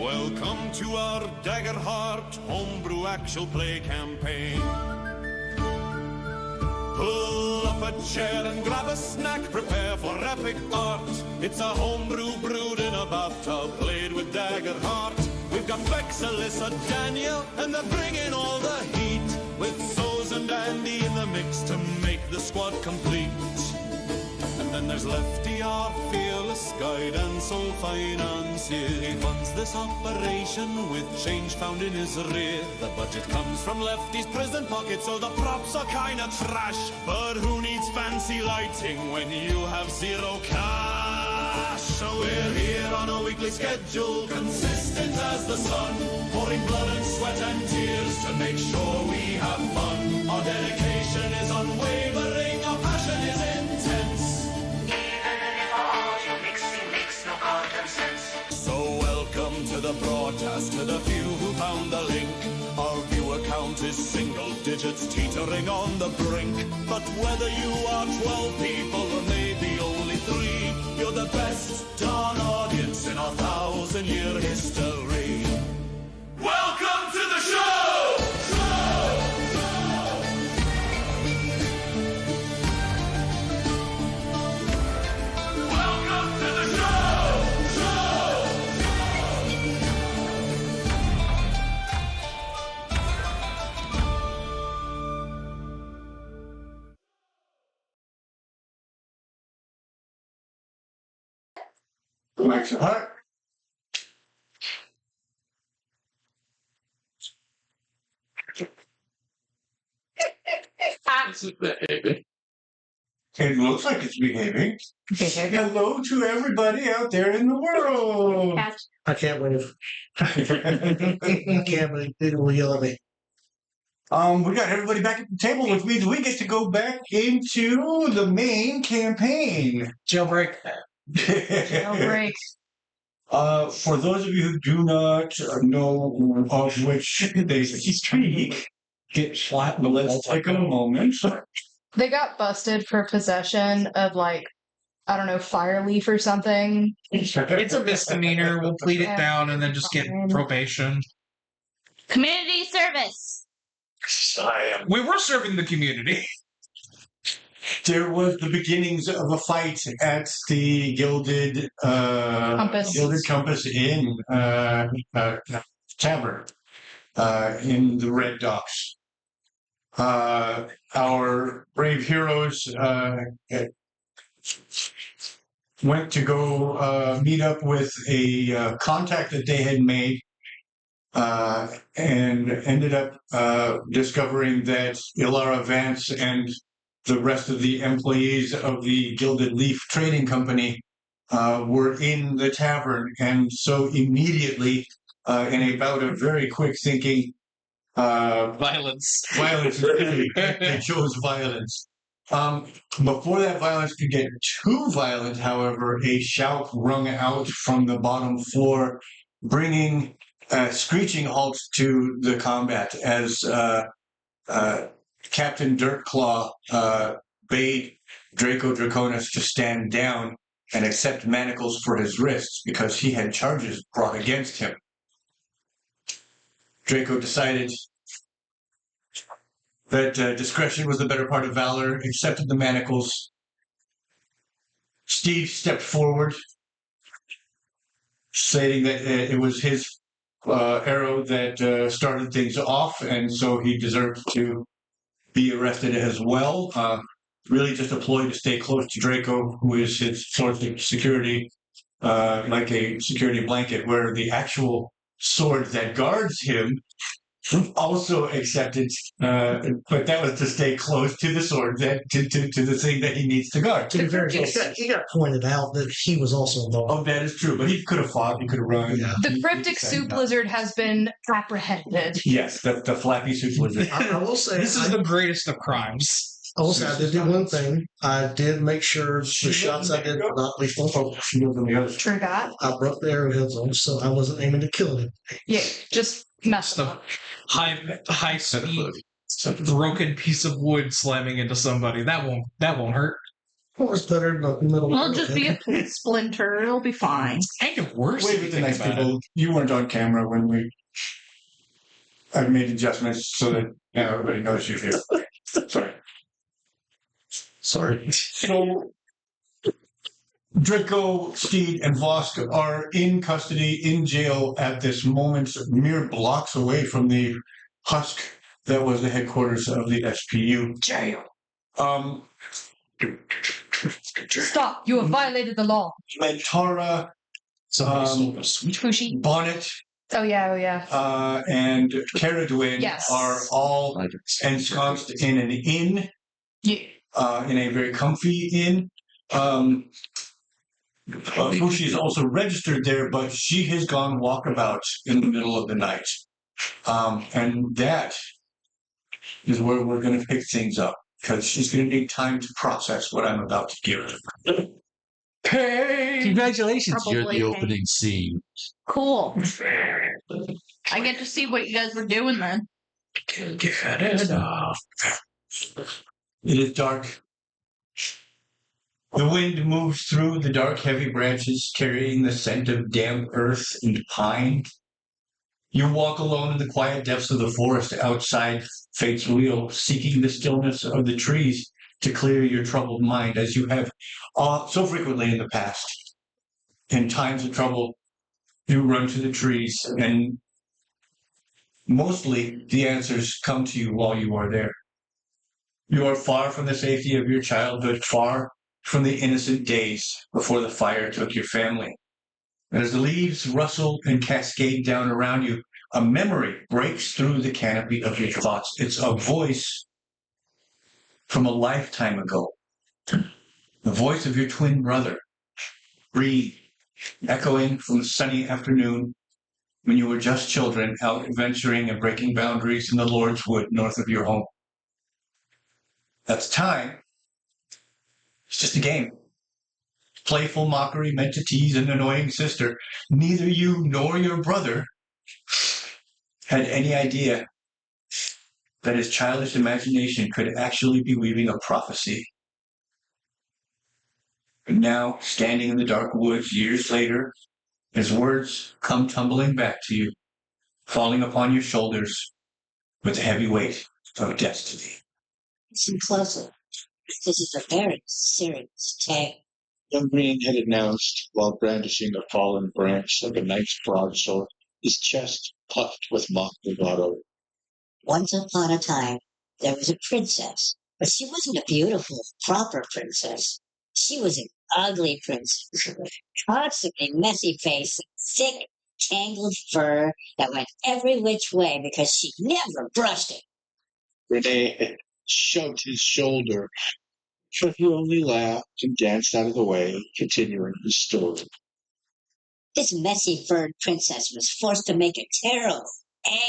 Welcome to our Daggerheart homebrew actual play campaign. Pull up a chair and grab a snack, prepare for epic art. It's a homebrew brewed in a bathtub, played with Daggerheart. We've got Bex, Alyssa, Daniel, and they're bringing all the heat, with Soz and Andy in the mix to make the squad complete. And then there's Lefty, our fearless guide and sole financier. He funds this operation with change found in his rear. The budget comes from Lefty's prison pocket, so the props are kinda trash. But who needs fancy lighting when you have zero cash? So we're here on a weekly schedule, consistent as the sun, pouring blood and sweat and tears to make sure we have fun. Our dedication is unwavering, our passion is intense. So welcome to the broadcast, to the few who found the link. Our viewer count is single digits, teetering on the brink. But whether you are 12 people or maybe only 3, you're the best darn audience in our 1,000-year history. Welcome to the show! What? It looks like it's behaving. Hello to everybody out there in the world. I can't wait. I can't wait. It will yell at me. We got everybody back at the table, which means we get to go back into the main campaign. Jailbreak. Jailbreak. For those of you who do not know of which they speak, get flat. But let's take a moment. They got busted for possession of, like, I don't know, fire leaf or something. It's a misdemeanor. We'll plead it down and then just get probation. Community service. We were serving the community. There was the beginnings of a fight at the Gilded Compass Inn tavern in the Red Docks. Our brave heroes went to go meet up with a contact that they had made, and ended up discovering that Bei'Hara Vance and the rest of the employees of the Gilded Leaf Trading Company were in the tavern. And so immediately, in a bout of very quick thinking, Violence. They chose violence. Before that violence could get too violent, however, a shout rung out from the bottom floor, bringing a screeching halt to the combat as Captain Dirtclaw bade Drakko Draconis to stand down and accept manacles for his wrists because he had charges brought against him. Drakko decided that discretion was the better part of valor, accepted the manacles. Steed stepped forward, stating that it was his arrow that started things off, and so he deserved to be arrested as well. Really just a ploy to stay close to Drakko, who is his source of security, like a security blanket, where the actual sword that guards him also accepted, but that was to stay close to the sword, that to the thing that he needs to guard. To be fair, he got pointed out that he was also involved. Oh, that is true, but he could have fought, he could have run. Yeah. The cryptic soup lizard has been apprehended. Yes, the flappy soup lizard. I will say This is the greatest of crimes. I will say I did do one thing. I did make sure the shots I did were not lethal. True that. I broke the arrowheads on, so I wasn't aiming to kill him. Yeah, just mess them The up. high speed broken piece of wood slamming into somebody. That won't hurt. Well, it's better in the middle. It'll just be a splinter. It'll be fine. Kind of worse. Wave if at you the think nice about it. people. You weren't on camera when I've made adjustments so that everybody knows you're here. Sorry. Sorry. So, Drakko, Steed, and Vosk are in custody, in jail at this moment, mere blocks away from the husk that was the headquarters of the SPU. Jail. Stop! You have violated the law. Mentara, Fushi. Bonnet, Oh yeah. and Caradwin Yes. are all ensconced in an inn, Yeah. in a very comfy inn. Fushi is also registered there, but she has gone walkabout in the middle of the night. And that is where we're going to pick things up, because she's going to need time to process what I'm about to give her. Congratulations, you're Probably the okay. opening scene. Cool. I get to see what you guys were doing then. It is dark. The wind moves through the dark, heavy branches, carrying the scent of damp earth and pine. You walk alone in the quiet depths of the forest outside Fate's wheel, seeking the stillness of the trees to clear your troubled mind, as you have so frequently in the past. In times of trouble, you run to the trees, and mostly the answers come to you while you are there. You are far from the safety of your childhood, far from the innocent days before the fire took your family. And as the leaves rustle and cascade down around you, a memory breaks through the canopy of your thoughts. It's a voice from a lifetime ago. The voice of your twin brother, Reed, echoing from the sunny afternoon when you were just children out adventuring and breaking boundaries in the Lord's Wood north of your home. At the time, it's just a game. Playful mockery meant to tease an annoying sister. Neither you nor your brother had any idea that his childish imagination could actually be weaving a prophecy. But now, standing in the dark woods years later, his words come tumbling back to you, falling upon your shoulders with the heavy weight of destiny. Listen closely. This is a very serious tale. Young Green had announced while brandishing a fallen branch of a knight's broadsword, his chest puffed with mock bravado. Once upon a time, there was a princess, but she wasn't a beautiful, proper princess. She was an ugly princess with a constantly messy face, thick, tangled fur that went every which way because she never brushed it. Rene had shoved his shoulder, but he only laughed and danced out of the way, continuing his story. This messy furred princess was forced to make a terrible,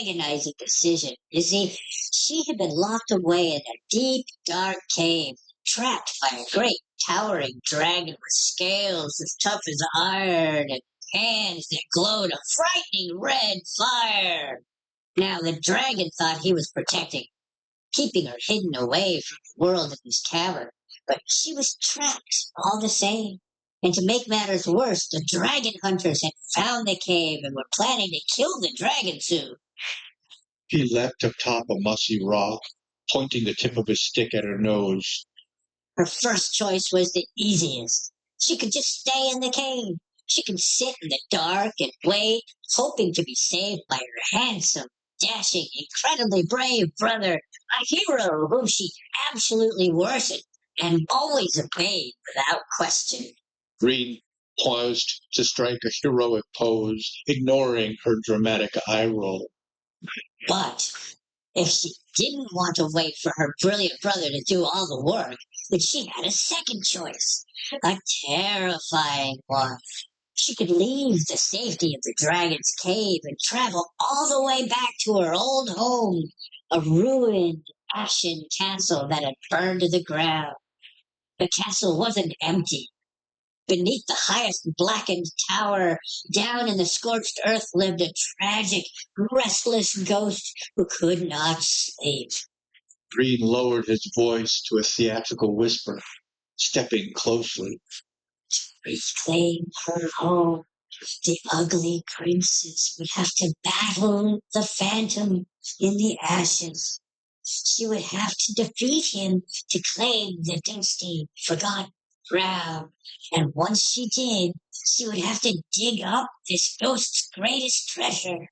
agonizing decision. You see, she had been locked away in a deep, dark cave, trapped by a great, towering dragon with scales as tough as iron and hands that glowed a frightening red fire. Now, the dragon thought he was protecting, keeping her hidden away from the world in his cavern, but she was trapped all the same. And to make matters worse, the dragon hunters had found the cave and were planning to kill the dragon soon. He leapt atop a mossy rock, pointing the tip of his stick at her nose. Her first choice was the easiest. She could just stay in the cave. She could sit in the dark and wait, hoping to be saved by her handsome, dashing, incredibly brave brother, a hero whom she absolutely worshipped and always obeyed without question. Green paused to strike a heroic pose, ignoring her dramatic eye roll. But if she didn't want to wait for her brilliant brother to do all the work, then she had a second choice, a terrifying one. She could leave the safety of the dragon's cave and travel all the way back to her old home, a ruined, ashen castle that had burned to the ground. The castle wasn't empty. Beneath the highest blackened tower, down in the scorched earth, lived a tragic, restless ghost who could not sleep. Green lowered his voice to a theatrical whisper. stepping closely. Reclaim her home. The ugly princess would have to battle the phantom in the ashes. She would have to defeat him to claim the dusty, forgotten crown. And once she did, she would have to dig up this ghost's greatest treasure,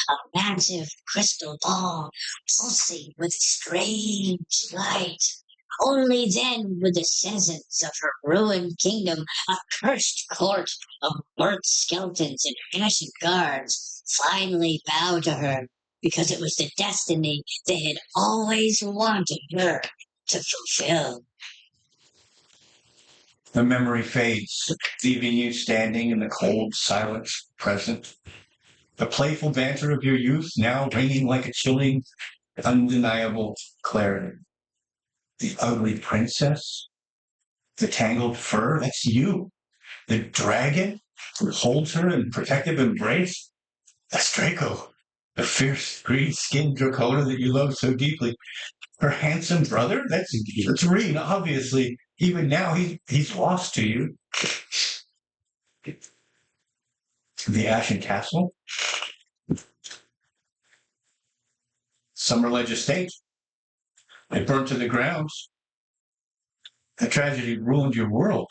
a massive crystal ball pulsing with strange light. Only then would the citizens of her ruined kingdom, a cursed court of burnt skeletons and ashen guards, finally bow to her, because it was the destiny they had always wanted her to fulfill. The memory fades, leaving you standing in the cold silence present. The playful banter of your youth now ringing like a chilling, undeniable clarity. The ugly princess, the tangled fur, that's you. The dragon who holds her in protective embrace, that's Drakko. The fierce green-skinned Drakona that you love so deeply. Her handsome brother, that's Reen, obviously. Even now, he's lost to you. The Ashen Castle. Summerledge Estate. It burnt to the ground. The tragedy ruined your world.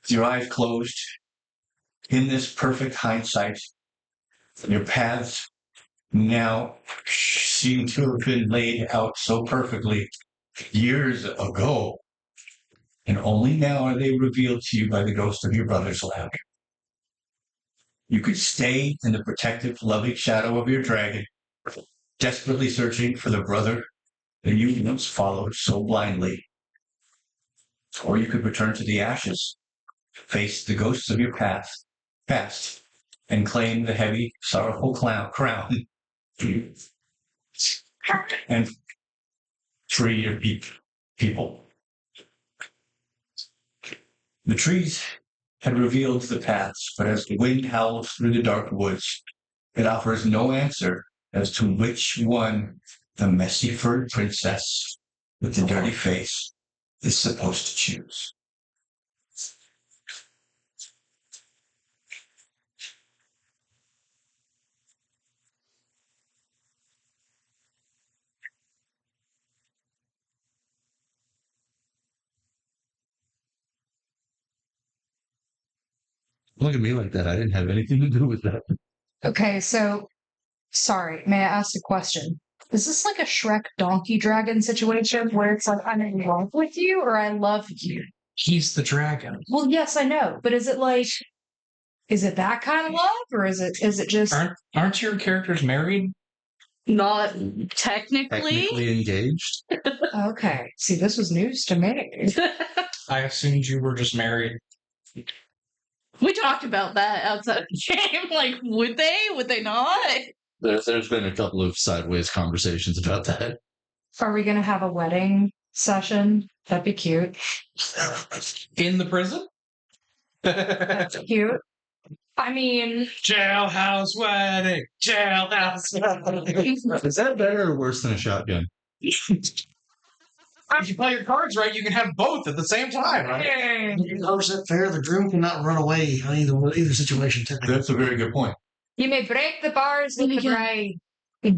With your eyes closed, in this perfect hindsight, your paths now seem to have been laid out so perfectly years ago. And only now are they revealed to you by the ghost of your brother's lab. You could stay in the protective, loving shadow of your dragon, desperately searching for the brother that you once followed so blindly. Or you could return to the ashes, face the ghosts of your past, and claim the heavy, sorrowful crown, and free your people. The trees had revealed the paths, but as the wind howls through the dark woods, it offers no answer as to which one the messy-furred princess with the dirty face is supposed to choose. Look at me like that. I didn't have anything to do with that. Okay, so sorry, may I ask a question? Is this like a Shrek donkey dragon situation where it's like I'm in love with you or I love you? He's the dragon. Well, yes, I know, but is it that kind of love or is it just Aren't your characters married? Not technically. Technically engaged. okay? See, this was news to me. I assumed you were just married. We talked about that outside of the game. Like, would they? Would they not? There's been a couple of sideways conversations about that. Are we gonna have a wedding session? That'd be cute. In the prison? That's cute. I mean, Jailhouse wedding! Jailhouse wedding! Is that better or worse than a shotgun? If you play your cards right, you can have both at the same time, right? 100% fair. The groom cannot run away on either situation. Technically. That's a very good point. you may break the bars with the bride. You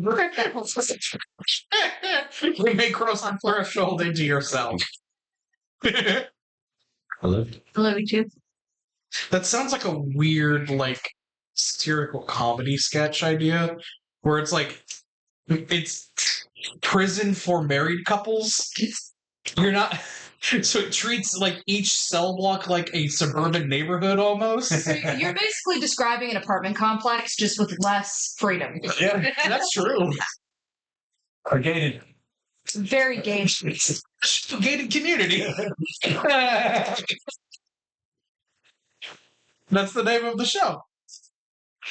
may cross on threshold into yourself. Hello? I love you too. That sounds like a weird, like, satirical comedy sketch idea, where it's like, it's prison for married couples. You're not... So it treats, like, each cell block like a suburban neighborhood, almost. So you're basically describing an apartment complex just with less freedom. Yeah, that's true. Are gated. Very gay. Gated community. That's the name of the show.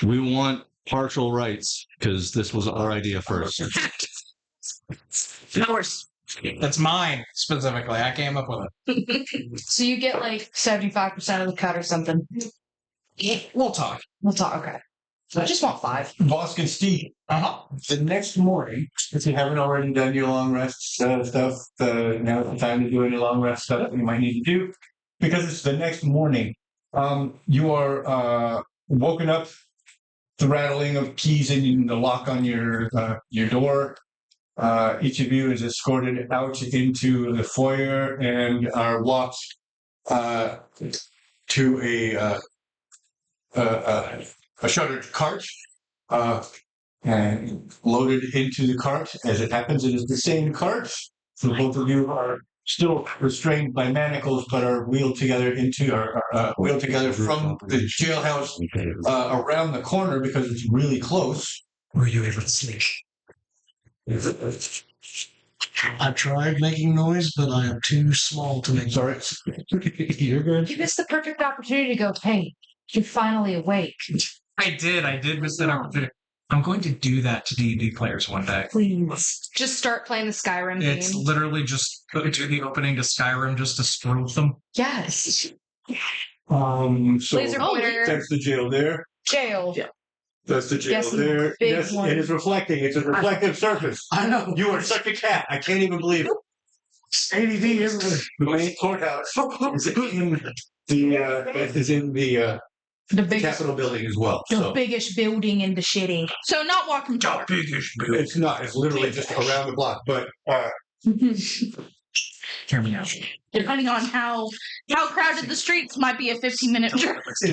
We want partial rights because this was our idea first. Yours. That's mine, specifically. I came up with it. So you get like 75% of the cut or something. We'll talk. We'll talk. Okay. I just want 5. Vosk and Steed. The next morning, if you haven't already done your long rest stuff, now's the time to do any long rest stuff you might need to do, because it's the next morning. You are woken up, the rattling of keys in the lock on your door. Each of you is escorted out into the foyer and are walked to a shuttered cart. And loaded into the cart. As it happens, it is the same cart. So both of you are still restrained by manacles, but are wheeled together from the jailhouse around the corner because it's really close. Were you able to sleep? I tried making noise, but I am too small to make Sorry, you're good. You missed the perfect opportunity to go, hey, you're finally awake. I did miss that opportunity. I'm going to do that to D&D players one day. Please. Just start playing the Skyrim It's game. literally just do the opening to Skyrim just to screw with them. Yes. So Laser pointer. that's the jail there. Jail. That's the jail Yes, there. big Yes, one. it is reflecting. It's a reflective surface. I know. You are such a cat. I can't even believe it. ADD everywhere. The main courthouse is in the The biggest, Capitol building as well. the So biggest building in the city. So not walking tall. it's not. It's literally just around the block. But Hear me out. Depending on how crowded the streets, might be a 15-minute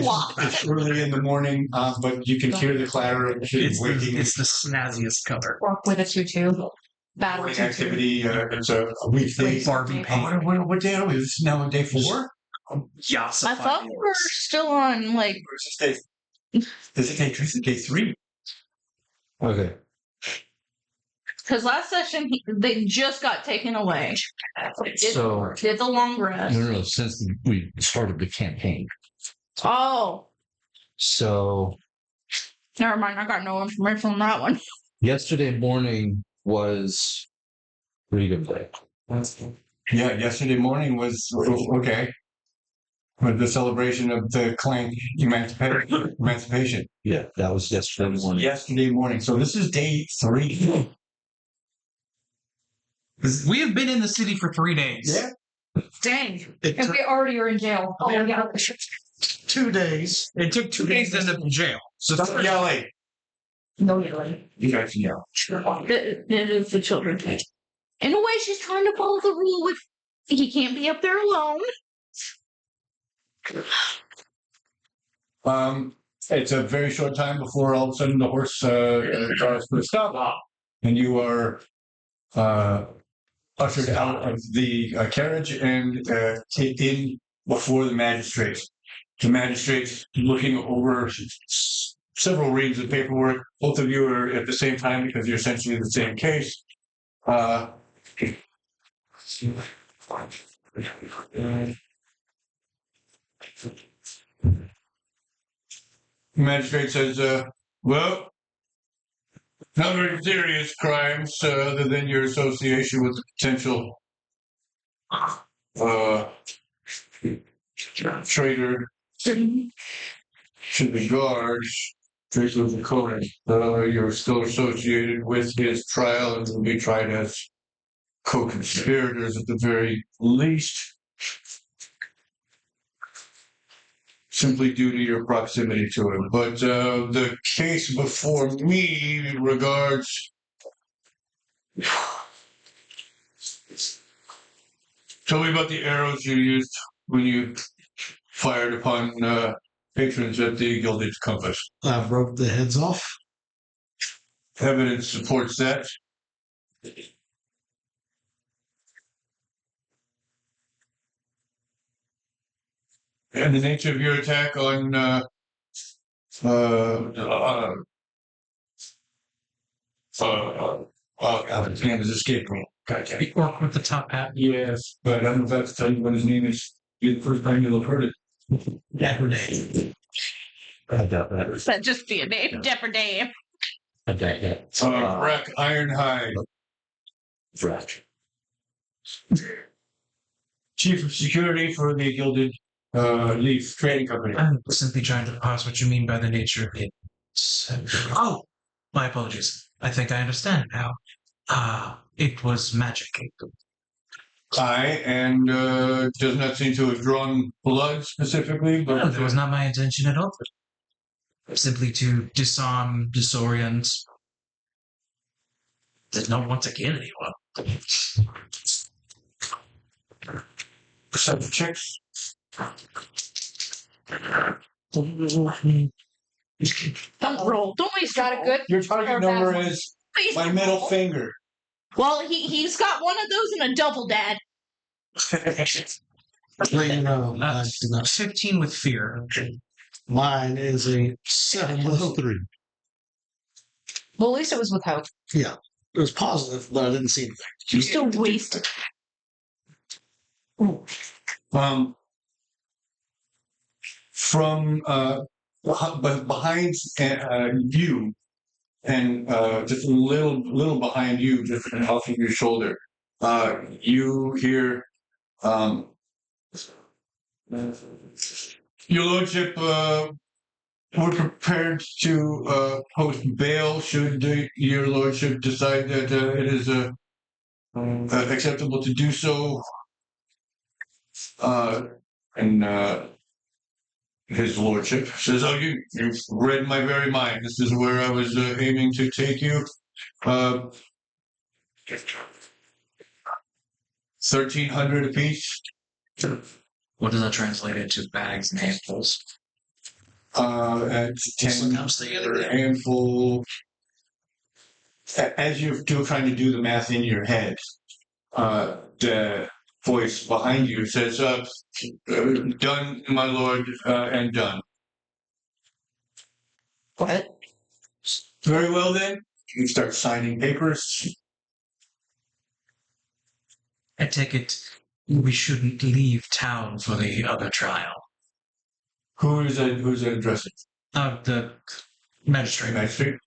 walk. it's early in the morning, but you can hear the clatter of kids waking. It's the snazziest cover. Walk with a tutu. Battle Morning tutu. activity. It's a weekday. Barbie paint. What day are we? This is now day 4. Yes. I thought we were still on like This is day 3. Okay. because last session they just got taken away. So Did the long rest. no, since we started the campaign. Oh, So never mind. I got no information on that one. yesterday morning was Freedom Day. Yeah, yesterday morning was okay. With the celebration of the clan emancipation. Yeah, that was yesterday morning. Yesterday morning. So this is day 3. We have been in the city for 3 days. Yeah. Dang. And we already are in jail. Oh, yeah. 2 days. It took 2 days to end up in jail. So Stop yelling. No yelling. You guys can yell. It is the children. In a way, she's trying to follow the rule with he can't be up there alone. It's a very short time before all of a sudden the horse draws to a stop, and you are ushered out of the carriage and taken in before the magistrate. The magistrate looking over seveal reams of paperwork. Both of you are at the same time because you're essentially the same case. Magistrate says, well, not very serious crimes other than your association with the potential traitor to the guards. Traitor to the code. You're still associated with his trial and will be tried as co-conspirators at the very least. Simply due to your proximity to him. But the case before me regards tell me about the arrows you used when you fired upon patrons at the Gilded Compass. I broke the heads off. Evidence supports that. And the nature of your attack on God, his name has escaped me. The orc with the top hat. Yes, but I don't know if that's tell you what his name is. Be the first time you'll have heard it. Daggerheart. I doubt that. That'd just be a name. Jeopardy. I doubt that. Brack Ironhide, Brack. Chief of Security for the Gilded Leaf Trading Company. I'm simply trying to parse what you mean by the nature of it. Oh, my apologies. I think I understand now. It was magic. Aye, and does not seem to have drawn blood specifically, but No, that was not my intention at all. Simply to disarm, disorient. Did not want to kill anyone. perception checks. Don't roll. Don't waste Got a good Your or target bad number one? is waste my a middle roll. finger. Well, he's got one of those and a double, Dad. Let you know, I That's did not. 15 with fear. Mine is a 7 with 3. Well, at least it was with hope. Yeah, it was positive, but I didn't see anything. You still wasted. From behind you, and just a little behind you, just off of your shoulder, you hear, your lordship. We're prepared to host bail should your lordship decide that it is acceptable to do so. And his lordship says, "Oh, you've read my very mind. This is where I was aiming to take you. 1,300 apiece. What does that translate into bags and handfuls? At 10 per handful. As you're still trying to do the math in your head, the voice behind you says, "Done, my lord, and done." What? Very well, then. You start signing papers. I take it we shouldn't leave town for the other trial. Who's that addressing? The magistrate. Magistrate.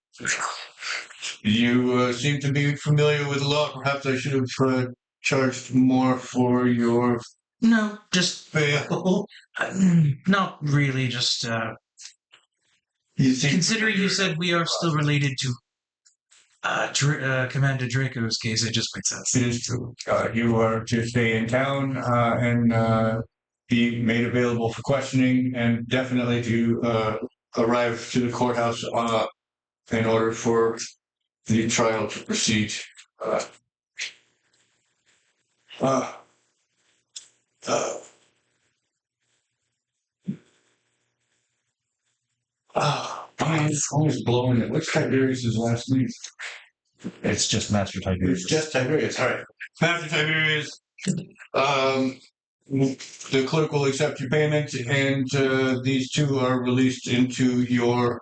You seem to be familiar with the law. Perhaps I should have charged more for your No, just bail. not really. Just You seem considering you said we are still related to Commander Draco's case, it just makes sense. it is true. You are to stay in town and be made available for questioning, and definitely to arrive to the courthouse in order for the trial to proceed. My phone's blowing it. What's Tiberius' last name? It's just Master Tiberius. It's just Tiberius. All right. Master Tiberius, the clerk will accept your payment, and these two are released into your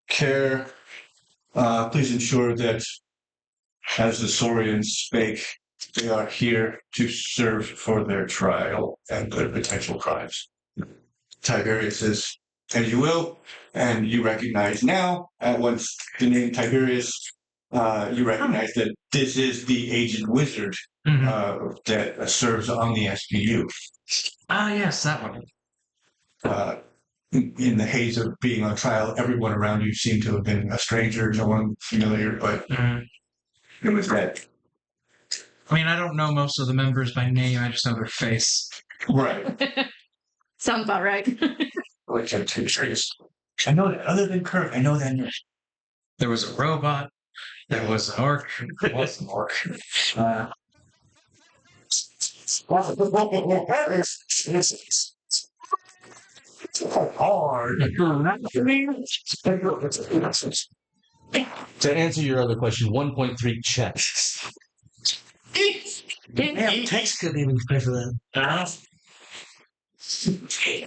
care. Please ensure that, as the Saurians spake, they are here to serve for their trial and their potential crimes. Tiberius says, "As you will," and you recognize now, once the name Tiberius, you recognize that this is the agent wizard that serves on the SPU. Ah, yes, that one. In the haze of being on trial, everyone around you seemed to have been a stranger, no one familiar, but it was that. I mean, I don't know most of the members by name. I just know their face. Right. Sounds about right. Like I'm too serious. I know that. Other than Kirk, I know that. There was a robot. There was an orc. There was an orc. Hard. To answer your other question, 1.3 checks. Damn, Tex couldn't even pay for that.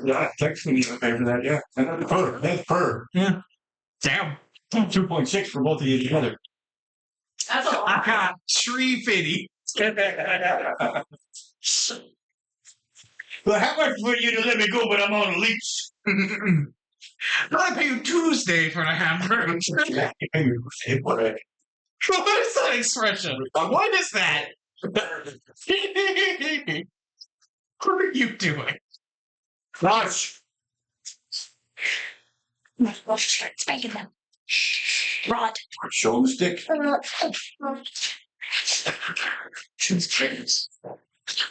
Yeah, Tex couldn't even pay for that. Yeah, and per. That's per. Yeah. Damn. 2.6 for both of you together. That's a lot. got 350. Well, how much for you to let me go, but I'm on a leash? I pay you Tuesday for the hamburger. What What is that expression? What is that? What are you doing? Rush. Spanking them. Rod. Show him the stick.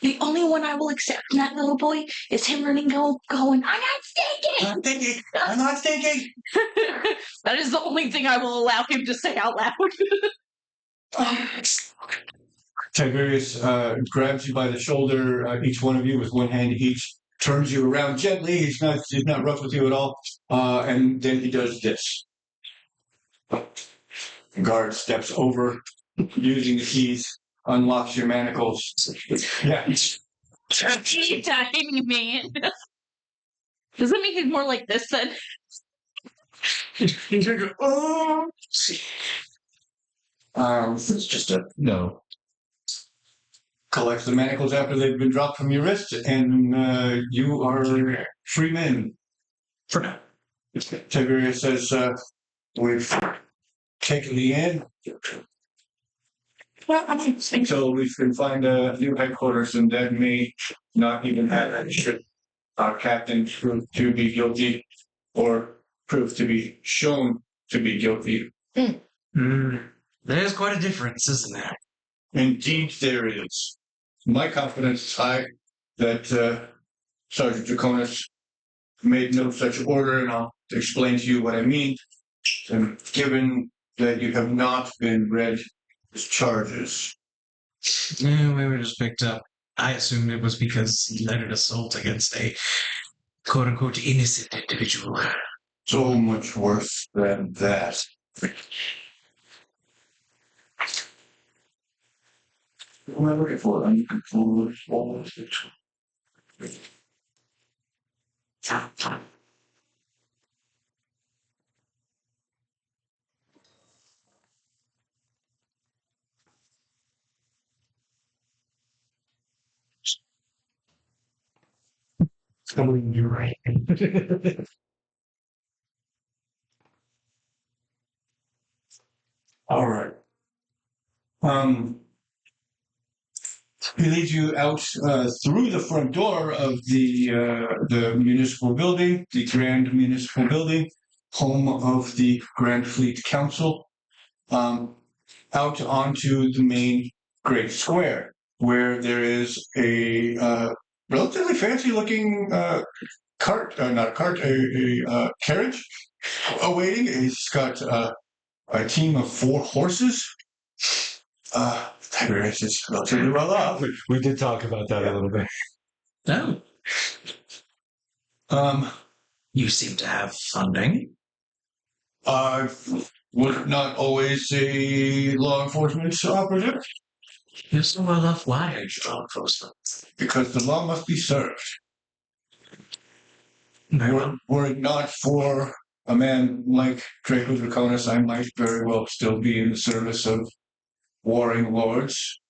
The only one I will accept from that little boy is him running going, I'm not stinking! I'm thinking. I'm not thinking. That is the only thing I will allow him to say out loud. Tiberius grabs you by the shoulder, each one of you with one hand each, turns you around gently. He's not rough with you at all. And then he does this. The guard steps over, using the keys, unlocks your manacles. Yeah. Tiny man. Does that make it more like this then? It's just a no. Collects the manacles after they've been dropped from your wrist, and you are free men. For now. Tiberius says, we've taken the inn. So we can find a new headquarters, and that may not even have any should our captain prove to be guilty or prove to be shown to be guilty. There's quite a difference, isn't there? Indeed, there is. My confidence is high that Sergeant Draconis made no such order, and I'll explain to you what I mean. And given that you have not been read his charges. Yeah, we were just picked up. I assumed it was because he led an assault against a quote-unquote innocent individual. So much worse than that. What am I looking for? Uncontrolled balls. You're right. All right. He leads you out through the front door of the municipal building, the Grand Municipal Building, home of the Grand Fleet Council, out onto the main Great Square, where there is a relatively fancy-looking carriage awaiting. He's got a team of 4 horses. Tiberius is relatively well off. We did talk about that a little bit. Oh. You seem to have funding. I was not always a law enforcement operative. You're so well off. Why are you law enforcement? Because the law must be served. No. Were it not for a man like Drakko Draconis, I might very well still be in the service of warring lords.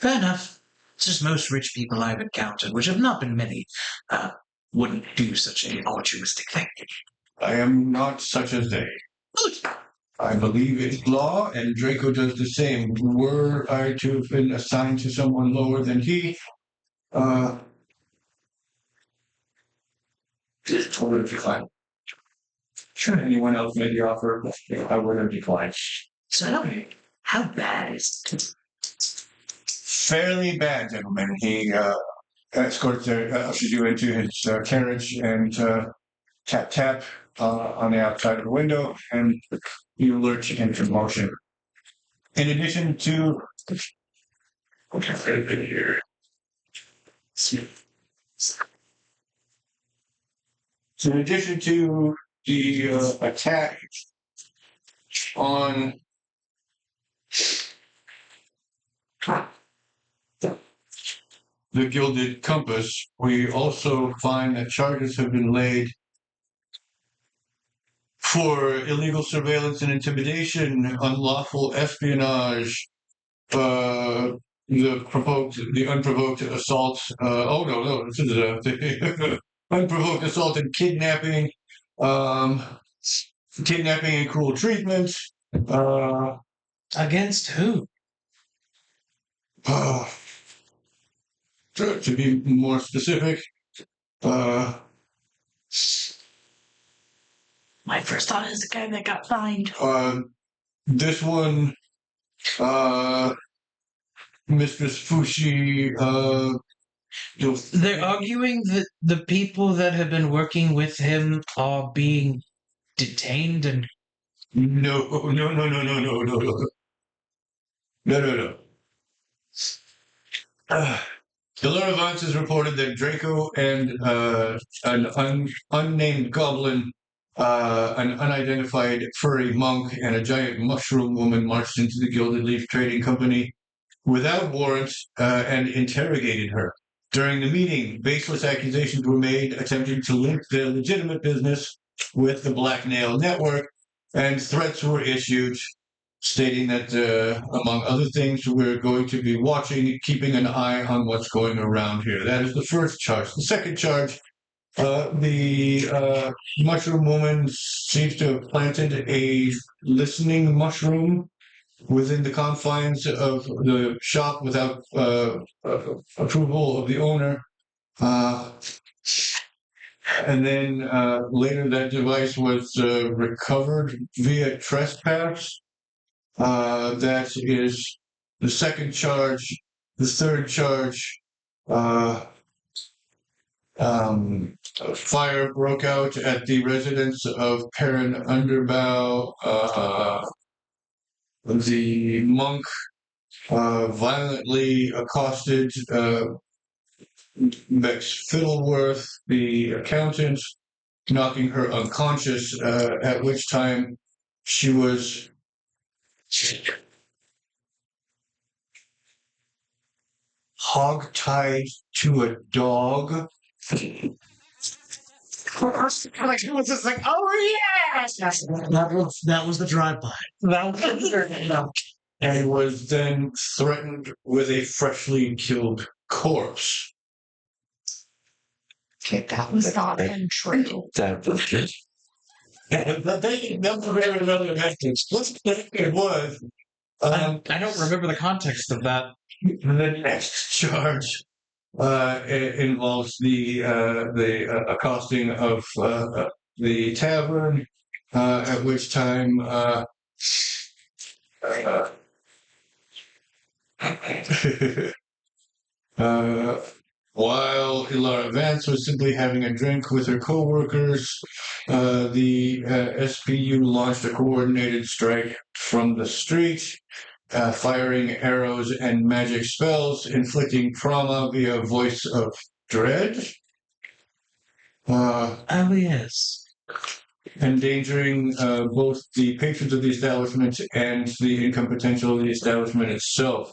Fair enough. It's just most rich people I've encountered, which have not been many, wouldn't do such an altruistic thing. I am not such as they. I believe in law, and Drakko does the same. Were I to have been assigned to someone lower than he, just would have declined. Sure, anyone else made the offer, I would have declined. So, how bad is it? Fairly bad, gentlemen. He ushers you into his carriage and tap tap on the outside of the window, and you lurch into motion. In addition to the attack on the Gilded Compass, we also find that charges have been laid for illegal surveillance and intimidation, unlawful espionage, the unprovoked assault. This is the unprovoked assault and kidnapping, kidnapping and cruel treatment. Against who? To be more specific, My first thought is the guy that got fined. This one, Mistress Fushi, They're arguing that the people that have been working with him are being detained and no, no, no, no, no, no, no, no, no. Ilara Vance has reported that Drakko and an unnamed goblin, an unidentified furry monk, and a giant mushroom woman marched into the Gilded Leaf Trading Company without warrant and interrogated her. During the meeting, baseless accusations were made attempting to link their legitimate business with the Black Nail Network, and threats were issued stating that, among other things, we're going to be watching, keeping an eye on what's going around here. That is the first charge. The second charge, the mushroom woman seems to have planted a listening mushroom within the confines of the shop without approval of the owner. And then later that device was recovered via trespass. That is the second charge. The third charge, fire broke out at the residence of Perrin Underbow. The monk violently accosted Bex Fiddleworth, the accountant, knocking her unconscious, at which time she was hog-tied to a dog. Like it was just like, oh yes, that was the drive-by. And was then threatened with a freshly killed corpse. Okay, that was not untrue. And they never very another message. What it was. I don't remember the context of that. The next charge involves the accosting of the tavern, at which time while Ilara Vance was simply having a drink with her co-workers, the SPU launched a coordinated strike from the street, firing arrows and magic spells, inflicting trauma via voice of dread. Oh, yes. Endangering both the patrons of the establishment and the income potential of the establishment itself.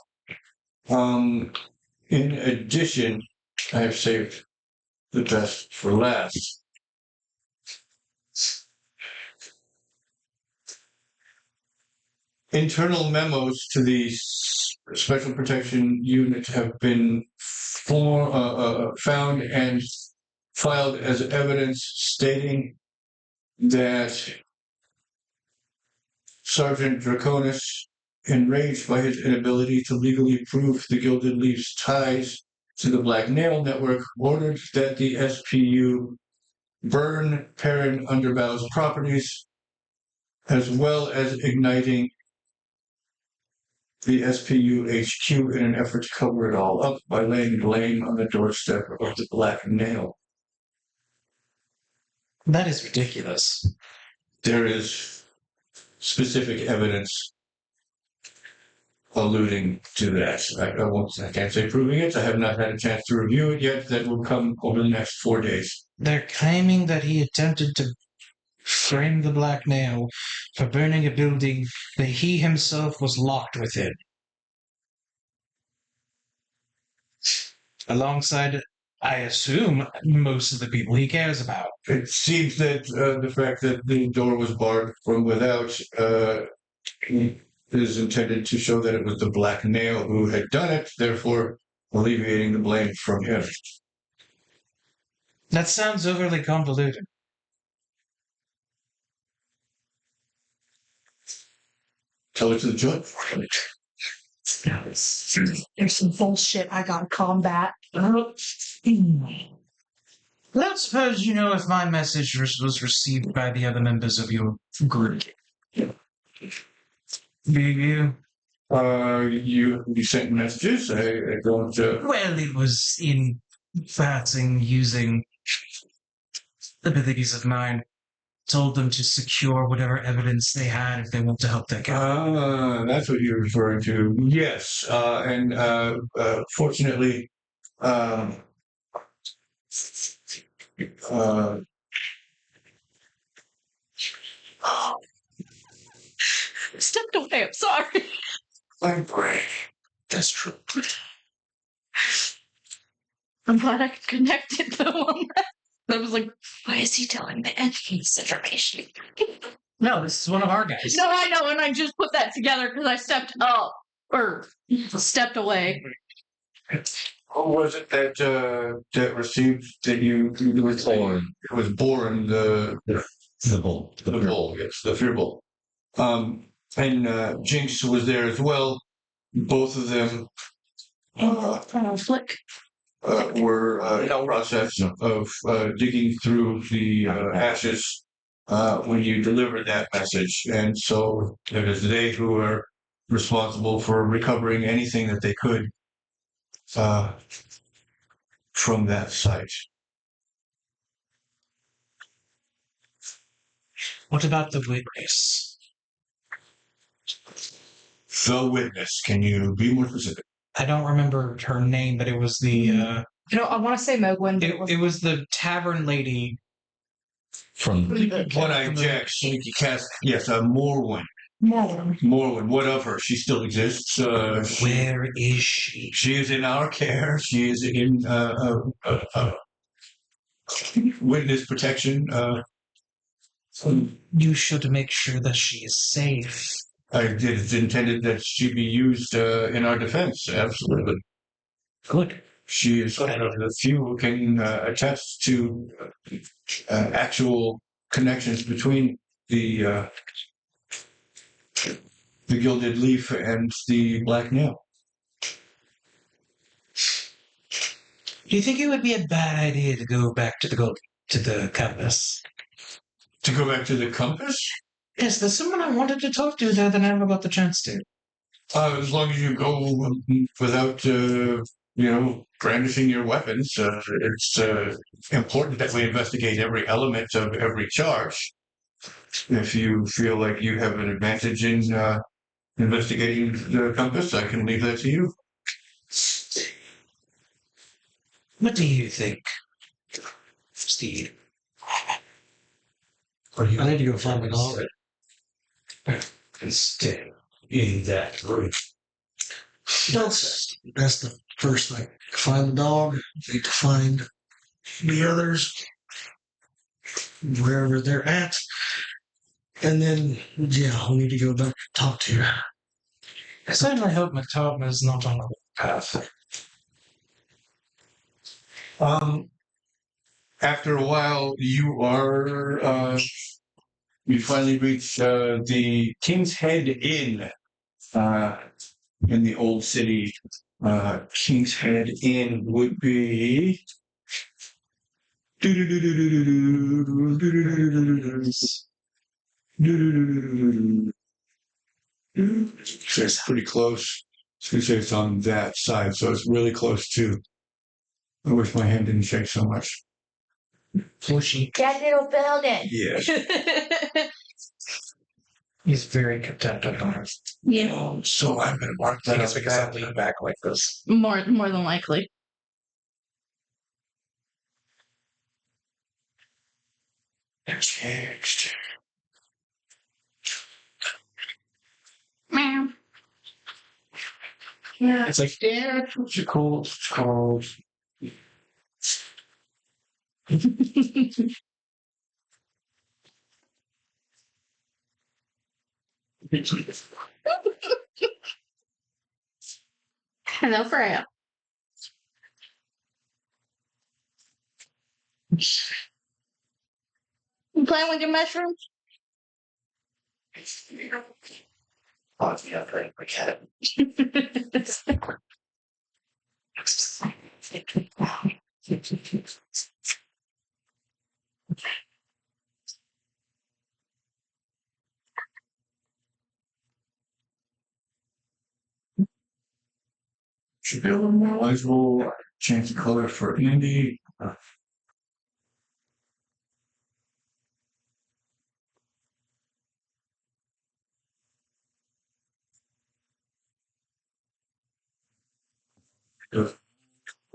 In addition, I have saved the best for last. Internal memos to the Special Protection Unit have been found and filed as evidence stating that Sergeant Draconis, enraged by his inability to legally prove the Gilded Leaf's ties to the Black Nail Network, ordered that the SPU burn Perrin Underbow's properties, as well as igniting the SPU HQ in an effort to cover it all up by laying blame on the doorstep of the Black Nail. That is ridiculous. There is specific evidence alluding to that. I can't say proving it. I have not had a chance to review it yet. That will come over the next 4 days. They're claiming that he attempted to frame the Black Nail for burning a building that he himself was locked within. Alongside, I assume, most of the people he cares about. It seems that the fact that the door was barred from without is intended to show that it was the Black Nail who had done it, therefore alleviating the blame from him. That sounds overly convoluted. Tell it to the judge. There's some bullshit I gotta combat. I don't suppose you know if my message was received by the other members of your group. Do you? You sent messages. I don't. Well, it was in passing, using abilities of mine. Told them to secure whatever evidence they had if they want to help their guy. That's what you're referring to. Yes, and fortunately, uh, Stepped away. I'm sorry. I'm brave. That's true. I'm glad I could connect it though. I was like, why is he telling the enemies information? No, this is one of our guys. No, I know, and I just put that together because I stepped up or stepped away. Who was it that received that you were born? It was born the bull. bull. Yes, the fear bull. And Jinx was there as well. Both of them Flick. were in the process of digging through the ashes when you delivered that message. And so it is they who are responsible for recovering anything that they could from that site. What about the witness? The witness. Can you be more specific? I don't remember her name, but it was the I want to say Mogwin, but it was the tavern lady From One-eyed Jack, Sneaky Cast. Yes, Morwen. Mogwin. Morwen. What of her? She still exists. Where is she? She is in our care. She is in witness protection. You should make sure that she is safe. It's intended that she be used in our defense. Absolutely. Good. She is one of the few who can attest to actual connections between the gilded leaf and the black nail. Do you think it would be a bad idea to go back to the compass? To go back to the compass? Yes, there's someone I wanted to talk to there that I never got the chance to. As long as you go without, brandishing your weapons, it's important that we investigate every element of every charge. If you feel like you have an advantage in investigating the compass, I can leave that to you. What do you think, Steed? I need to go find my dog. stay in that room. That's the first thing. Find the dog. Need to find the others wherever they're at. And then, yeah, we need to go back and talk to you. I certainly hope Mentara is not on the path. After a while, you finally reach the King's Head Inn in the old city. King's Head Inn would be. It's pretty close. I was going to say it's on that side, so it's really close too. I wish my hand didn't shake so much. Fushi. That little building. Yes. He's very contented on it. Yeah. So I'm going to mark I that guess up. because I lean back like this. More than likely. Next. Meow. Yeah. It's like, Yeah, what's it called? It's called. Hello, Freya. You playing with your mushrooms? oh, yeah, right, we get it. Should be a little more legible. Change the color for Andy.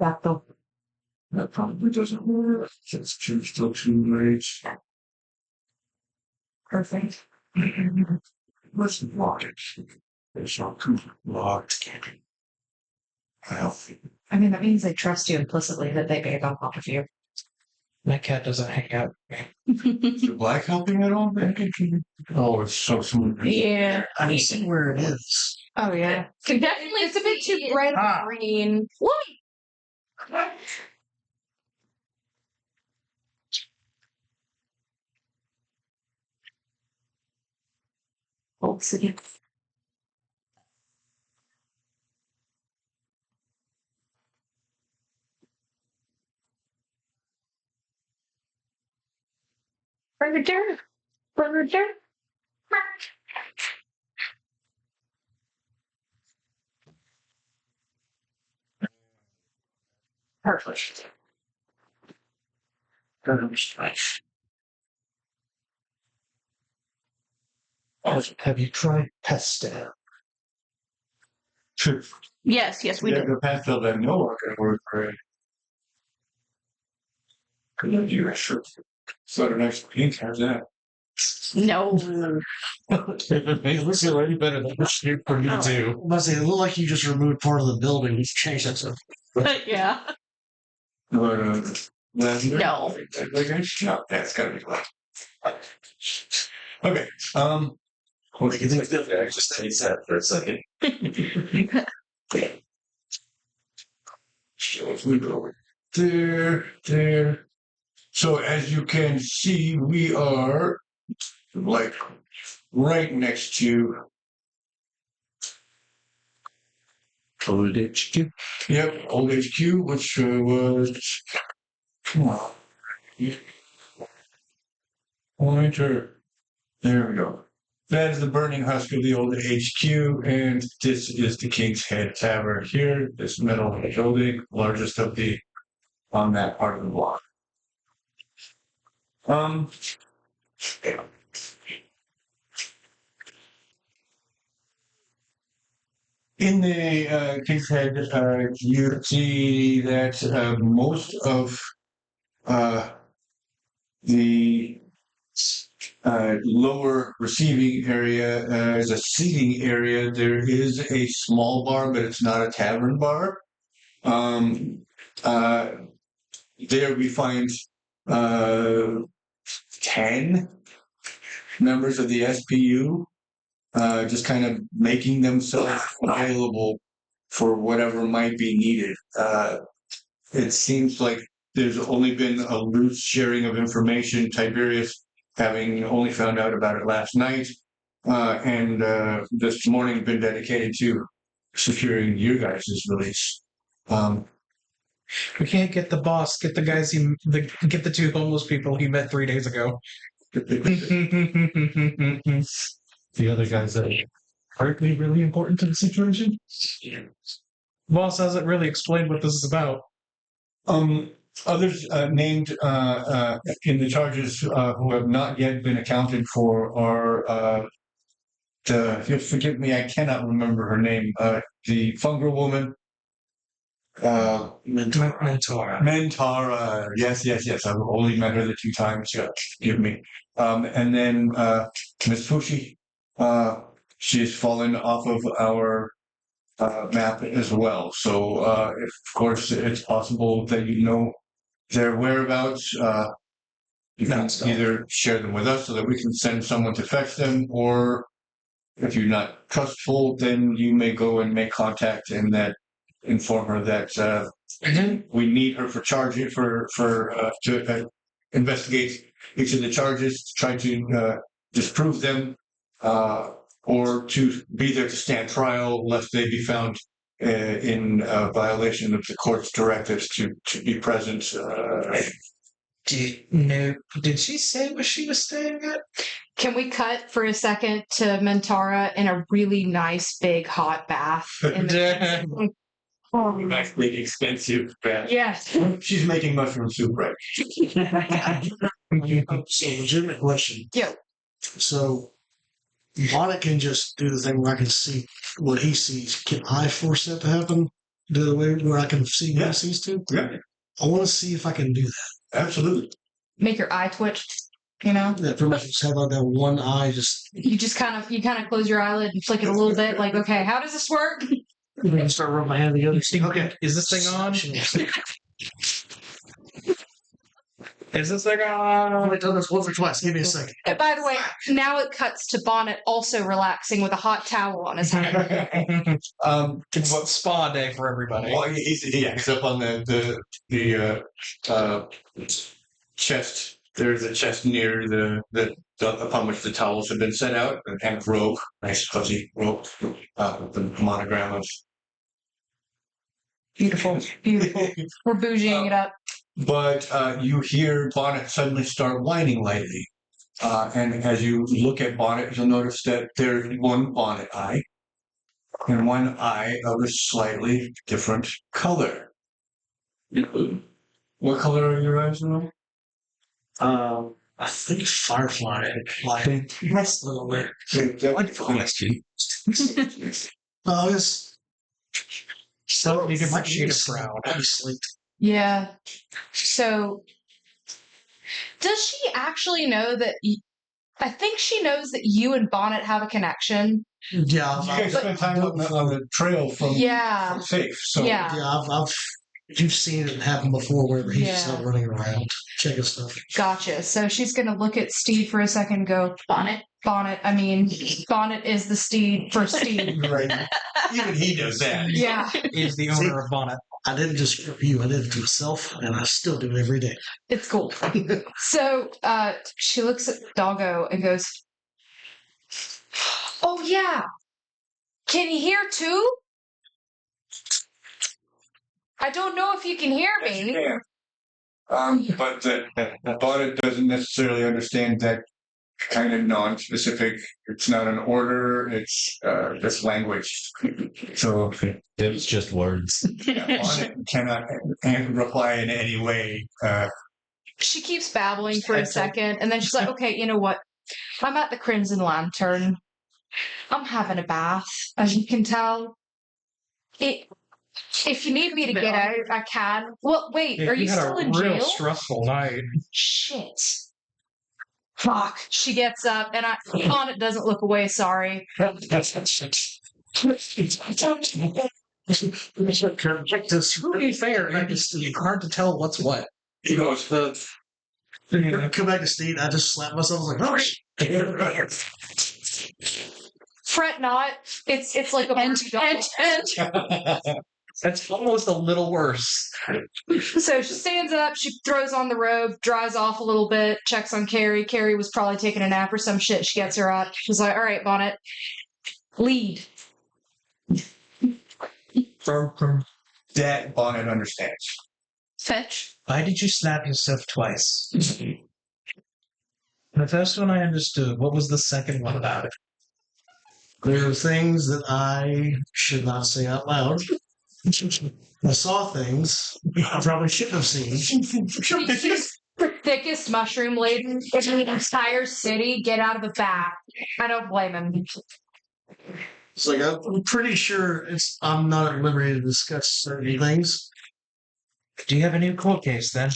Drakko. That probably doesn't work. It's still too late. Perfect. Let's lock it. It's not too locked. Well, I mean, that means they trust you implicitly that they back off of you. My cat doesn't hang out. is the black helping at all? Oh, it's so smooth. Yeah. I see where it is. Oh yeah, Can definitely it's a bit too see it. bright Ah. green. What? Oh, see. Burger. Burger. Perfect. Have you tried pesto? Sure. Yes, we Yeah, do. the pastel that no one can work for it. Could you sure? So the next pink has that. No. It looks already better than the shit for me too. I must say, it looked like you just removed part of the building. You've changed it. So Yeah. But, lavender? No. No, that's gotta be black. Okay. What do you think of that? I just stayed sad for a second. So we go there. So as you can see, we are like right next to. Old HQ. Yep, old HQ, which was. Come on. Pointer. There we go. That is the burning husk of the old HQ, and this is the King's Head Tavern here. This metal building, largest of the on that part of the block. In the King's Head, you see that most of the lower receiving area is a seating area. There is a small bar, but it's not a tavern bar. There we find 10 members of the SPU just kind of making themselves available for whatever might be needed. It seems like there's only been a loose sharing of information. Tiberius having only found out about it last night, and this morning been dedicated to securing your guys' release. We can't get the boss. Get the guys. Get the two homeless people he met 3 days ago. The other guys that aren't really important to the situation. Boss hasn't really explained what this is about. Others named in the charges who have not yet been accounted for are you'll forgive me, I cannot remember her name. The fungal woman. Mentara. Mentara. Yes. I've only met her the 2 times. Yeah, forgive me. And then Miss Fushi. She's fallen off of our map as well. So, if, of course, it's possible that you know their whereabouts, you can either share them with us so that we can send someone to fetch them, or if you're not trustful, then you may go and make contact and that inform her that we need her for charging to investigate each of the charges, to try to disprove them, or to be there to stand trial, lest they be found in violation of the court's directives to be present Did she say where she was staying at? Can we cut for a second to Mentara in a really nice big hot bath? Nice big expensive bath. Yes. She's making mushroom soup, right? So, legitimate question. Yo. So, Bonnet can just do the thing where I can see what he sees. Can I force that to happen? The way where I can see what he sees too? Yeah, I want to see if I can do that. absolutely. Make your eye twitch, you know? Yeah, pretty much just have like that one eye just You kind of close your eyelid and flick it a little bit, like, okay, how does this work? I'm gonna start rubbing my hand together. Okay. Is this thing on? Is this thing on? I've only done this once or twice. Give me a second. By the way, now it cuts to Bonnet also relaxing with a hot towel on his head. It's a spa day for everybody. Well, he's up on the chest. There's a chest near the upon which the towels have been set out, and kind of rope, nice fuzzy rope, with the monogram of. Beautiful, beautiful. We're bougieing it up. But you hear Bonnet suddenly start whining lightly. And as you look at Bonnet, you'll notice that there's one Bonnet eye and one eye of a slightly different color. What color are your eyes now? I think Firefly. Like, that's a little weird. Question. Oh, it's So you get my shade of brown. obviously. Yeah. So, does she actually know that? I think she knows that you and Bonnet have a connection. Yeah, You guys spent time on the trail from safe. So Yeah. I've you've seen it happen before where he's just Yeah. out running around checking stuff. Gotcha. So she's gonna look at Steed for a second and go, Bonnet. I mean, Bonnet is the Steed for Steed. right. Even he does that. Yeah. Is the owner of Bonnet. I didn't just for you, I did it to myself, and I still do it every day. It's cool. So she looks at Doggo and goes, oh, yeah. Can you hear too? I don't know if you can hear me. Yeah. But Bonnet doesn't necessarily understand that kind of non-specific. It's not an order. It's just language. So It's just words. Bonnet cannot reply in any way. She keeps babbling for a second, and then she's like, okay, you know what? I'm at the Crimson Lantern. I'm having a bath, as you can tell. If you need me to get out, I can. Well, wait, are you still in had a real jail? stressful night. Shit. Fuck. She gets up, and Bonnet doesn't look away, sorry. It's really fair. It's hard to tell what's what. He goes, Come back to Steed. I just slapped myself. I was like, oh shit. Fret not. It's like a That's almost a little worse. So she stands up, she throws on the robe, dries off a little bit, checks on Carrie. Carrie was probably taking a nap or some shit. She gets her up. She's like, all right, Bonnet, lead. that Bonnet understands. Fetch. Why did you slap yourself twice? The first one I understood. What was the second one about it? There are things that I should not say out loud. I saw things I probably shouldn't have seen. The thickest mushroom laden in the entire city. Get out of the bath. I don't blame him. It's like I'm pretty sure I'm not at liberty to discuss certain things. Do you have a new court case then?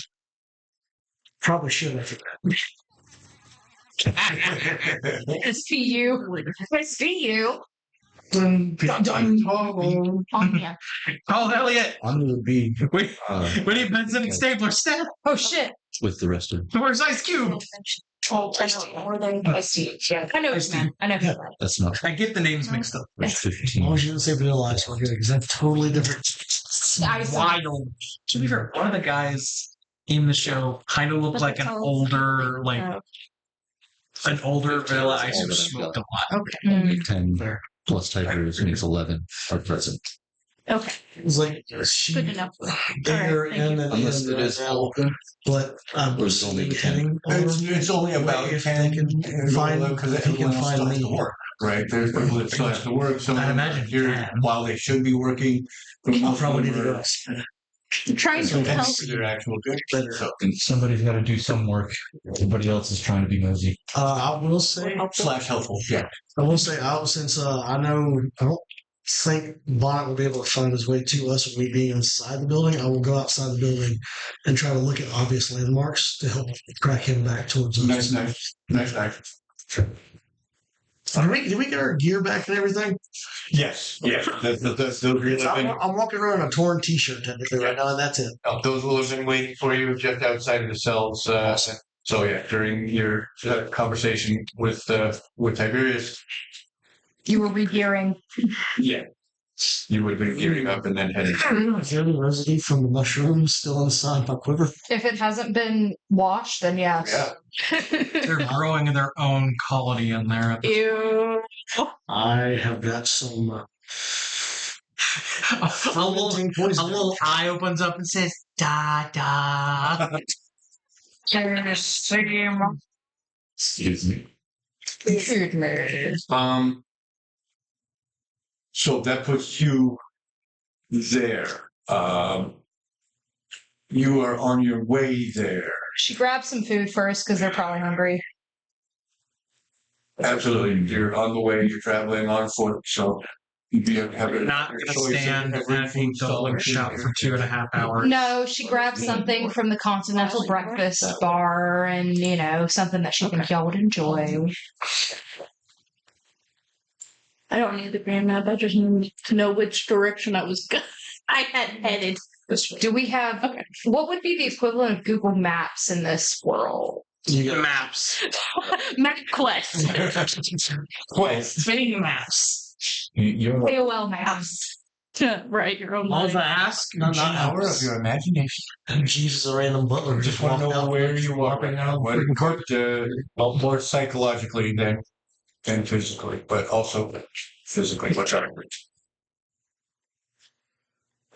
Probably should have. I see you. I see you. Dun, On here. Oh, Elliot! I'm going to be We need Benson and Stabler stat. Oh shit. with the rest of. Where's Ice Cube? Oh, I see. Yeah. I know his man. I know his man. That's not. I get the names mixed up. There's As 15. long as you didn't say Vanilla Ice, we're good, because that's totally different. Wild. To be fair, one of the guys in the show kind of looked like an older Vanilla Ice who smoked a lot. Okay. 10 plus typers means 11 are present. Okay. It's like she Good to know. they're Alright, thank in you. and Unless in it right is now, open. but I'm Or it's only 10. heading on It's only about if 10 they can find because if he can everyone else find still has to me. work, right? There's people that still have to work. Some I'd of them imagine are here can. while they should be working. But I'll most of probably them need to are go outside. I'm trying to help. their actual good. Better. So, Somebody's got to do some work. Everybody else is trying to be nosy. I will say / helpful. Yeah. since I know I don't think Bonnet will be able to find his way to us with me being inside the building. I will go outside the building and try to look at obvious landmarks to help track him back towards us. Nice. Did we get our gear back and everything? Yes. Those will have been, I'm walking around in a torn T-shirt technically right now, and that's it. those will have been waiting for you just outside of the cells. So yeah, during your conversation with Tiberius, You were regearing. yeah, you would have been gearing up and then heading. Is there any residue from the mushrooms still inside my quiver? If it hasn't been washed, then yes. Yeah. They're growing their own colony in there. Ew. I have got some. A little eye opens up and says, da da. Excuse me. So that puts you there. You are on your way there. She grabbed some food first because they're probably hungry. Absolutely, you're on the way. You're traveling on foot, so you have a Not gonna stand every at food a stall dog shop for 2.5 hours. No, she grabbed something from the continental breakfast bar and, something that she thinks y'all would enjoy. I don't need the grand map. I just need to know which direction I had headed. Do we have, what would be the equivalent of Google Maps in this world? You got Maps. Map quest. quest. Mini maps. You're AOL Maps. Right, your own All mind. the ask. not Power of ours. your imagination. Jesus, a random butler Just want to walking know out where you are right now. freaking What, more psychologically than physically, but also physically. What's up?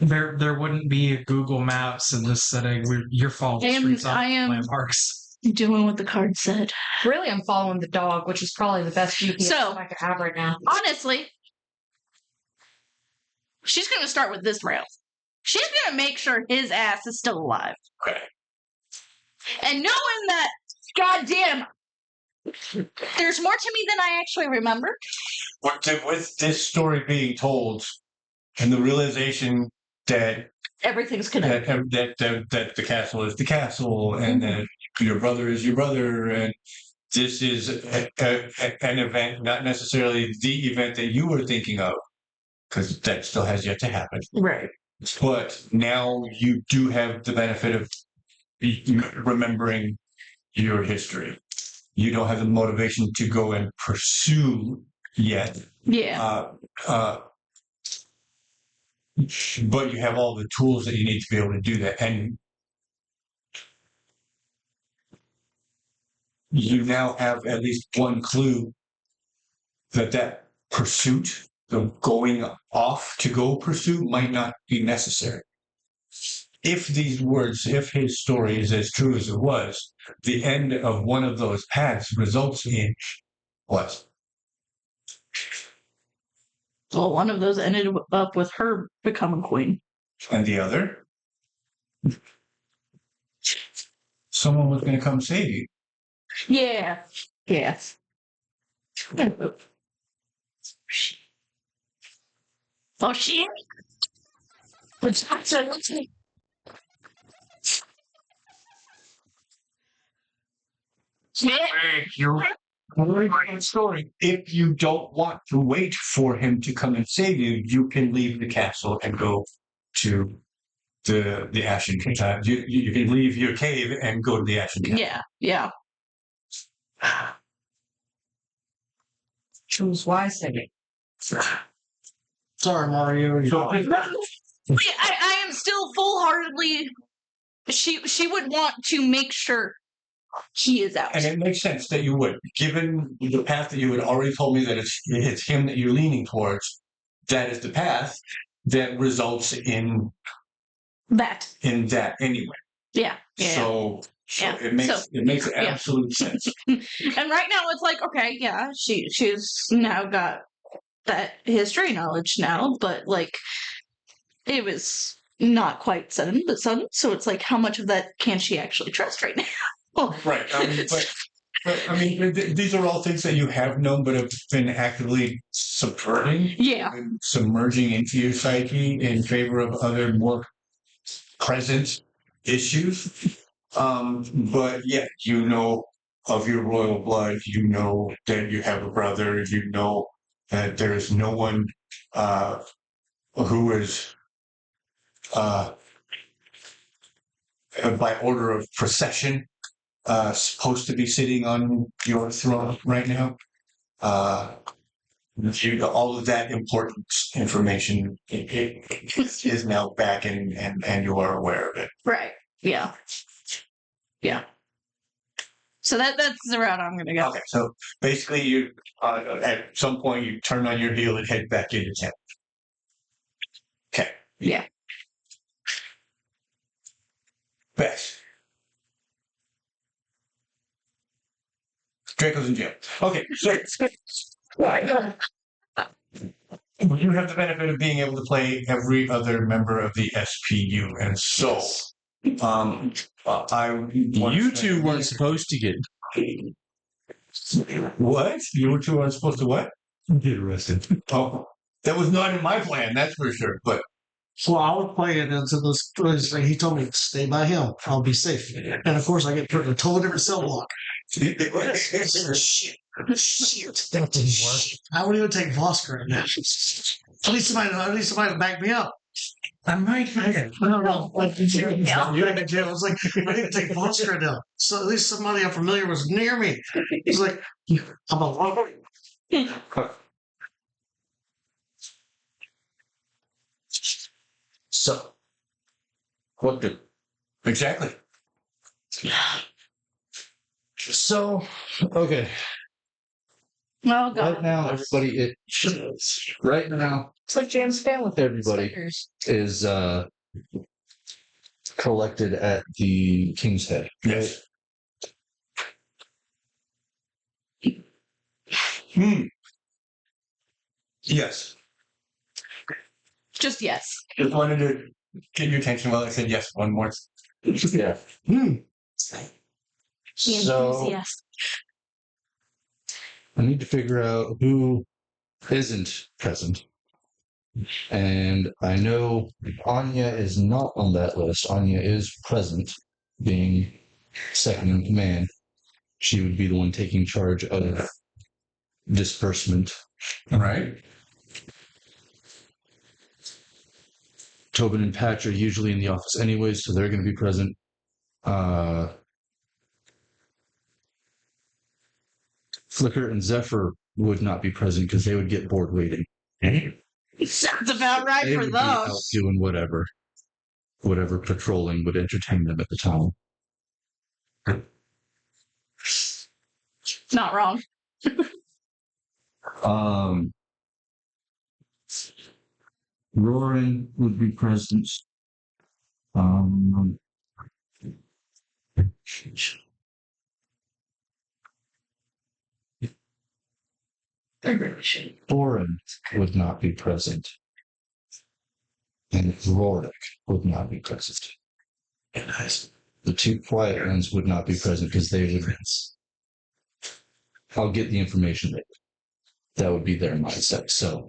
There wouldn't be a Google Maps in this setting. You're following streets on I am- landmarks. Doing what the card said. Really, I'm following the dog, which is probably the best GPS So- I could have right now. Honestly, she's going to start with this route. She's going to make sure his ass is still alive. Okay. And knowing that, goddamn, there's more to me than I actually remember. With this story being told, and the realization that Everything's connected. that the castle is the castle, and that your brother is your brother, and this is an event, not necessarily the event that you were thinking of, because that still has yet to happen. Right. But now you do have the benefit of remembering your history. You don't have the motivation to go and pursue yet. Yeah. But you have all the tools that you need to be able to do that. And you now have at least one clue that pursuit, the going off to go pursue, might not be necessary. If his story is as true as it was, the end of one of those paths results in what? Well, one of those ended up with her becoming queen. And the other? Someone was going to come save you. Yeah. Yeah. Oh, shit. Story. If you don't want to wait for him to come and save you, you can leave the castle and go to the Ashen Cave. You can leave your cave and go to the Ashen Cave. Yeah. Yeah. Choose wisely. Sorry, Mario. I am still full-heartedly. She would want to make sure he is out. And it makes sense that you would, given the path that you had already told me that it's him that you're leaning towards. That is the path. that results in That. that anyway. Yeah. So Yeah. it makes absolute sense. And right now it's like, okay, yeah, she's now got that history knowledge now, but like it was not quite sudden, but sudden. So it's like, how much of that can she actually trust right now? Right. These are all things that you have known, but have been actively subverting, and submerging into your psyche in favor of other more present issues. But yeah, you know of your royal blood. You know that you have a brother. You know that there is no one who is by order of procession supposed to be sitting on your throne right now. All of that important information is now back, and you are aware of it. Right. Yeah. Yeah. So that's the route I'm going to go. Okay, so basically, you at some point you turn on your heel and head back into town. Okay. Yeah. Best. Draco's in jail. Okay, so you have the benefit of being able to play every other member of the SPU, and so You two weren't supposed to get What? You two aren't supposed to what? get arrested. Oh, that was not in my plan, that's for sure. But So I was playing into this. He told me to stay by him. I'll be safe. And of course, I get put in a totally different cell block. Shit. That didn't work. I wouldn't even take Vosk right now. At least somebody to back me up. I might have. I don't know. You're in jail. I was like, I didn't take Vosk right now. So at least somebody I'm familiar was near me. He's like, I'm alone. So, what do? exactly. So, okay. Oh, God. Right now, everybody, right now, It's like James Fan with everybody is collected at the King's Head. Yes. Yes. Just yes. Just wanted to get your attention while I said yes one more. Yeah. The So, enthusiast. I need to figure out who isn't present. And I know Anya is not on that list. Anya is present, being second in command. She would be the one taking charge of disbursement. All right. Tobin and Patch are usually in the office anyways, so they're going to be present. Flicker and Zephyr would not be present because they would get bored waiting. Sounds about right They for would be out those. doing whatever patrolling would entertain them at the time. Not wrong. Roaring would be present. Thorin would not be present. And Rorik would not be present. The two quiet ones would not be present because they would. I'll get the information later. That would be their mindset. So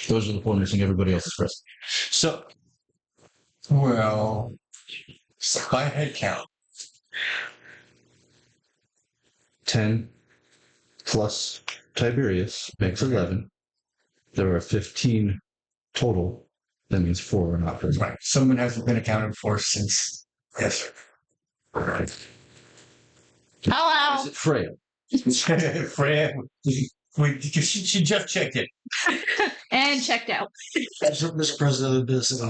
those are the four missing. Everybody else is present. So Well, by head count. 10 plus Tiberius makes 11. There are 15 total. That means 4 are not present. Right. Someone hasn't been accounted for since. Yes, sir. Hello. Is it Freya? Freya, she just checked it. And checked out. Mr. President of this.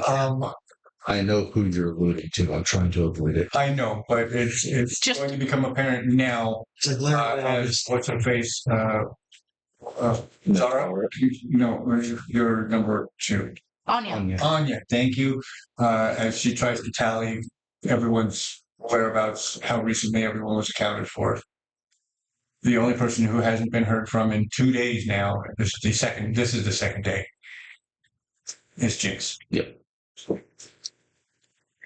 I know who you're alluding to. I'm trying to avoid it. I know, but it's Just- going to become apparent now It's like Larry as what's her face. Zara? No, your number 2. Anya. Anya, thank you. As she tries to tally everyone's whereabouts, how recently everyone was accounted for. The only person who hasn't been heard from in 2 days now, this is the second day, is Jinx.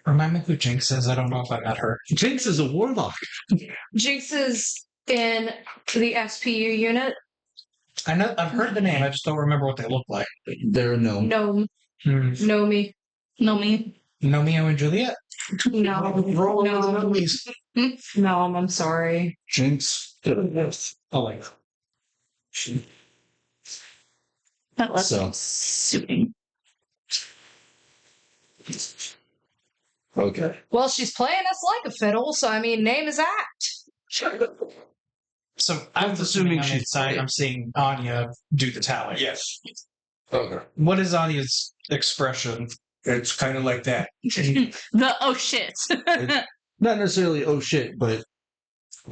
Remind me who Jinx is. I don't know if I met her. Jinx is a warlock. Jinx is in the SPU unit. I know I've heard the name. I just don't remember what they look like. They're a gnome. Gnome. Nomi. Nomi. Romeo and Juliet. No. No, I'm sorry. Jinx. Oh, like That last So. name's suiting. Okay. Well, she's playing us like a fiddle, so I mean, name is apt. so. I'm assuming she's inside. I'm seeing Anya do the tally. Yes, Okay. What is Anya's expression? it's kind of like that. The oh shit. Not necessarily oh shit, but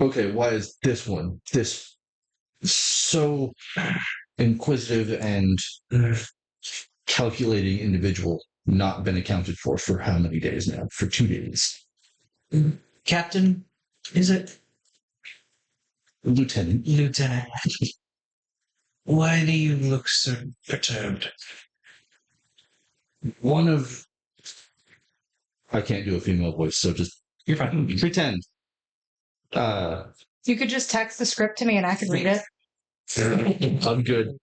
okay, why is this so inquisitive and calculating individual not been accounted for how many days now? For 2 days. Captain? Is it Lieutenant. Lieutenant? Why do you look so perturbed? I can't do a female voice, so just You're fine. pretend. You could just text the script to me and I could read it. I'm good.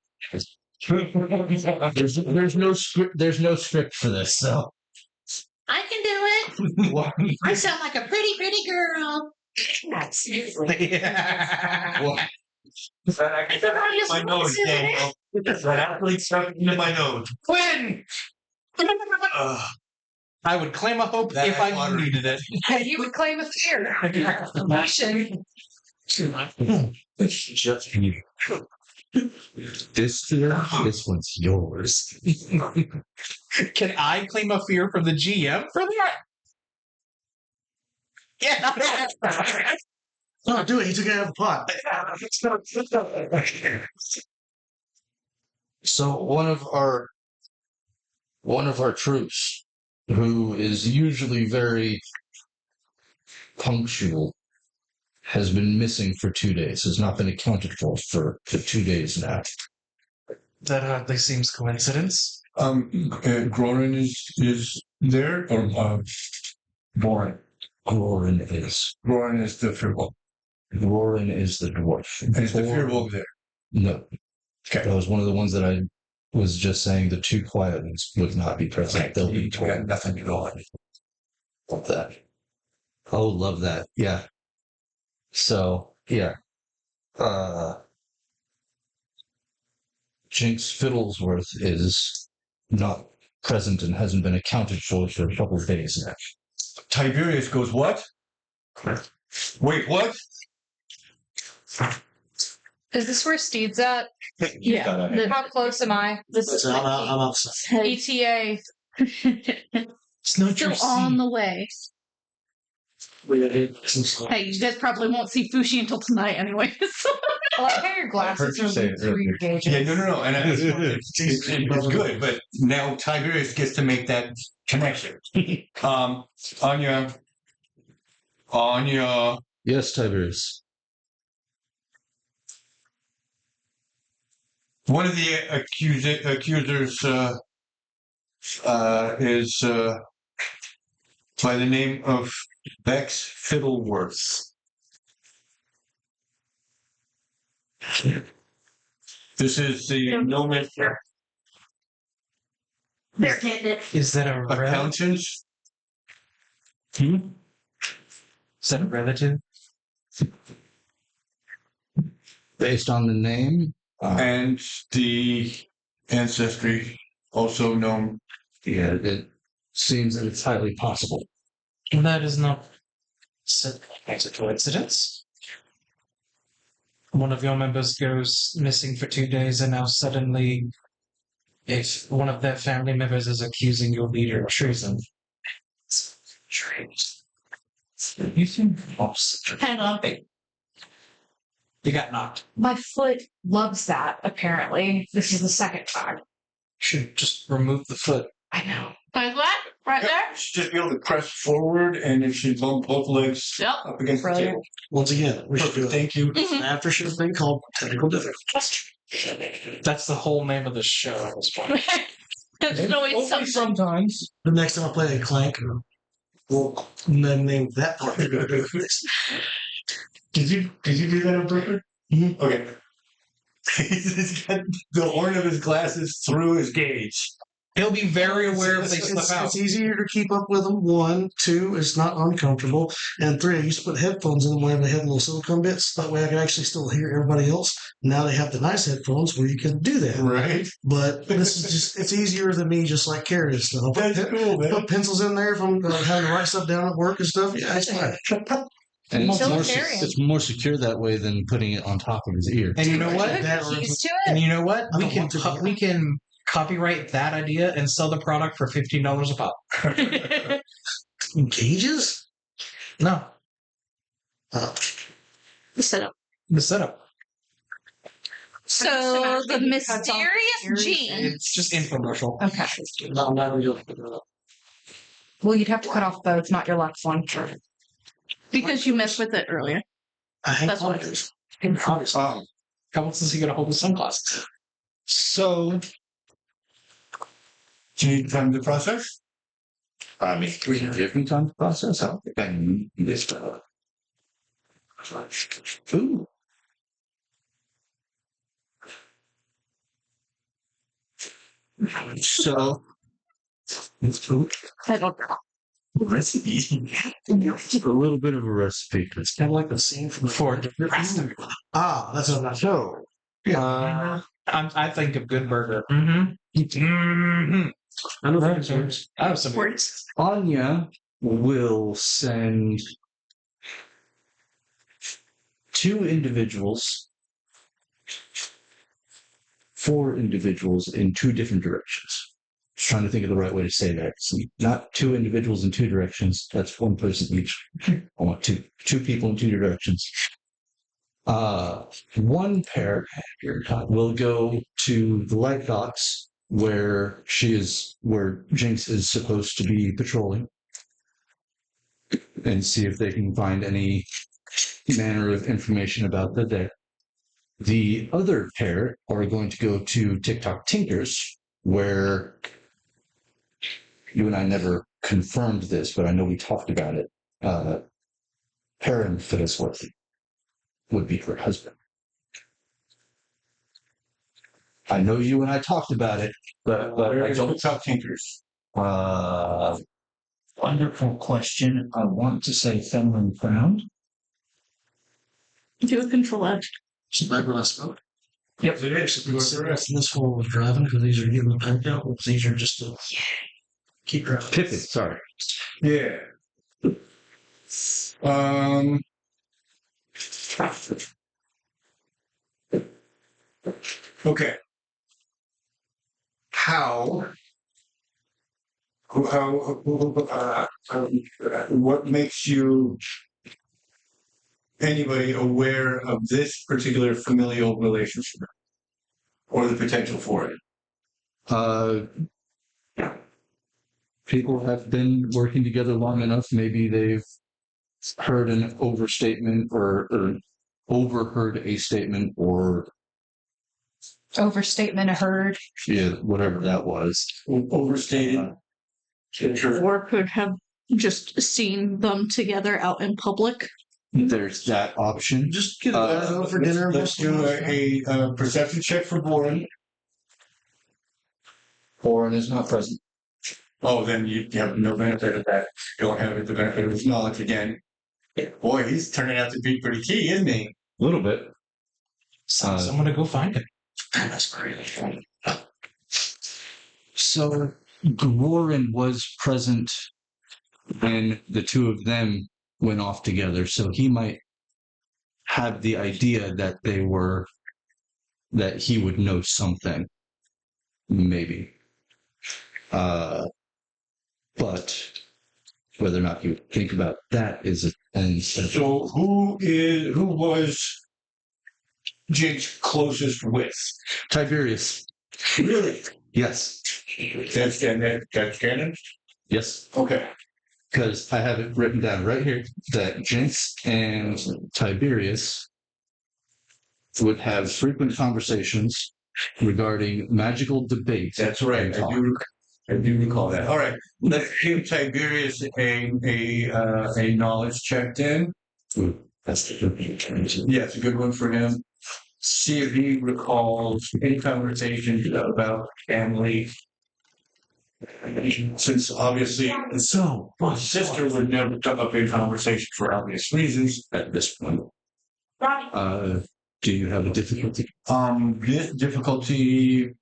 There's no script. There's no script for this, so. I can do it. I sound like a pretty girl. My nose, Daniel. That actually stuck into my nose. Quinn! I would claim a hope That if I water. needed it. And you would claim a fear. Emotion. Just you. This one's yours. Can I claim a fear from the GM for that? Yeah. Oh, do it. He took it out of the pot. So one of our troops, who is usually very punctual, has been missing for 2 days. Has not been accounted for 2 days now. That hardly seems coincidence. Gronin is there, or Borin. Gorin is. Gronin is the Firbolg. Gorin is the dwarf. Is the Firbolg there? No. Okay. That was one of the ones that I was just saying the 2 quiet ones would not be present. They'll be You got told. nothing to go on. Love that. Oh, love that. Yeah. So, yeah. Jinx Fiddlesworth is not present and hasn't been accounted for a couple of days now. Tiberius goes, what? Wait, what? Is this where Steed's at? Yeah. How close am I? This is Listen, I'm outside. ETA. It's not your Still on seat. the way. Hey, you guys probably won't see Fushi until tonight, anyways. I like how your glasses you are say looped it through your gauges. Yeah, no. And it's good, but now Tiberius gets to make that connection. Anya. Yes, Tiberius. One of the accusers is by the name of Bex Fiddleworth. This is the Gnomon. They're getting it. Is that a relative? accountant. Is that a relative? Based on the name, And the ancestry, also known. yeah, it seems that it's highly possible. That is not it's a coincidence. One of your members goes missing for 2 days, and now suddenly, if one of their family members is accusing your leader of treason, it's strange. You seem false. Hang on. You got knocked. My foot loves that, apparently. This is the second time. Should just remove the foot. I know. Like that? Right there? You should just be able to press forward, and it should bump both legs Yep. up against the Brilliant. table. Once again, we should do Perfect. Thank you. Mhm. after show thing called technical difficulties. That's the whole name of the show at this point. There's always Only something. sometimes. The next time I play a Clank, we'll name that part. Did you do that on purpose? Mhm. Okay. He's got the horn of his glasses through his gauge. He'll be very aware if they It's, slip out. it's easier to keep up with them. 1, 2, it's not uncomfortable, and 3, I used to put headphones in them whenever they had little silicone bits. That way, I could actually still hear everybody else. Now they have the nice headphones where you can do that. Right. But this is just—it's easier than me just like carrying stuff. That's cool, man. Put pencils in there from having to write stuff down at work and stuff. Yeah, it's fine. And it's Still more, carrying. it's more secure that way than putting it on top of his ear. And you know what? That or- Keys to And it. you know what? I We don't can want to, we can copyright that idea and sell the product for $15 a pop. Gauges? No, The setup. the setup. So the mysterious gene. It's just infomercial. Okay. Well, you'd have to cut off both, not your left one. Because you messed with it earlier. I hate That's what it pointers. How else is he going to hold his sunglasses? So, do you need time to process? I mean, we can give me time to process. I don't think I need this. Ooh. So, I don't know. recipe. A little bit of a recipe. It's kind of like the scene from For the the rest of it. that's what I'm not So, I think of Good Burger. Mm-hmm. I know I have some Words. Anya will send 4 individuals in 2 different directions. Just trying to think of the right way to say that. So not 2 individuals in 2 directions. That's 1 person each. I want two people in 2 directions. One pair will go to the light docks where Jinx is supposed to be patrolling, and see if they can find any manner of information about the day. The other pair are going to go to TikTok Tinkers, where you and I never confirmed this, but I know we talked about it. Perrin Fiddlesworth would be her husband. I know you and I talked about it, but I don't talk tinkers. Wonderful question. I want to say feminine found. Do a control F. It's back when I spoke. Yep. It is. This form was driving because these are getting the packed out. These are just to keep driving. Pippin, sorry. Yeah. Okay. What makes anybody aware of this particular familial relationship or the potential for it? People have been working together long enough. Maybe they've heard an overstatement or overheard a statement or Overstatement heard. whatever that was. Overstated. Or could have just seen them together out in public. There's that option. Just get it for dinner. Let's do a perception check for Boren. Boren is not present. Oh, then you have no benefit of that. You don't have the benefit of his knowledge again. Boy, he's turning out to be pretty key, isn't he? A little bit. Someone to go find him. That's great. So Boren was present when the 2 of them went off together, so he might have the idea that that he would know something. Maybe. But whether or not you think about that is So who was Jake's closest with? Tiberius. Really? Yes. That's canon? Yes. Okay. Because I have it written down right here that Jinx and Tiberius would have frequent conversations regarding magical debates. That's right. and talk. I do recall that. All right. Let's give Tiberius a knowledge check then. Ooh, that's the Yeah, it's a good one for him. See if he recalls any conversations about family. Since obviously, so my sister would never come up in conversation for obvious reasons at this point. Do you have a difficulty? This difficulty,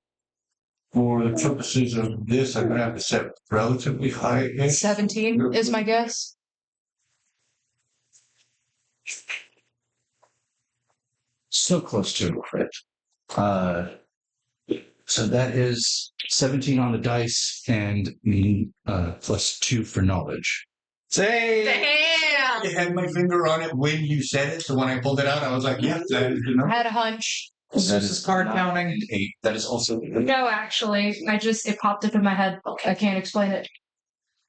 for the purposes of this, I'm gonna have to set relatively high. 17 is my guess. So close to a crit. So that is 17 on the dice and +2 for knowledge. Say, Damn! I had my finger on it when you said it, so when I pulled it out, I was like, yeah, that is I enough. had a hunch. This is card counting. 8. That is also No, actually, it popped up in my head. I can't explain it.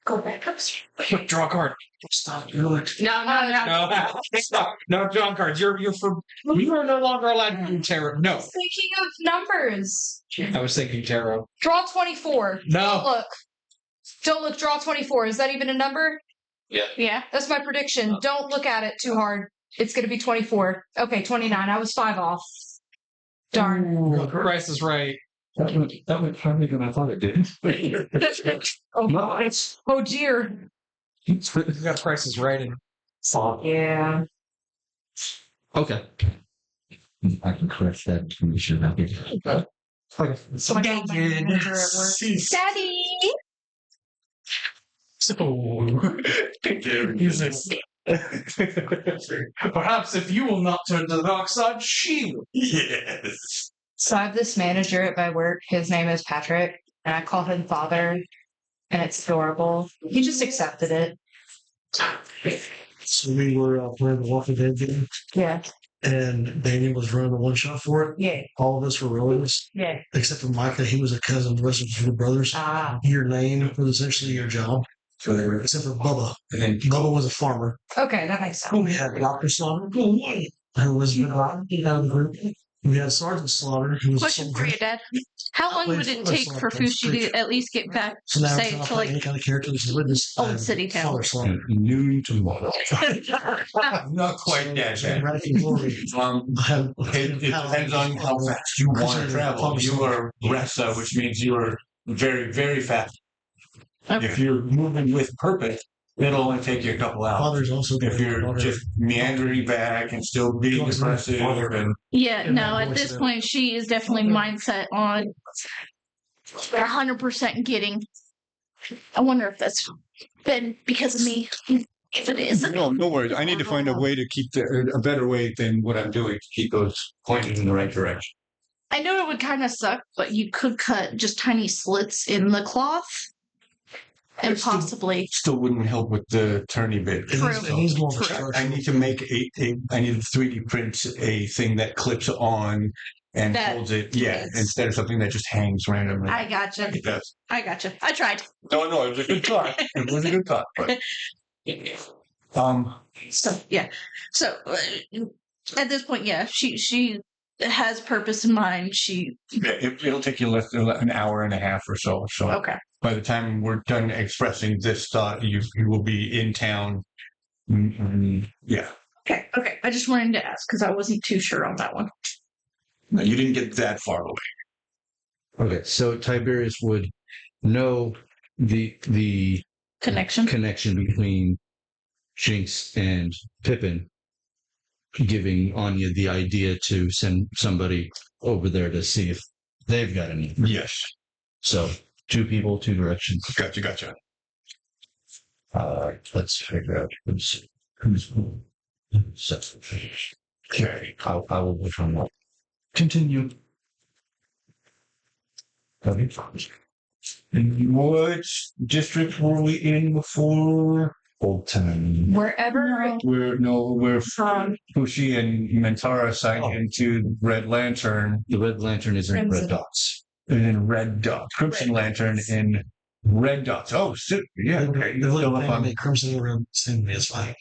Go back upstairs. Quick, draw a card. Stop. Do it. No. No, stop. No, drawing cards. You are no longer allowed to do tarot. No. Thinking of numbers. I was thinking tarot. Draw 24. No. Don't look. Draw 24. Is that even a number? Yeah. That's my prediction. Don't look at it too hard. It's going to be 24. Okay, 29. I was 5 off. Darn. Ooh, Price is Right. that went farther than I thought it did. Oh dear. You got Price is Right in. Yeah. Okay. I can correct that. We should have it. So my manager at work. Daddy. Perhaps if you will not turn to the dark side, she will. Yes. So I have this manager at my work. His name is Patrick, and I call him Father, and it's adorable. He just accepted it. So we were playing the Walking Dead game, Yeah. and Daniel was running the one shot for it. Yeah. All of us were relatives, Yeah. except for Micah. He was a cousin. The rest of us were brothers. Ah. Your name was essentially your job, So they were, except for Bubba. and then Bubba was a farmer. Okay, that makes sense. We had Dr. Slaughter, who was out of the group. We had Sergeant Slaughter, who was a Question for soldier. you, Dad. How long would it take for Fushi to at least get back, So now say, we're trying to to play any like kind of character that's witness. Old City Town? Father Slaughter. Noon tomorrow. not quite that And bad. Radical Glory. It depends on how fast you want to travel. You are Ressa, which means you are very, very fast. Okay. If you're moving with purpose, it'll only take you a couple hours. Father's also If you're just meandering back and still being aggressive and Yeah, And no, that at voice this there. point, she is definitely mindset on 100% getting. I wonder if that's been because of me. If it is. no worries. I need to find a way to keep a better way than what I'm doing to keep those pointed in the right direction. I know it would kind of suck, but you could cut just tiny slits in the cloth and possibly. Still wouldn't help with the turny bit. It needs more of a True. structure. I need to make I need to 3D print a thing that clips on and That holds it. Yeah, fits. instead of something that just hangs randomly. I gotcha. It does. I gotcha. I tried. No, it was a good thought. It was a good thought. But, So yeah. So at this point, yeah, she has purpose in mind. She yeah, it'll take you less than an hour and a half or so. So okay. by the time we're done expressing this thought, you will be in town. Yeah. Okay. Okay. I just wanted to ask because I wasn't too sure on that one. No, you didn't get that far away. Okay, so Tiberius would know the Connection. connection between Jinx and Pippin, giving Anya the idea to send somebody over there to see if they've got any. Yes. So 2 people, 2 directions. Gotcha. Let's figure out who's who. So, Okay. I will which one will continue. What district were we in before? Old Town. Wherever. We're Fushi and Mentara signed into Red Lantern. The Red Lantern is in Crimson. red dots. in red dots. Crimson Lantern in red dots. Oh, yeah. Okay. The Still up on- crimson and red same is fine.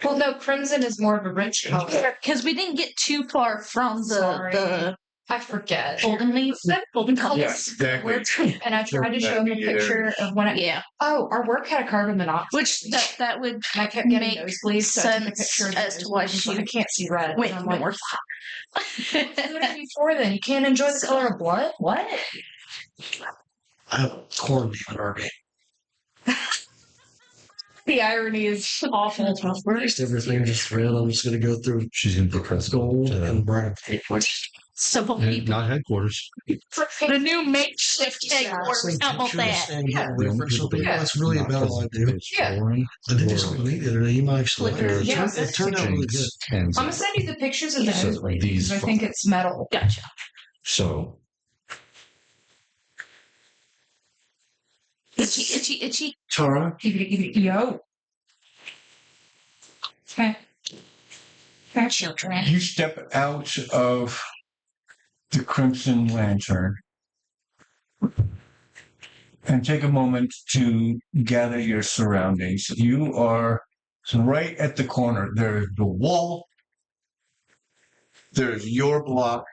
Well, no, crimson is more of a rich color. Because we didn't get too far from Sorry. the I forget. golden leaves. Golden colors. Exactly. And I tried to show him a picture of when it. Yeah. Oh, our work had a carbon monoxide. Which that would And I kept getting make nosebleeds, so I took a sense picture of the as to why nosebleeds, she like, I can't see red. wait, And I'm no like, more. what's it before then? You can't enjoy the color of blood? What? I have corn beef in our game. The irony is awful. Next everything just red. I'm just gonna go through She's going to be president. gold and brown. Simple And people. not headquarters. The new makeshift headquarters. How about that? And Yeah. get reference to people. That's really Not about all I do. Yeah. Foreign, I did this with Lee the other day. You might actually like it. Yeah, It turned out really good. And I'm gonna send you the pictures of the So nosebleeds these because I think it's metal. Gotcha. so Itchy, itchy. Tara, Yo. Okay. Children. you step out of the Crimson Lantern and take a moment to gather your surroundings. You are right at the corner. There's the wall, there's your block,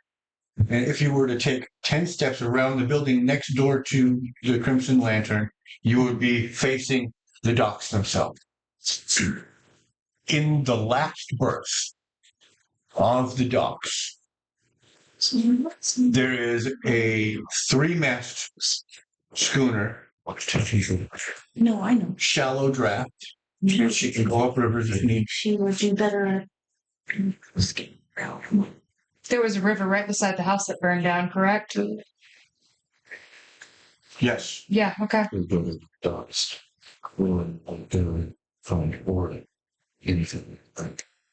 and if you were to take 10 steps around the building next door to the Crimson Lantern, you would be facing the docks themselves. In the last burst of the docks, there is a 3-mast schooner, No, I know. shallow draft. She can go up rivers if need. She would do better at There was a river right beside the house that burned down, correct? Yes. Yeah, okay. we're going to dots. We're going to find order. Anything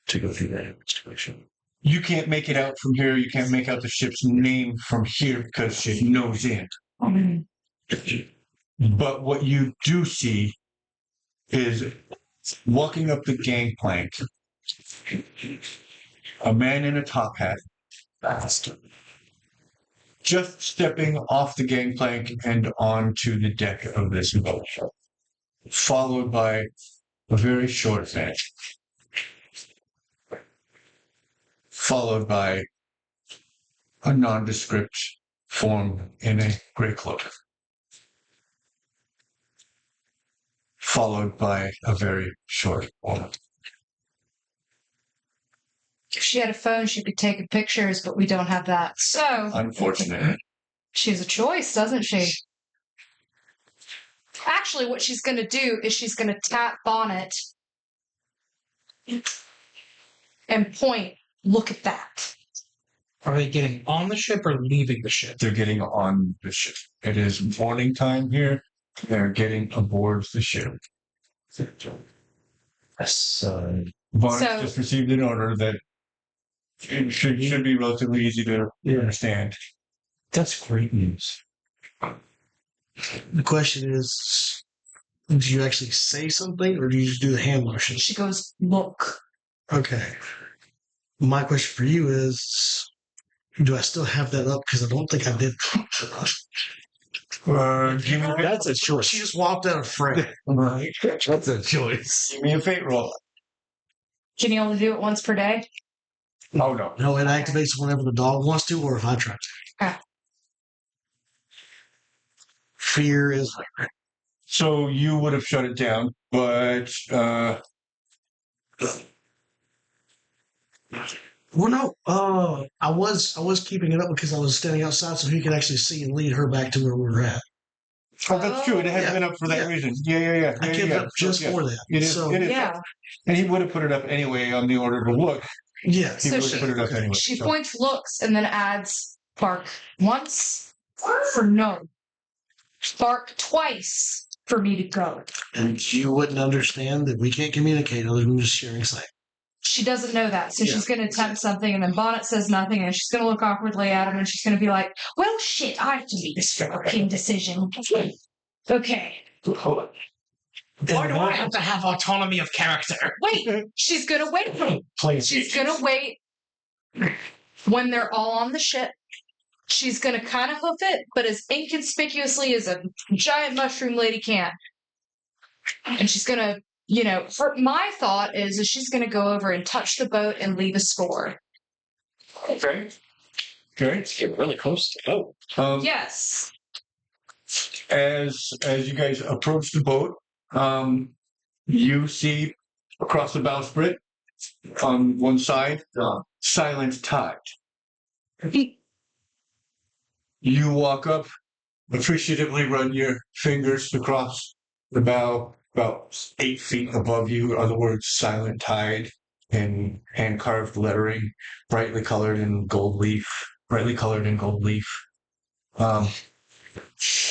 to go through that investigation. You can't make it out from here. You can't make out the ship's name from here because she's nose in. But what you do see is walking up the gangplank, a man in a top hat, just stepping off the gangplank and onto the deck of this boat, followed by a very short man, followed by a nondescript form in a gray cloak, followed by a very short woman. If she had a phone, she could take pictures, but we don't have that. So Unfortunate. she has a choice, doesn't she? Actually, what she's going to do is she's going to tap Bonnet and point. Look at that. Are they getting on the ship or leaving the ship? They're getting on the ship. It is morning time here. They're getting aboard the ship. Barnes So- just received an order that it should be relatively easy to understand. That's great news. The question is, do you actually say something or do you just do the hand motion? She goes, look. Okay. My question for you is, do I still have that up? Because I don't think I did. Give me, That's a choice. She just walked out of frame. right. That's a choice. Give me a fate roll. Can you only do it once per day? Oh no. No, it activates whenever the dog wants to, or if I try to. Okay. Fear is So you would have shut it down, but well, no. I was keeping it up because I was standing outside, so he could actually see and lead her back to where we were at. oh, that's true. It has Yeah. been up for that Yeah. reason. Yeah. I kept it up So, just yeah. for that. It is. So It is. Yeah. And he would have put it up anyway on the order to look. yeah. He So would she- have put it up anyway. She so. points, looks, and then adds bark once for no. Bark twice for me to go. And you wouldn't understand that we can't communicate other than just sharing sight. She doesn't know that, so Yeah. she's going to attempt something, and then Bonnet says nothing, and she's going to look awkwardly at him, and she's going to be like, "Well, shit, I have to make this fucking decision." Okay, Why do I have to have autonomy of character? wait. She's going to wait. Please. She's going to wait when they're all on the ship. she's going to kind of hoof it, but as inconspicuously as a giant mushroom lady can. And she's going to, my thought is she's going to go over and touch the boat and leave a score. Okay. Let's get really close to the boat. Yes. As you guys approach the boat, you see across the bowsprit on one side, silent tide. You walk up, appreciatively run your fingers across the bow, about 8 feet above you are the words silent tide in hand carved lettering, brightly colored in gold leaf.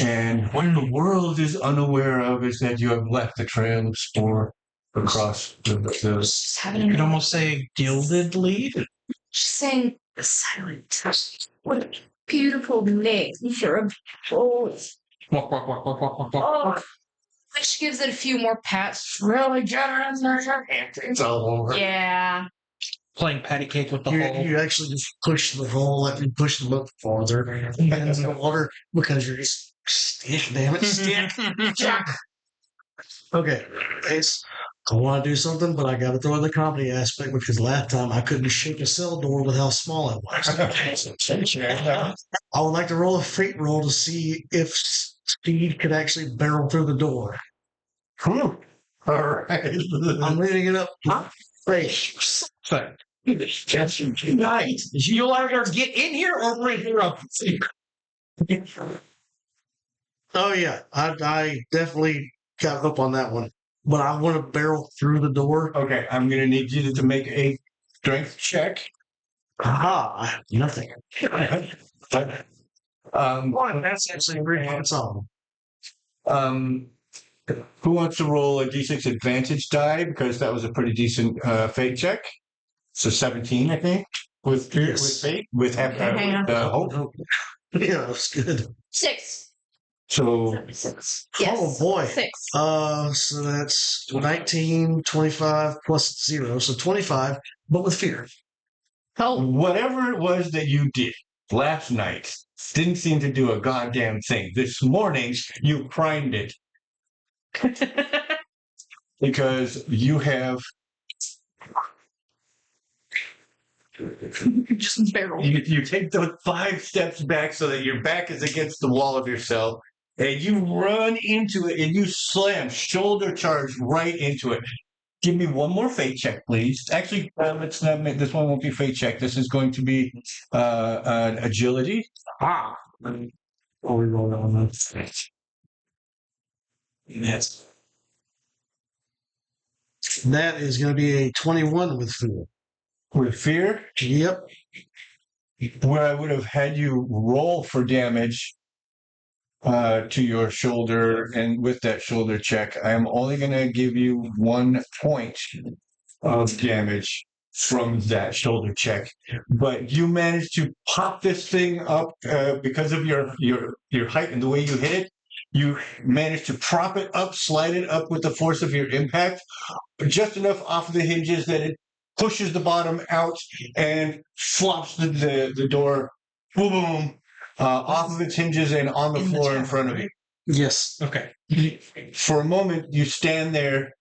And what the world is unaware of is that you have left the trail of spore across the You could almost say gilded lead. She's saying the silent touch. What a beautiful name for a boat. Oh. She gives it a few more pats. Really generous. It's all over. Yeah. Playing patty cake with the hole. You actually just push the hole, like you push the boat farther into the water because you're just stick, damn it, stick. Okay, Ace, I want to do something, but I got to throw in the comedy aspect because last time I couldn't shake a cell door with how small it was. I would like to roll a fate roll to see if Steed could actually barrel through the door. All right. I'm leaving it up. Face. Right. You'll either get in here or bring her up. Oh yeah, I definitely got up on that one, but I want to barrel through the door. Okay, I'm going to need you to make a strength check. Aha, I have nothing. That's actually pretty handsome. Who wants to roll a d6 advantage die? Because that was a pretty decent fate check. So 17, I think, with fate, with hope. Yeah, that's good. 6. So, Yes. Oh boy. 6. So that's 19, 25 plus 0, so 25, but with fear. Oh. whatever it was that you did last night didn't seem to do a goddamn thing. This morning, you primed it. Because you have Just barrel. you take those 5 steps back so that your back is against the wall of your cell, and you run into it and you slam shoulder charge right into it. Give me one more fate check, please. Actually, let's not make this one won't be fate check. This is going to be an agility. Ah. Oh, we roll on that. Yes. That is going to be a 21 with fear. With fear, Yep. where I would have had you roll for damage to your shoulder, and with that shoulder check, I am only going to give you 1 point of damage from that shoulder check. But you managed to pop this thing up because of your height and the way you hit it. You managed to prop it up, slide it up with the force of your impact, just enough off of the hinges that it pushes the bottom out and flops the door, boom, off of its hinges and on the floor in front of you. Yes. Okay. For a moment, you stand there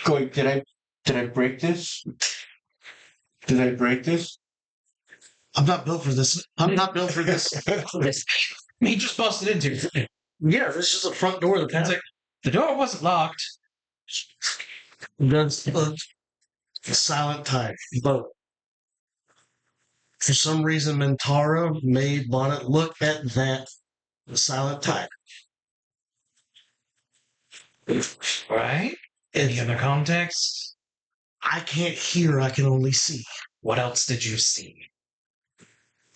going, did I break this? Did I break this? I'm not built for this. I'm not built for this. He just busted into it. Yeah, this is a front door. It's like, the door wasn't locked. That's a silent tide boat. For some reason, Mentara made Bonnet look at that silent tide. Right? Any other context? I can't hear, I can only see. What else did you see?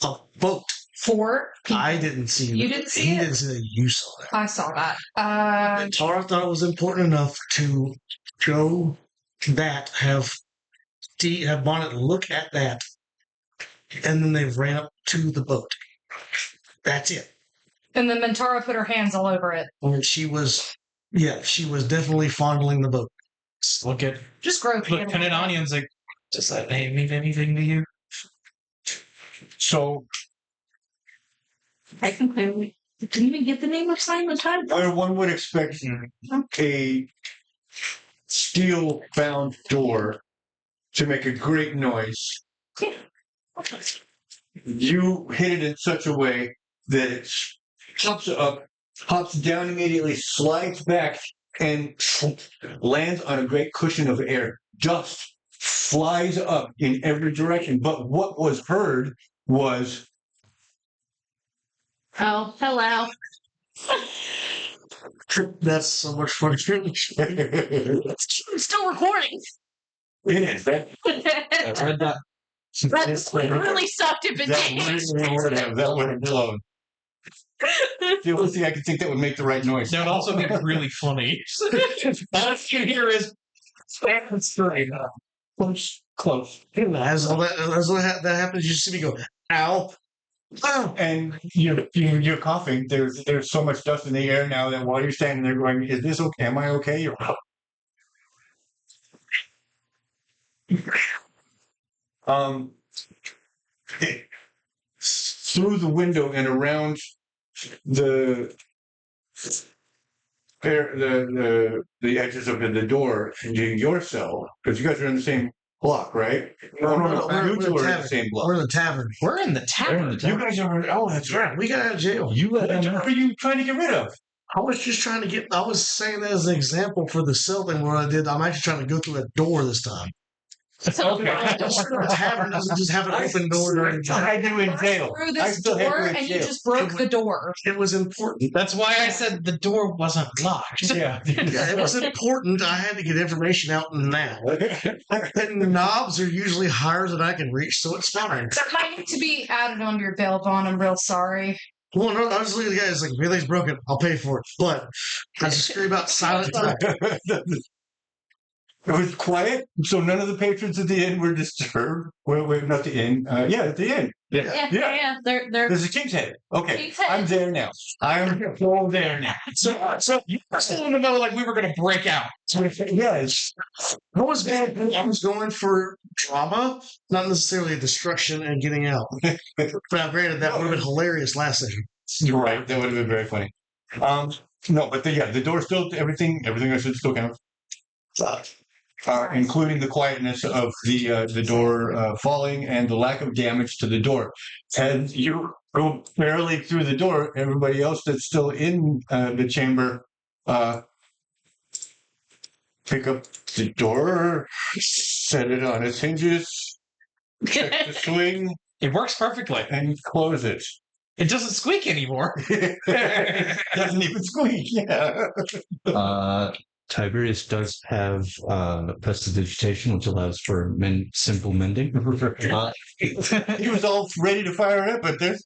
A boat. 4 people. I didn't see it. You didn't see He it? didn't see that. You saw that. I saw that. Tara thought it was important enough to go that, have Bonnet look at that, and then they ran up to the boat. That's it. And then Mentara put her hands all over it. And she was definitely fondling the boat. Look at Just groping it. looking at Anyan's like, does that name mean anything to you? So I can clearly didn't even get the name of Silent Time. Where one would expect a steel-bound door to make a great noise, you hit it in such a way that it pops up, pops down immediately, slides back, and lands on a great cushion of air. Dust flies up in every direction. But what was heard was, Oh, hello. That's so much fun. I'm still recording. it is that. I read that. That really sucked if it That would have blown. The only thing I could think that would make the right noise. That would also be really funny. All you hear is close. As that happens, you see me go, ow. And you're coughing. There's so much dust in the air now that while you're standing there going, is this okay? Am I okay? You're through the window and around the the edges of the door into your cell, because you guys are in the same block, right? We're You two are in the same block. We're in the tavern. We're in the tavern. You guys are. Oh, that's right. We got out of jail. What are you trying to get rid of? I was just trying to get. I was saying that as an example for the cell thing where I did. I'm actually trying to go through a door this time. Okay. A tavern doesn't just have an open door during the time. I do in jail. Through I this still have door, you in and you jail. just broke the door. It was important. That's why I said the door wasn't locked. Yeah. Yeah, it was important. I had to get information out now. And the knobs are usually higher than I can reach, so it's fine. That might need to be added onto your bail bond. I'm real sorry. Well, no, I was looking at the guy. It's like, if anything's broken, I'll pay for it. But I just scream out silent time. It was quiet, so none of the patrons at the inn were disturbed. Wait, not the inn. Yeah, at the inn. Yeah. They're There's a King's Head. Okay, King's Head. I'm there now. I'm all there now. So you were still in the middle, like we were going to break out. Yes. I was going for drama, not necessarily destruction and getting out. Now, granted, that would have been hilarious last session. You're right. That would have been very funny. No, but the door still, everything I said still counts. Including the quietness of the door falling and the lack of damage to the door. And you go barely through the door. Everybody else that's still in the chamber pick up the door, set it on its hinges, check the swing, It works perfectly. and close it. It doesn't squeak anymore. Doesn't even squeak. Yeah. Tiberius does have prestidigitation, which allows for simple mending. He was all ready to fire it, but there's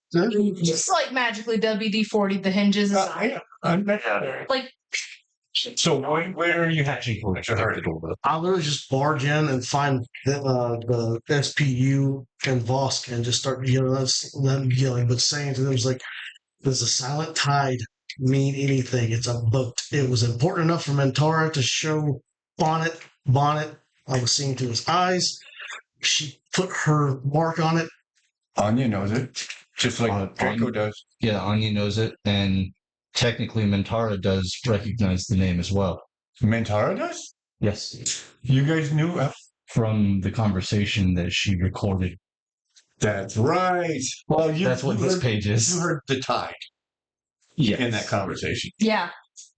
Just like magically WD-40 the hinges. Like, so where are you hatching for? I'll literally just barge in and find the SPU and Vosk and just start yelling, but saying to them, it's like, there's a silent tide mean anything. It's a boat. It was important enough for Mentara to show Bonnet. I was seeing through his eyes. She put her mark on it. Anya knows it, just like Drakko does. Yeah, Anya knows it, and technically Mentara does recognize the name as well. Mentara does? Yes. You guys knew? From the conversation that she recorded. That's right. Well, That's what this page is. You heard the tide in that conversation. yeah,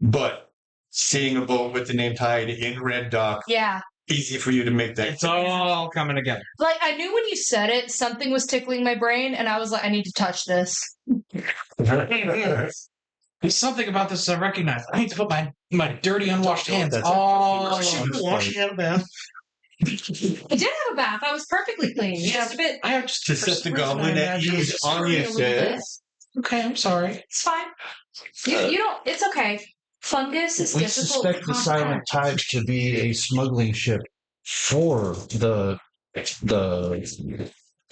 But seeing a boat with the name Tide in Red Dock, yeah. easy for you to make that. It's all coming together. Like, I knew when you said it, something was tickling my brain, and I was like, I need to touch this. There's something about this I recognize. I need to put my dirty, unwashed hands That's all She over was this washing place. out of bath. I did have a bath. I was perfectly clean. Just a bit. I have just To set the goblin at ease, Anya says. Okay, I'm sorry. It's fine. You don't. It's okay. Fungus is We difficult. suspect to the Silent contact. Tide to be a smuggling ship for the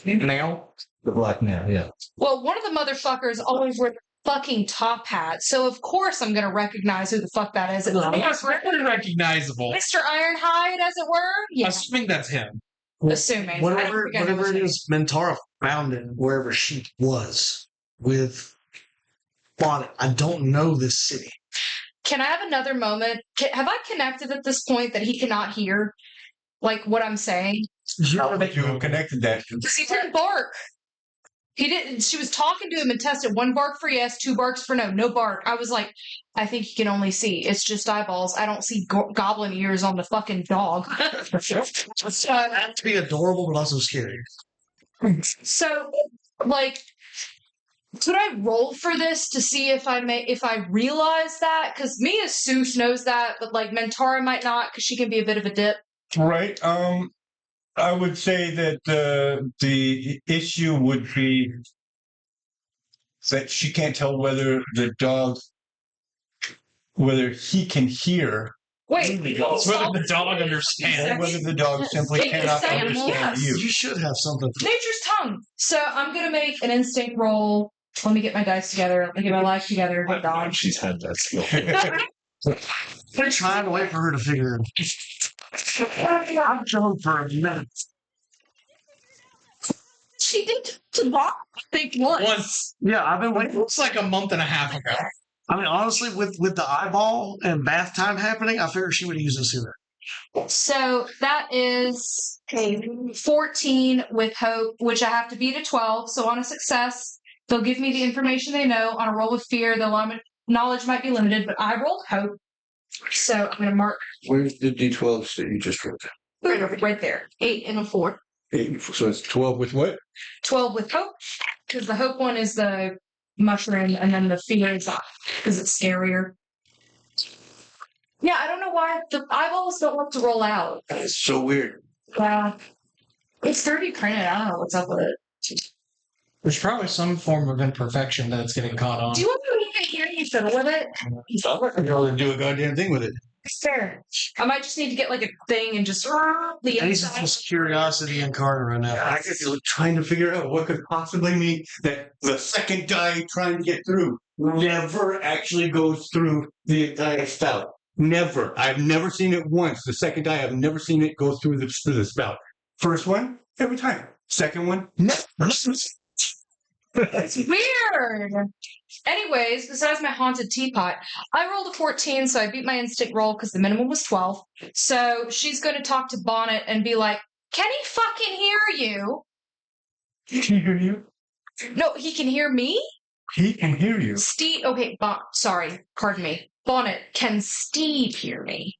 Nail. Black Nail, yeah. Well, one of the motherfuckers always wear the fucking top hat, so of course I'm gonna recognize who the fuck that is. It's That's very recognizable. Mr. Ironhide, as it were. Yeah, Assuming that's him. assuming. I don't Whatever think I know it his name. is, Mentara found it wherever she was with Bonnet. I don't know this city. Can I have another moment? Have I connected at this point that he cannot hear, like, what I'm saying? How that you have connected that. Because he didn't bark. He didn't. She was talking to him and tested 1 bark for yes, 2 barks for no. No bark. I was like, I think he can only see. It's just eyeballs. I don't see goblin ears on the fucking dog. It's to be adorable, but also scary. So, like, could I roll for this to see if I realize that? Because me as Seuss knows that, but like Mentara might not, because she can be a bit of a dip. Right. I would say that the issue would be that she can't tell whether whether he can hear, Wait, It's whether the dog or understands. whether the dog simply It's cannot animal, understand yes. you. You should have something. nature's tongue. So I'm gonna make an instinct roll. Let me get my dice together. Let me get my life together. Good dog. She's had that skill. I'm trying to wait for her to figure it out. I'm chilling for a minute. She did to Bob, I think, once. Once. Yeah, I've been waiting. Looks like a month and a half ago. I mean, honestly, with the eyeball and bath time happening, I figured she would use it sooner. So that is a 14 with hope, which I have to beat a 12. So on a success, they'll give me the information they know. On a roll with fear, the knowledge might be limited, but I rolled hope. So I'm going to mark Where's the D12s that you just wrote? right there. 8 and a 4. So it's 12 with what? 12 with hope, because the hope one is the mushroom, and then the fear is because it's scarier. Yeah, I don't know why the eyeballs don't want to roll out. That's so weird. Yeah. It's 3D printed. I don't know what's up with it. There's probably some form of imperfection that's getting caught on. Do you want me to hear you fiddle with it? I'm not going to do a goddamn thing with it. Fair. I might just need to get like a thing and just the It's inside. just curiosity incarnate right now. I guess you're trying to figure out what could possibly mean that the second die trying to get through never actually goes through the entire spout. Never. I've never seen it once. The second die, I've never seen it go through the spout. First one, every time. Second one, never. It's weird. Anyways, besides my haunted teapot, I rolled a 14, so I beat my instinct roll because the minimum was 12. So she's going to talk to Bonnet and be like, can he fucking hear you? Can he hear you? No, he can hear me? He can hear you. Steed, okay, sorry, pardon me. Bonnet, can Steed hear me?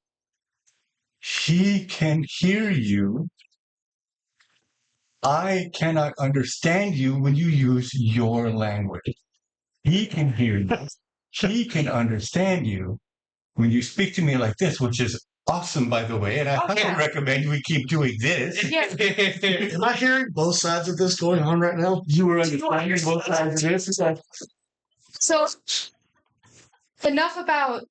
He can hear you. I cannot understand you when you use your language. He can hear you. He can understand you when you speak to me like this, which is awesome, by the way. And I highly recommend we keep doing this. Yeah. Am I hearing both sides of this going on right now? You were understanding both sides of this. So, enough about.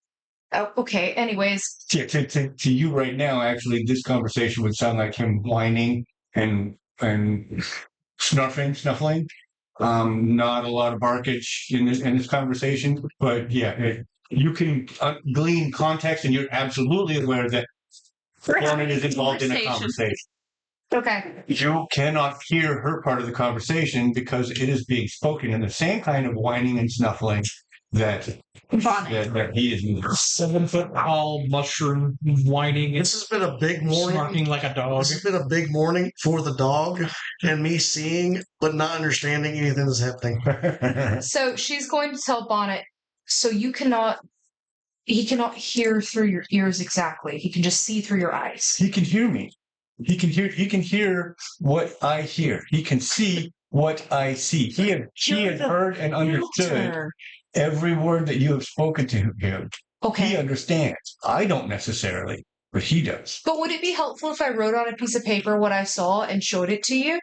Oh, okay, anyways. To you right now, actually, this conversation would sound like him whining and snuffling. Not a lot of barkage in this conversation, but yeah, you can glean context, and you're absolutely aware that Bonnet is involved in a conversation. Okay. You cannot hear her part of the conversation because it is being spoken in the same kind of whining and snuffling that he is using. 7 foot tall mushroom whining. This has been a big morning. Snarking like a dog. This has been a big morning for the dog and me seeing but not understanding anything that's happening. So she's going to tell Bonnet, so he cannot hear through your ears exactly. He can just see through your eyes. He can hear me. He can hear what I hear. He can see what I see. He had heard and understood every word that you have spoken to him. Okay. He understands. I don't necessarily, but he does. But would it be helpful if I wrote on a piece of paper what I saw and showed it to you?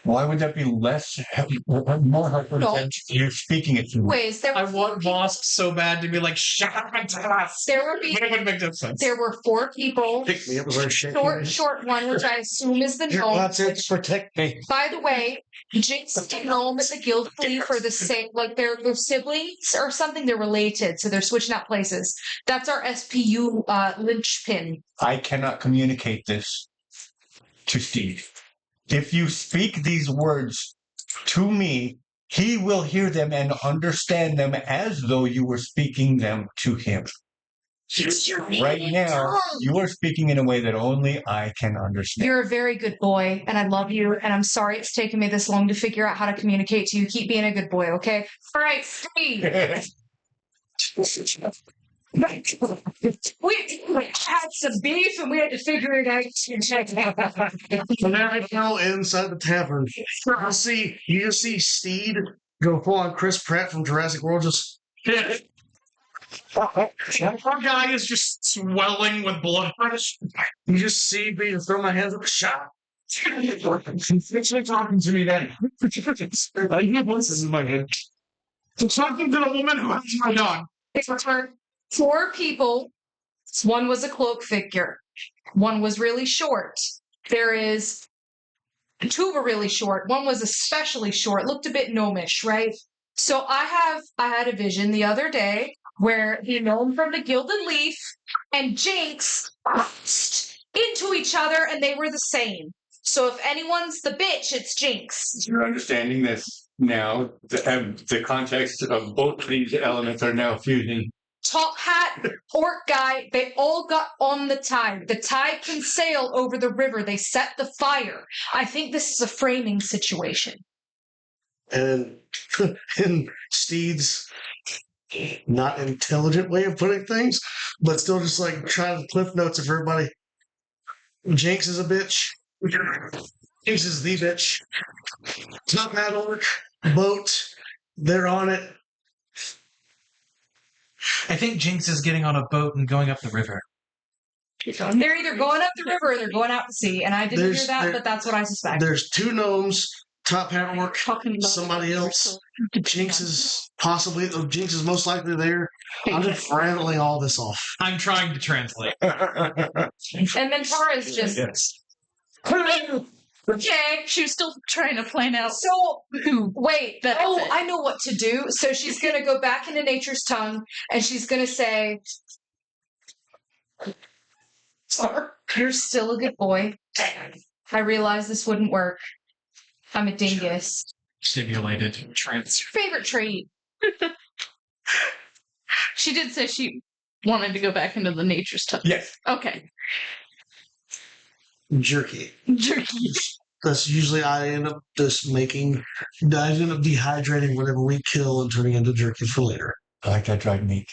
Why would that be more helpful No. than you speaking it to me? Ways there. I Were want Vosk so bad to be like, shut up and tell us. there were But it would make no sense. there were 4 people. Pick me up with her shaking. Short one, which I assume is the Here, gnome. that's it. which, Protect me. by the way, Jinx and the gnome at the guild flea for the same, like they're siblings or something. They're related, so they're switching out places. That's our SPU linchpin. I cannot communicate this to Steve. If you speak these words to me he will hear them and understand them as though you were speaking them to him. Right now, you are speaking in a way that only I can understand. You're a very good boy, and I love you, and I'm sorry it's taken me this long to figure out how to communicate to you. Keep being a good boy, okay? All right, Steve. We had some beef, and we had to figure it out. And right now, inside the tavern, you just see Steed go full on Chris Pratt from Jurassic World, just. Our guy is just swelling with blood. You just see me throw my hands up, shot. It's like talking to me then. I hear voices in my head. It's talking to the woman who has my dog. Four people. One was a cloak figure. One was really short. There is two were really short. One was especially short. Looked a bit gnomish, right? So I had a vision the other day where the gnome from the Gilded Leaf and Jinx burst into each other, and they were the same. So if anyone's the bitch, it's Jinx. You're understanding this now. The context of both of these elements are now fusing. Top hat, orc guy, they all got on the tide. The tide can sail over the river. They set the fire. I think this is a framing situation. And in Steed's not intelligent way of putting things, but still just like trying to cliff notes of everybody. Jinx is a bitch. Jinx is the bitch. Top hat orc, boat, they're on it. I think Jinx is getting on a boat and going up the river. They're either going up the river or they're going out to sea, and I didn't hear that, but that's what I suspect. There's two gnomes, top hat orc, somebody else. Jinx is most likely there. I'm just rattling all this off. I'm trying to translate. And then Tara's just... Yes. Okay, she was still trying to plan out. So, who? wait. That's Oh, it. I know what to do. So she's going to go back into nature's tongue, and she's going to say, "You're still a good boy. I realize this wouldn't work. I'm a dingus. Stimulated. What's your favorite trait?" She did say she wanted to go back into the nature's tongue. Yes. Okay. Jerky. Jerky. That's usually I end up dehydrating whatever we kill and turning into jerky for later. I like that dried meat.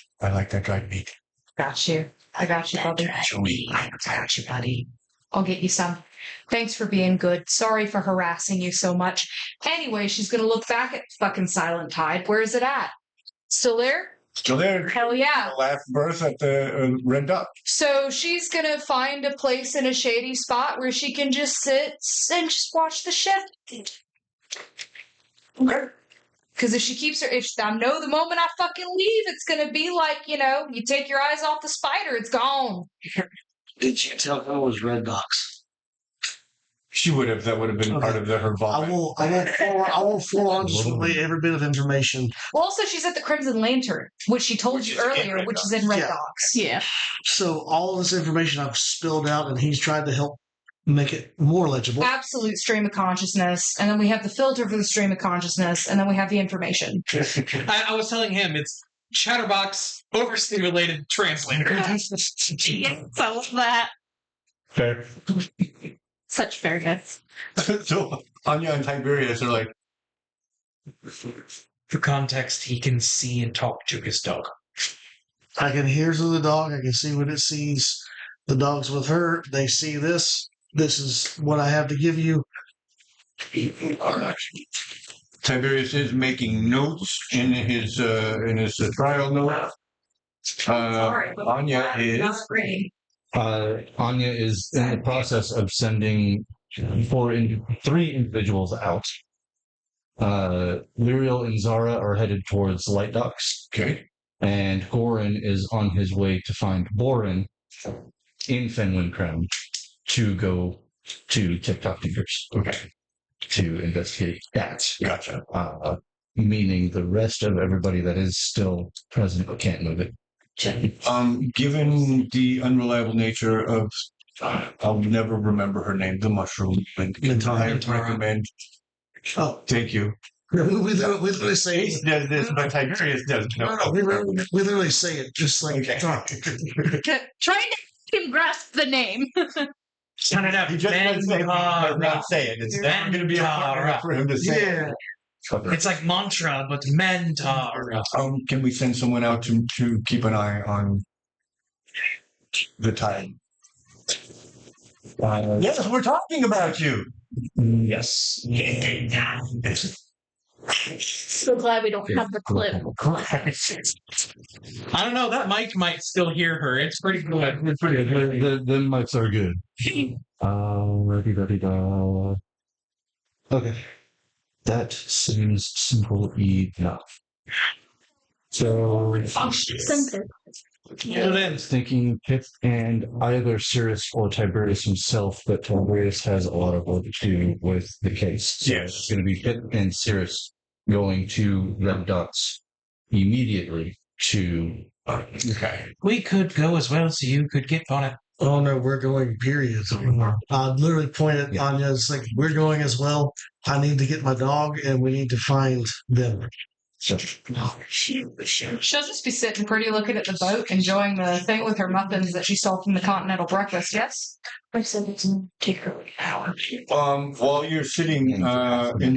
Got you. I got you, buddy. I got you, buddy. I'll get you some. Thanks for being good. Sorry for harassing you so much. Anyway, she's going to look back at fucking Silent Tide. Where is it at? Still there? Still there. Hell yeah. The last berth at the Red Duck. So she's going to find a place in a shady spot where she can just sit and just watch the shift. Because if she keeps her, I know the moment I fucking leave, it's going to be like, you take your eyes off the spider, it's gone. Did you tell her it was red docs? She would have. That would have been part of her I vomit. will full on just relay every bit of information. Well, also, she's at the Crimson Lantern, which she told Which you is in earlier, Red which Docks. is in Red Yeah. Docks. Yeah. So all of this information I've spilled out, and he's tried to help make it more legible. Absolute stream of consciousness. And then we have the filter for the stream of consciousness, and then we have the information. I was telling him it's Chatterbox overstimulated translator. Yes, I love that. Fair. Such fairness. So Anya and Tiberius are like, For context, he can see and talk to his dog. I can hear through the dog. I can see what it sees. The dog's with her. They see this. This is what I have to give you. Tiberius is making notes in his trial note. Anya is. Anya is in the process of sending three individuals out. Lyriel and Zara are headed towards Light Docks. Okay. And Goran is on his way to find Borin in Fenwin Crown to go to TikTok Fingers. Okay. To investigate that. Gotcha. Meaning the rest of everybody that is still present but can't move it. Given the unreliable nature of, I'll never remember her name, the mushroom. Mentara. I recommend. Oh, thank you. We literally say Ace does this, but Tiberius doesn't. no. We literally say it just like Okay. talk. Trying to make him grasp the name. Count it up. He just does Mentara. not say it. It's never going to be a hard for him to say. Yeah. It's like mantra, but Mentara. Can we send someone out to keep an eye on the time? Yes, we're talking about you. Yes. So glad we don't have the clip. I don't know. That mic might still hear her. It's pretty good. It's pretty good. The mics are good. Okay. That seems simple enough. So, Simple. I was thinking Pip and either Cyrus or Tiberius himself, but Tiberius has a lot of work to do with the case. So Yes. it's going to be Pip and Cyrus going to Red Dots immediately to. Okay. We could go as well, so you could get on it. Oh no, we're going. Period. I literally pointed at Anya. It's like we're going as well. I need to get my dog, and we need to find them. So, She'll just be sitting pretty looking at the boat, enjoying the thing with her muffins that she stole from the continental breakfast, yes? I said it's take her an hour. While you're sitting in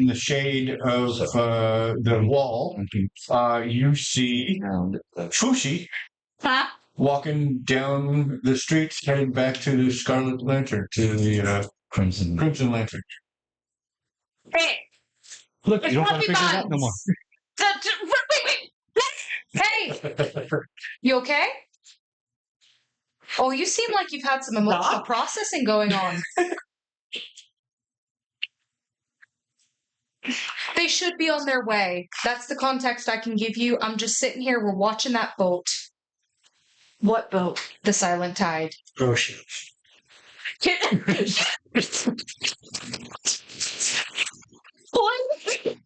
the shade of the wall, you see Fushi Huh? walking down the streets, heading back to the Scarlet Lantern, to the Crimson. Crimson Lantern. Hey! Look, It's you don't have to puppy figure it out no more. buns. Hey! You okay? Oh, you seem like you've had some emotional processing going on. They should be on their way. That's the context I can give you. I'm just sitting here. We're watching that boat. What boat? The Silent Tide. Oh shit. What?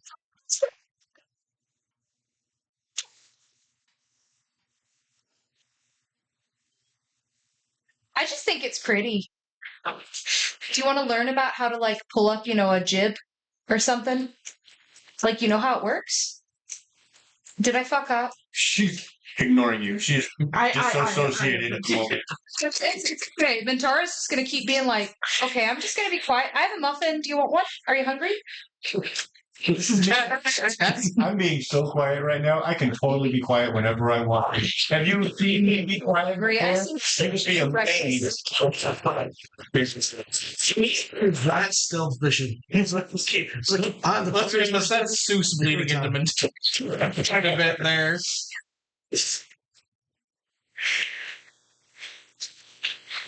I just think it's pretty. Do you want to learn about how to like pull up, a jib or something? Like, you know how it works? Did I fuck up? She's ignoring you. She's disassociated at the moment. It's okay. Mentara's just gonna keep being like, okay, I'm just gonna be quiet. I have a muffin. Do you want one? Are you hungry? I'm being so quiet right now. I can totally be quiet whenever I want. Have you seen me be quiet? Agree. I before? see. It would be amazing. That's stealth fishing. Let's be honest, that's Seuss bleeding into Mentara. Quite a bit there.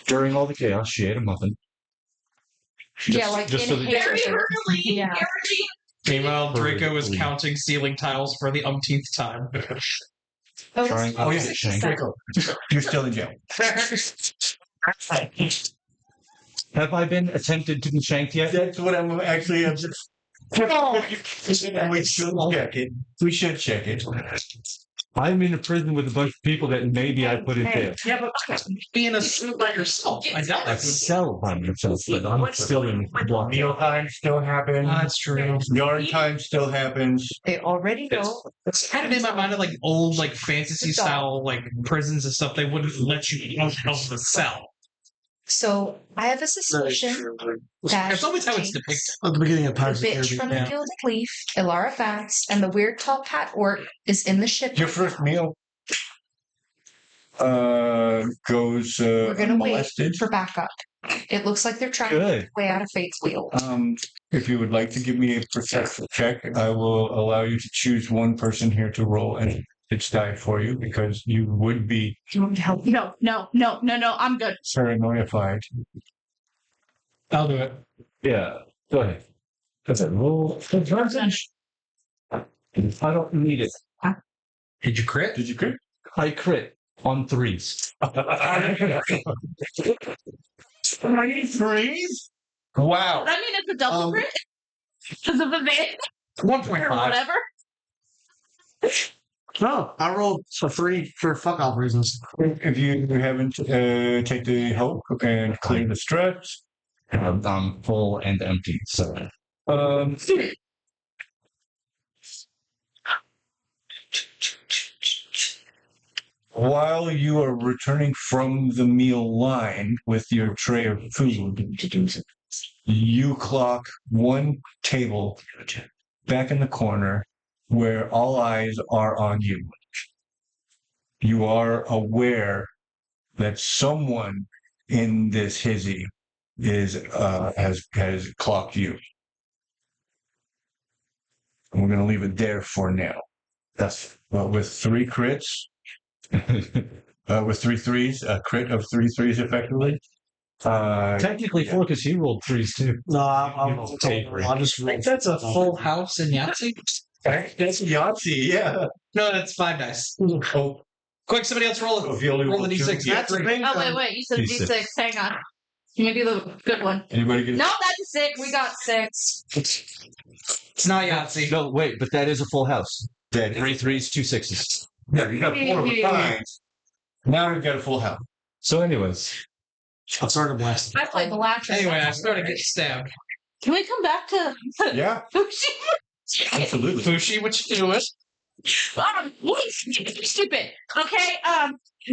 During all the chaos, she ate a muffin. Yeah, like just so that- Very inhalation. early. Yeah. Very Meanwhile, Draco is counting ceiling tiles for the umpteenth time. Oh, Trying that's- not yeah, to get shanked. Draco, you're still in jail. Have I been attempted to be shanked yet? That's what I'm actually. We should check it. We should check it. I'm in a prison with a bunch of people that maybe I put in jail. Yeah, but being a suit by yourself, I doubt I that would. sell by myself, but I'm still in block. Meal time still happens. That's true. Yard time still happens. They already know. It's kind of in my mind of like old, like fantasy style, like prisons and stuff. They wouldn't let you out of the cell. So I have a suspicion that That's always how it's Jinx, depicted. At the beginning of the Pirates of the bitch from the Caribbean. Gilded Leaf, Ilara Fax, and the weird top hat orc is in the ship. Your first meal goes We're gonna wait unmolested. for backup. It looks like they're trying to get Good. their way out of Fate's wheel. If you would like to give me a perception check, I will allow you to choose one person here to roll and it's die for you because you would be No, I'm good. paranoiafied. I'll do it. Yeah, go ahead. Roll advantage. I don't need it. Did you crit? Did you crit? I crit on 3s. Threes? Wow. Does that mean it's a double crit? Because of the van 1.5. or whatever? No, I rolled a 3 for fuck off reasons. If you haven't take the hope and clear the stress, I'm full and empty, so. while you are returning from the meal line with your tray of food, you clock one table back in the corner where all eyes are on you. You are aware that someone in this hizzy has clocked you. And we're going to leave it there for now. That's with 3 crits. With 3 threes, a crit of 3 threes effectively. Technically, yeah. 4 because he rolled 3s too. No, I'll just I think that's a full house in Yahtzee. That's Yahtzee, yeah. No, that's 5 dice. Oh, Quick, somebody else roll if you only roll the roll 2, d6. yeah. That's a big Oh wait, you said D6. D6. Hang on. Maybe the good one. Anybody get No, that's a 6. We got 6. It's not Yahtzee. No, wait, but that is a full house. 3 3s, 2 6s. Yeah, you got 4 of a kind. Now we've got a full house. So, anyways, I'll start a blast. I played the last. Anyway, I started getting stabbed. Can we come back to Yeah, Fushi? absolutely. Fushi, what you doing? Stupid. Okay,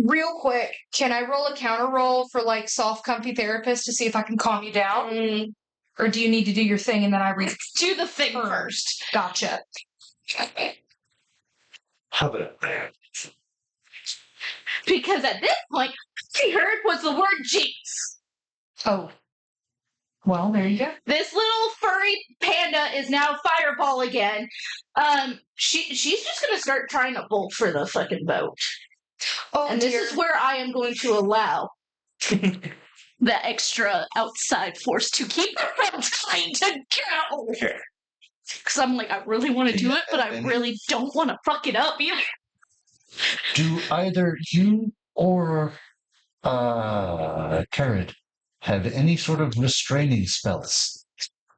Real quick, can I roll a counter roll for like soft comfy therapist to see if I can calm you down? Or do you need to do your thing and then I read? do the thing first. Gotcha. how about that? Because at this point, she heard was the word jinx. Oh. Well, there you go. This little furry panda is now Fireball again. She's just gonna start trying to bolt for the fucking boat. Oh, And this is where I am going to allow the extra outside force to keep the boat trying to go. Okay. Because I'm like, I really want to do it, but I really don't want to fuck it up either. Do either you or Carrot have any sort of restraining spells?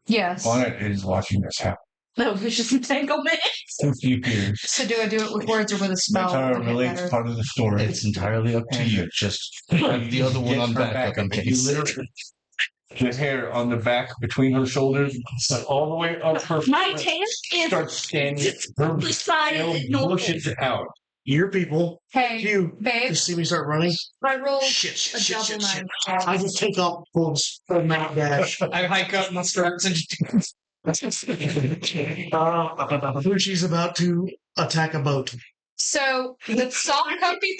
Yes. Bonnet is watching this happen. No vicious entanglement. Since you appears, So do I do it with words or with a spell? Mentara Would it relates matter? part of the story. It's entirely up to you. Just have the other one Gets on her backup in and you case. literally, the hair on the back between her shoulders, all the way up her My front, tail is starts standing. Her beside tail normal. bushes out. Your people, Hey, you babe, just see me start running. I rolled Shit, a shit, shit, double shit, shit. 9. I just take off full mount dash. I hike up my straps and Fushi's about to attack a boat. So with soft comfy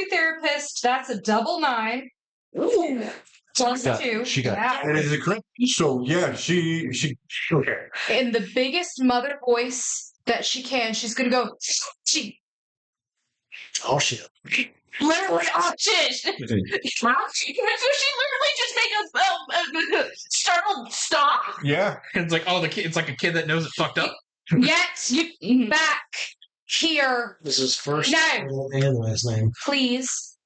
therapist, that's a double 9. Plus Got- 2. she got- Yeah. And is it correct? So yeah, she okay. In the biggest mother voice that she can, she's gonna go. She Oh shit. Literally, oh shit! So she literally just make a startled stop. Yeah. it's like, oh, the kid. It's like a kid that knows it fucked up. get back here, This is first No. and last name. please.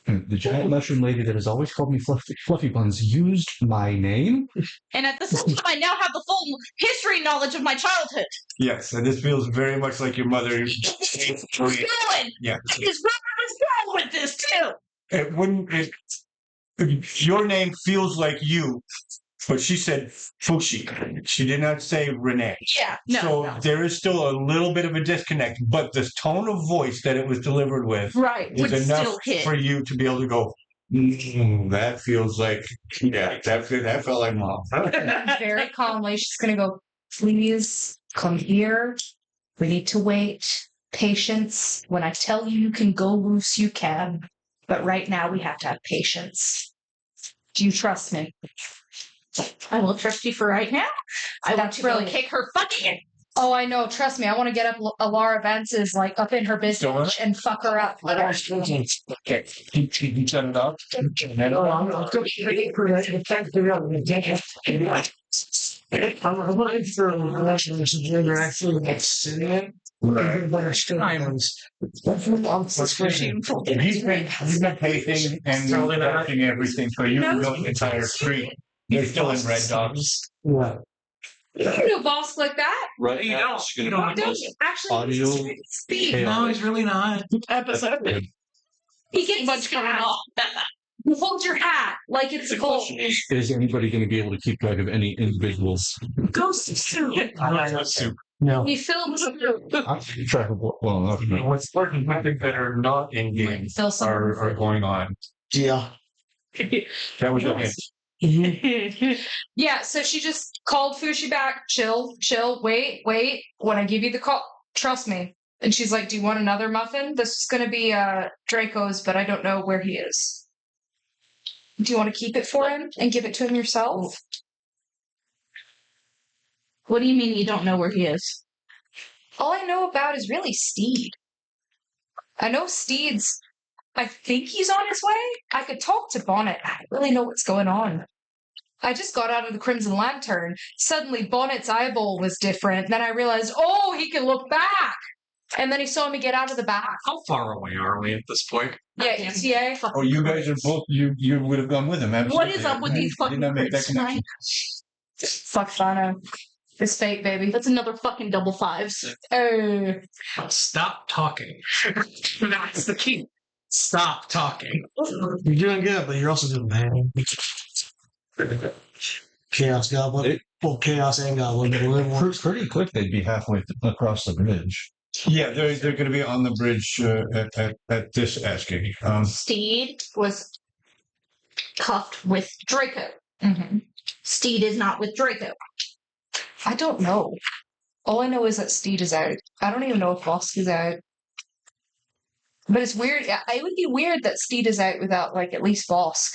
The giant mushroom lady that has always called me Fluffy Buns used my name. And at the same time, I now have the full history knowledge of my childhood. Yes, and this feels very much like your mother. Going. Yeah. Is where I was going with this too. It wouldn't. Your name feels like you, but she said Fushi. She did not say Renee. Yeah, no. So there is still a little bit of a disconnect, but the tone of voice that it was delivered with Right, is would enough still hit. for you to be able to go. That feels like that felt like mom. Very calmly, she's gonna go. Please come here. We need to wait. Patience. When I tell you you can go loose, you can. But right now we have to have patience. Do you trust me? I will trust you for right now. I want That's to go brilliant. kick her fucking. Oh, I know. Trust me. I want to get up Alara Vance's like up in her business and fuck her up. Okay. You set it up. You've been pacing and watching everything, so you can go the entire street. They're still in red dots. Yeah. You can do a boss like that. Right You now, don't. it's You gonna don't. be Actually, audio speed. chaos. No, he's really not. Episode. He gets Much going hat. on. You hold your hat like it's a gold. Is anybody going to be able to keep track of any individuals? Ghost soup. Soup. No. He filmed I'm keeping track of what. Well, okay. What's certain things that are not in game Phil something. are going on. Yeah. That was a hint. Yeah, so she just called Fushi back. Chill, wait. When I give you the call, trust me. And she's like, "Do you want another muffin? This is going to be Draco's, but I don't know where he is. Do you want to keep it for him and give it to him yourself?" What do you mean you don't know where he is? All I know about is really Steed. I know Steed's. I think he's on his way. I could talk to Bonnet. I don't really know what's going on. I just got out of the Crimson Lantern. Suddenly, Bonnet's eyeball was different. Then I realized, oh, he can look back. And then he saw me get out of the back. How far away are we at this point? Yeah, ETA. Oh, you guys are both. You would have gone with him. Absolutely. What is up with I these fucking did not make that crits tonight? connection. Fuck Shana. It's fate, baby. That's another fucking double fives. Oh. Stop talking. That's the key. Stop talking. You're doing good, but you're also doing bad. Chaos Goblin. Well, Chaos and Goblin. Pretty quick, they'd be halfway across the bridge. Yeah, they're going to be on the bridge at this asking. Steed was cuffed with Draco. Mm-hmm. Steed is not with Draco. I don't know. All I know is that Steed is out. I don't even know if Vosk is out. But it's weird. It would be weird that Steed is out without, like, at least Vosk.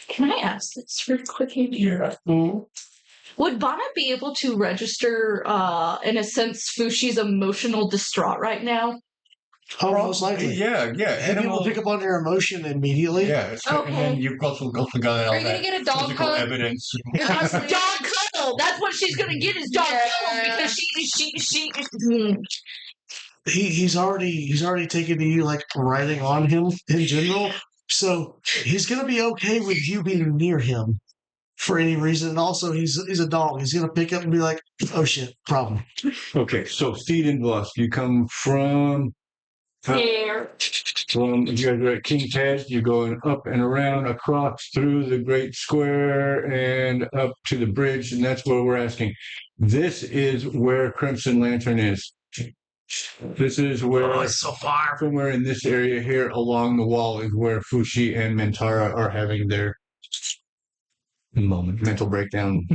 Can I ask this real quick here? Would Bonnet be able to register, in a sense, Fushi's emotional distraught right now? Oh, most likely. Yeah. And he will pick up on your emotion immediately. Yeah, and then you've also got all Are you that gonna get a dog physical cuddle? evidence. Dog cuddle! That's what she's gonna get is dog cuddle because she He's already taken to you like writing on him in general. So he's gonna be okay with you being near him for any reason. And also he's a dog. He's gonna pick up and be like, oh shit, problem. Okay, so Steed and Vosk, you come from there. you guys are at King's Head. You're going up and around, across through the Great Square, and up to the bridge, and that's where we're asking. This is where Crimson Lantern is. This is where it's so far. somewhere in this area here along the wall is where Fushi and Mentara are having their mental breakdown.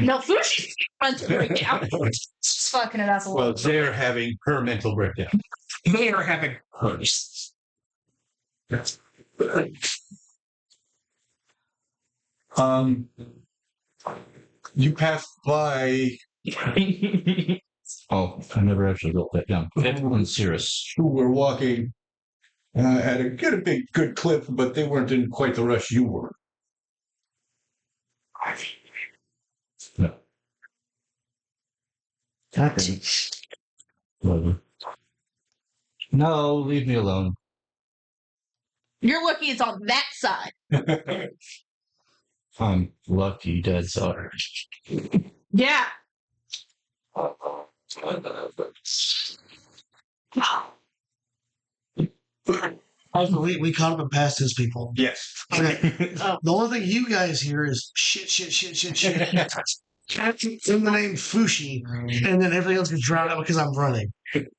No, Fushi's mental breakdown. Just fucking it up a Well, little. they're having her mental breakdown. They are having hers. You passed by Oh, I never actually wrote that down. On Cirrus. who were walking at a good clip, but they weren't in quite the rush you were. No. No, leave me alone. You're lucky it's on that side. I'm lucky, dead sorry. Yeah. We caught up and passed his people. Yes. Okay. The only thing you guys hear is shit. In the name Fushi, and then everything else gets drowned out because I'm running.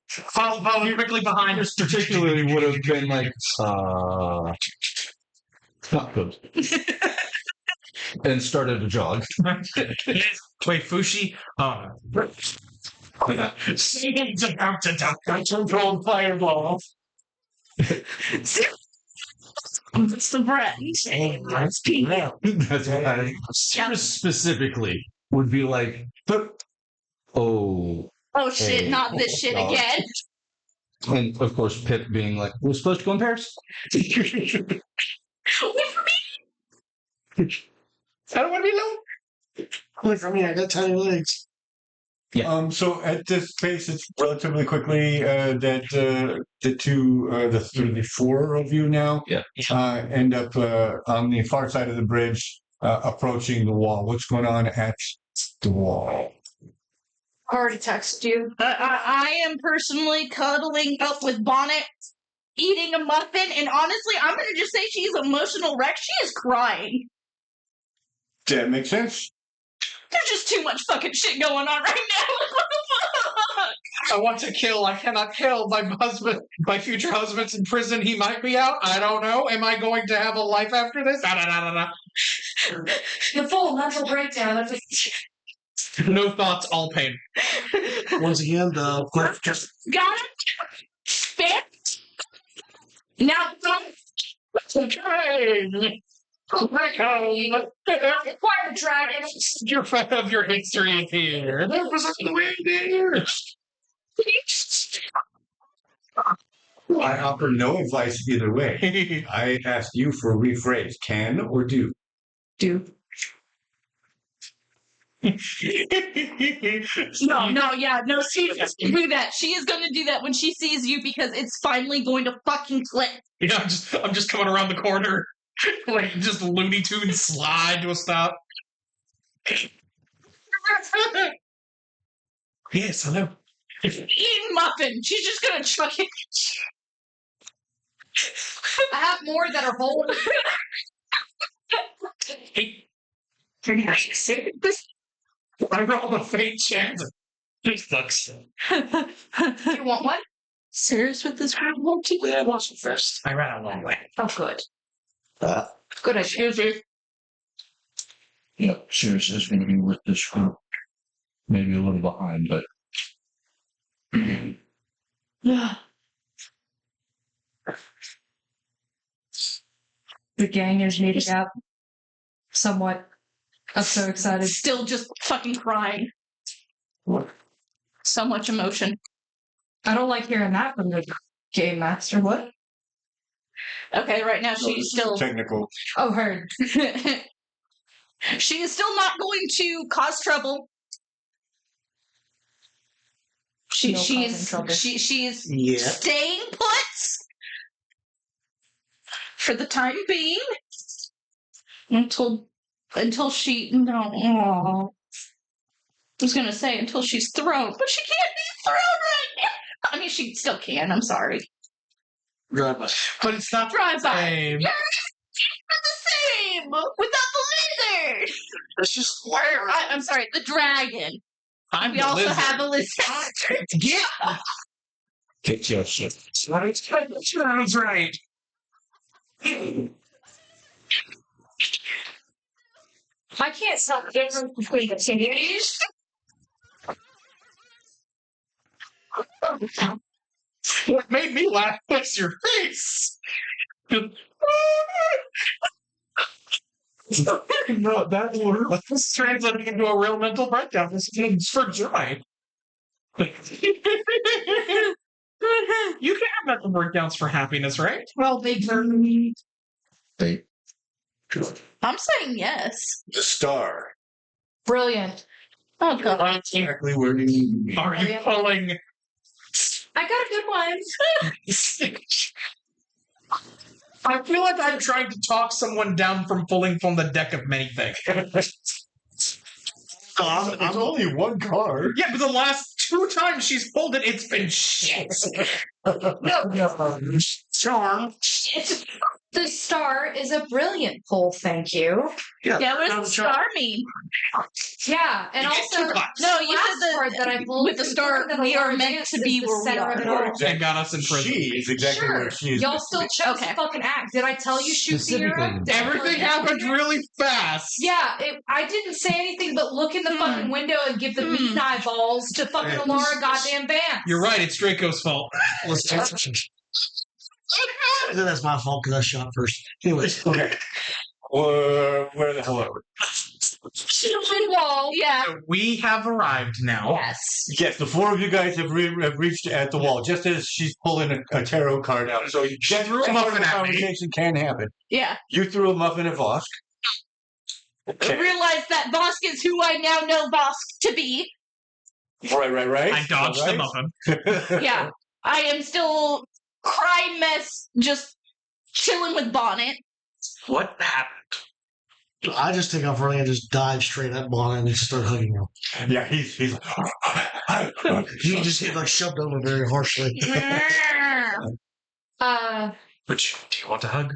Follow quickly behind us. Particularly would have been like, not good. And started to jog. Wait, Fushi? Satan's about to duck a controlled fireball. It's the bread. That's why Cirrus specifically would be like, oh. Oh shit, not this shit again. And of course, Pip being like, we're supposed to go in pairs? Wait for me. I don't want to be alone. Look for me, I got tiny legs. Yeah. So at this pace, it's relatively quickly that the four of you now end up on the far side of the bridge, approaching the wall. What's going on at the wall? I already texted you. I am personally cuddling up with Bonnet, eating a muffin, and honestly, I'm gonna just say she's emotional wreck. She is crying. That makes sense. There's just too much fucking shit going on right now. What the fuck? I want to kill. I cannot kill my husband. My future husband's in prison. He might be out. I don't know. Am I going to have a life after this? Da, da, da, da, The full mental breakdown. That's da. No thoughts, all pain. Once again, the cliff just Got it. Fair. Now, quiet, dragon. Your fan of your history here. There was a reindeer. I offer no advice either way. I ask you for a rephrase: can or do. Do. no, she is do that. She is going to do that when she sees you because it's finally going to fucking click. Yeah, I'm just coming around the corner, like just Looney Tunes slide to a stop. Yes, hello. Eating muffin. She's just going to chuck it. I have more that are whole. Hey, I rolled a faint chance. This sucks. Do you want one? Serious with this round? I wasn't first. I ran a long way. Oh, good. Uh, Good idea. Excuse me. yeah, Sirius is going to be with this group. Maybe a little behind, but The gang is meeting up. Somewhat. I'm so excited. Still just fucking crying. So much emotion. I don't like hearing that from the game master. What? Okay, right now she's still. Technical. Oh, heard. She is still not going to cause trouble. No causing trouble. She's yeah. staying put for the time being until she no. I was gonna say until she's thrown, but she can't be thrown right now. I mean, she still can. I'm sorry. drive by. But it's not Drive the by. same. Yeah, it's the same without the lizard. It's just where I'm sorry, the dragon. I'm We the also lizard. have a lizard. Yeah, kick your shit. sounds right. I can't tell the difference between the communities. What made me laugh was your face. No, that word was translating into a real mental breakdown. This is for joy. You can have mental breakdowns for happiness, right? Well, they They I'm saying yes. The star. brilliant. Oh god. Exactly where you need to be. Are you pulling? I got a good one. I feel like I'm trying to talk someone down from pulling from the deck of many things. It's only one card. Yeah, but the last 2 times she's pulled it, it's been shit. Charm. The star is a brilliant pull, thank you. Yeah, what does the star mean? Yeah, and You get also 2 claps. No, you last said card that I pulled with the star, that we are alarms meant is to be the where we center of it all. are. And got us in prison. She is exactly Sure. where she is. Y'all still chose Okay. to fucking act. Did I tell you shoot Specifically. Sierra? Everything happened really fast. Yeah, I didn't say anything but look in the fucking window and give the meat eyeballs to fucking Alara goddamn Vance. You're right, it's Draco's fault. That's my fault because I shot first. Anyways, Okay. Where the hell are we? Human wall. Yeah. We have arrived now. Yes. Yes, the 4 of you guys have reached at the wall just as she's pulling a tarot card out. So that's threw a how muffin the at me. conversation can happen. Yeah. You threw a muffin at Vosk. Okay. Realize that Vosk is who I now know Vosk to be. Right. I dodged the muffin. Yeah. I am still cry mess, just chilling with Bonnet. What happened? I just take off running and just dive straight at Bonnet and just start hugging him. Yeah, he's like, He just get like shoved over very harshly. Which, do you want to hug?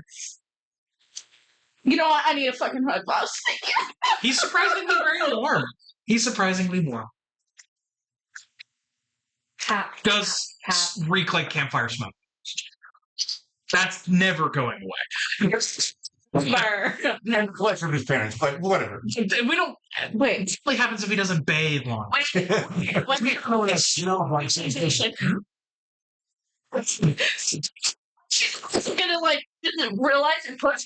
You know what? I need a fucking hug, Vosk. He's surprisingly very warm. He's surprisingly warm. does reek like campfire smoke. That's never going away. Fire. Life from his parents, but whatever. We don't. Wait. What happens if he doesn't bathe long? She's gonna like realize and put.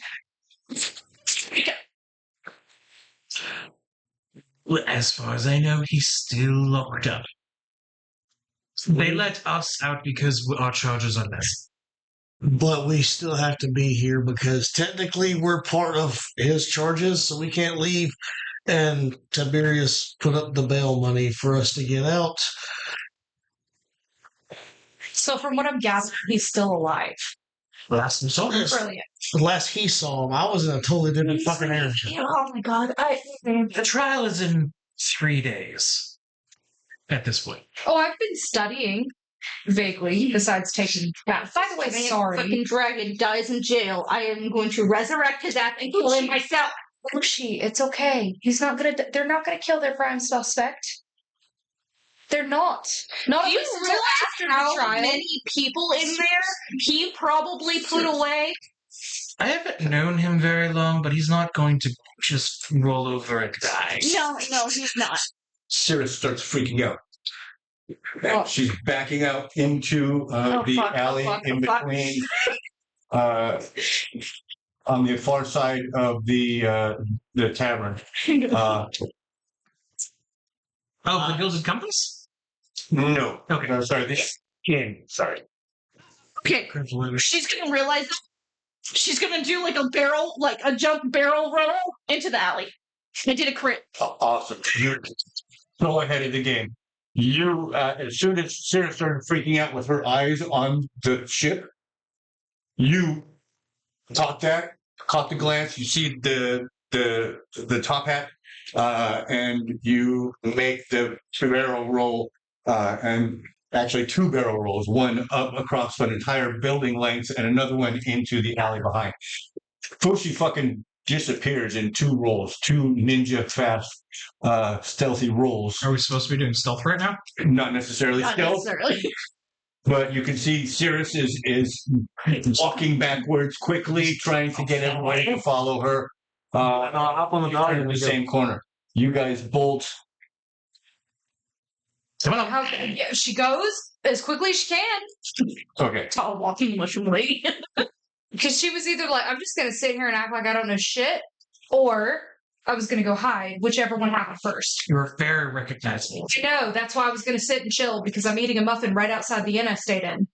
As far as I know, he's still locked up. They let us out because our charges are less. But we still have to be here because technically we're part of his charges, so we can't leave. And Tiberius put up the bail money for us to get out. So from what I'm gathering, he's still alive. Last resort. Brilliant. The last he saw him, I was in a totally different fucking area. Oh my god! The trial is in 3 days. At this point. Oh, I've been studying vaguely. Besides taking that. By the way, Fucking sorry. dragon dies in jail. I am going to resurrect his ass and kill him myself. Fushi, it's okay. He's not gonna. They're not gonna kill their prime suspect. They're not. Not Do you until realize after the how trial. many people in there he probably put away? I haven't known him very long, but he's not going to just roll over and die. No, he's not. Cirrus starts freaking out. Oh. She's backing out into alley in between, on the far side of the tavern. The Gilded Compass? No. Okay. No, sorry. This inn. Sorry. Okay, she's gonna realize that she's gonna do like a jump barrel roll into the alley. I did a crit. Awesome. You're so ahead of the game. You, as soon as Sarah started freaking out with her eyes on the ship, you caught the glance. You see the top hat, and you make the barrel roll, and actually 2 barrel rolls, one up across an entire building length and another one into the alley behind. Fushi fucking disappears in 2 rolls, 2 ninja fast, stealthy rolls. Are we supposed to be doing stealth right now? Not necessarily Not stealth, necessarily. but you can see Cirrus is walking backwards quickly, trying to get everybody to follow her. Up on the dog In the same corner. You guys bolt. Come on. Yeah, she goes as quickly as she can. Okay. Tall walking mushroom lady. Because she was either like, I'm just going to sit here and act like I don't know shit, or I was going to go hide, whichever one happened first. You're very recognizable. I know, that's why I was going to sit and chill, because I'm eating a muffin right outside the inn I stayed in.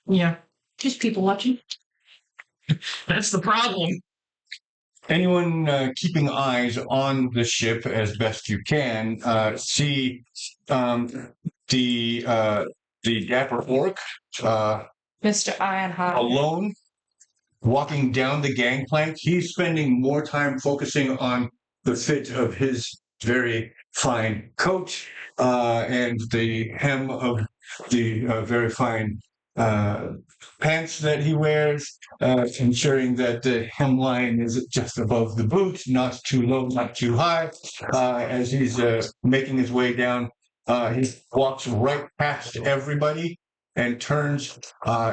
Yeah. Just people watching. That's the problem. Anyone keeping eyes on the ship as best you can see the dapper orc Mr. Ironheart. alone walking down the gangplank. He's spending more time focusing on the fit of his very fine coat and the hem of the very fine pants that he wears, ensuring that the hemline is just above the boot, not too low, not too high. As he's making his way down, he walks right past everybody and turns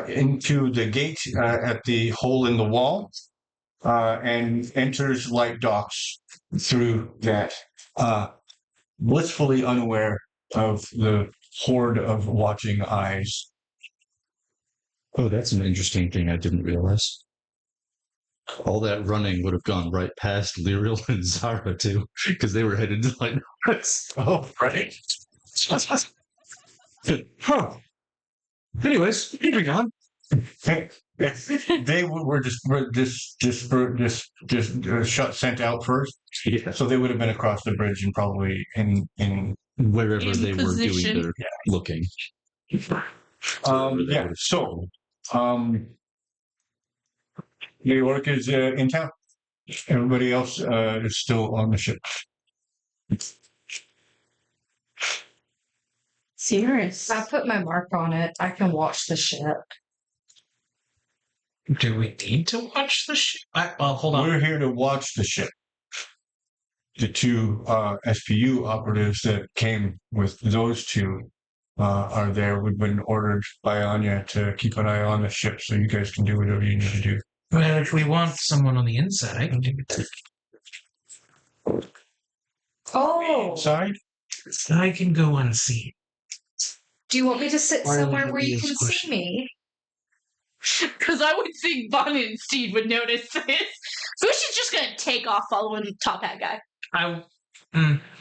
into the gate at the hole in the wall and enters Light Docks through that, blissfully unaware of the horde of watching eyes. Oh, that's an interesting thing I didn't realize. All that running would have gone right past Lyriel and Zara, too, because they were headed to Light Docks. Oh, right. Huh. Anyways, moving on. They were sent out first, Yeah. so they would have been across the bridge and probably in Wherever In they were doing position. their looking. yeah. So New York is in town. Everybody else is still on the ship. Serious. I put my mark on it. I can watch the ship. Do we need to watch the ship? Hold on. We're here to watch the ship. The 2 SPU operatives that came with those 2 are there. We've been ordered by Anya to keep an eye on the ship so you guys can do whatever you need to do. Well, if we want someone on the inside, I can do it. Oh, Inside? I can go unseen. do you want me to sit Why somewhere would where you you be can this see question? me? Because I would think Bonnie and Steed would notice this. Fushi's just gonna take off following the top hat guy.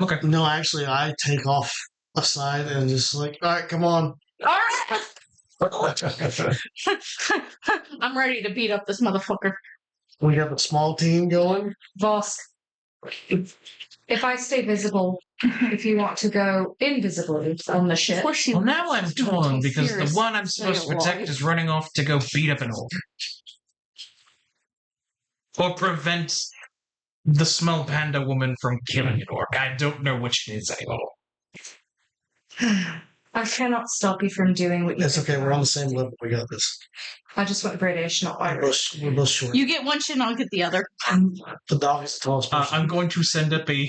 Okay. No, actually, I take off aside and just like, all right, come on. All right. I'm ready to beat up this motherfucker. We got the small team going. Vosk, if I stay visible, if you want to go invisible on the ship, Well, now I'm torn because the one I'm supposed to protect is running off to go beat up an orc. Or prevent the small panda woman from killing an orc. I don't know which it is anymore. I cannot stop you from doing what you It's think okay. We're on about. the same level. We got this. I just went British, not We're Irish. both short. You get one shit, I'll get the other. The dog is the tallest person. I'm going to send up I'm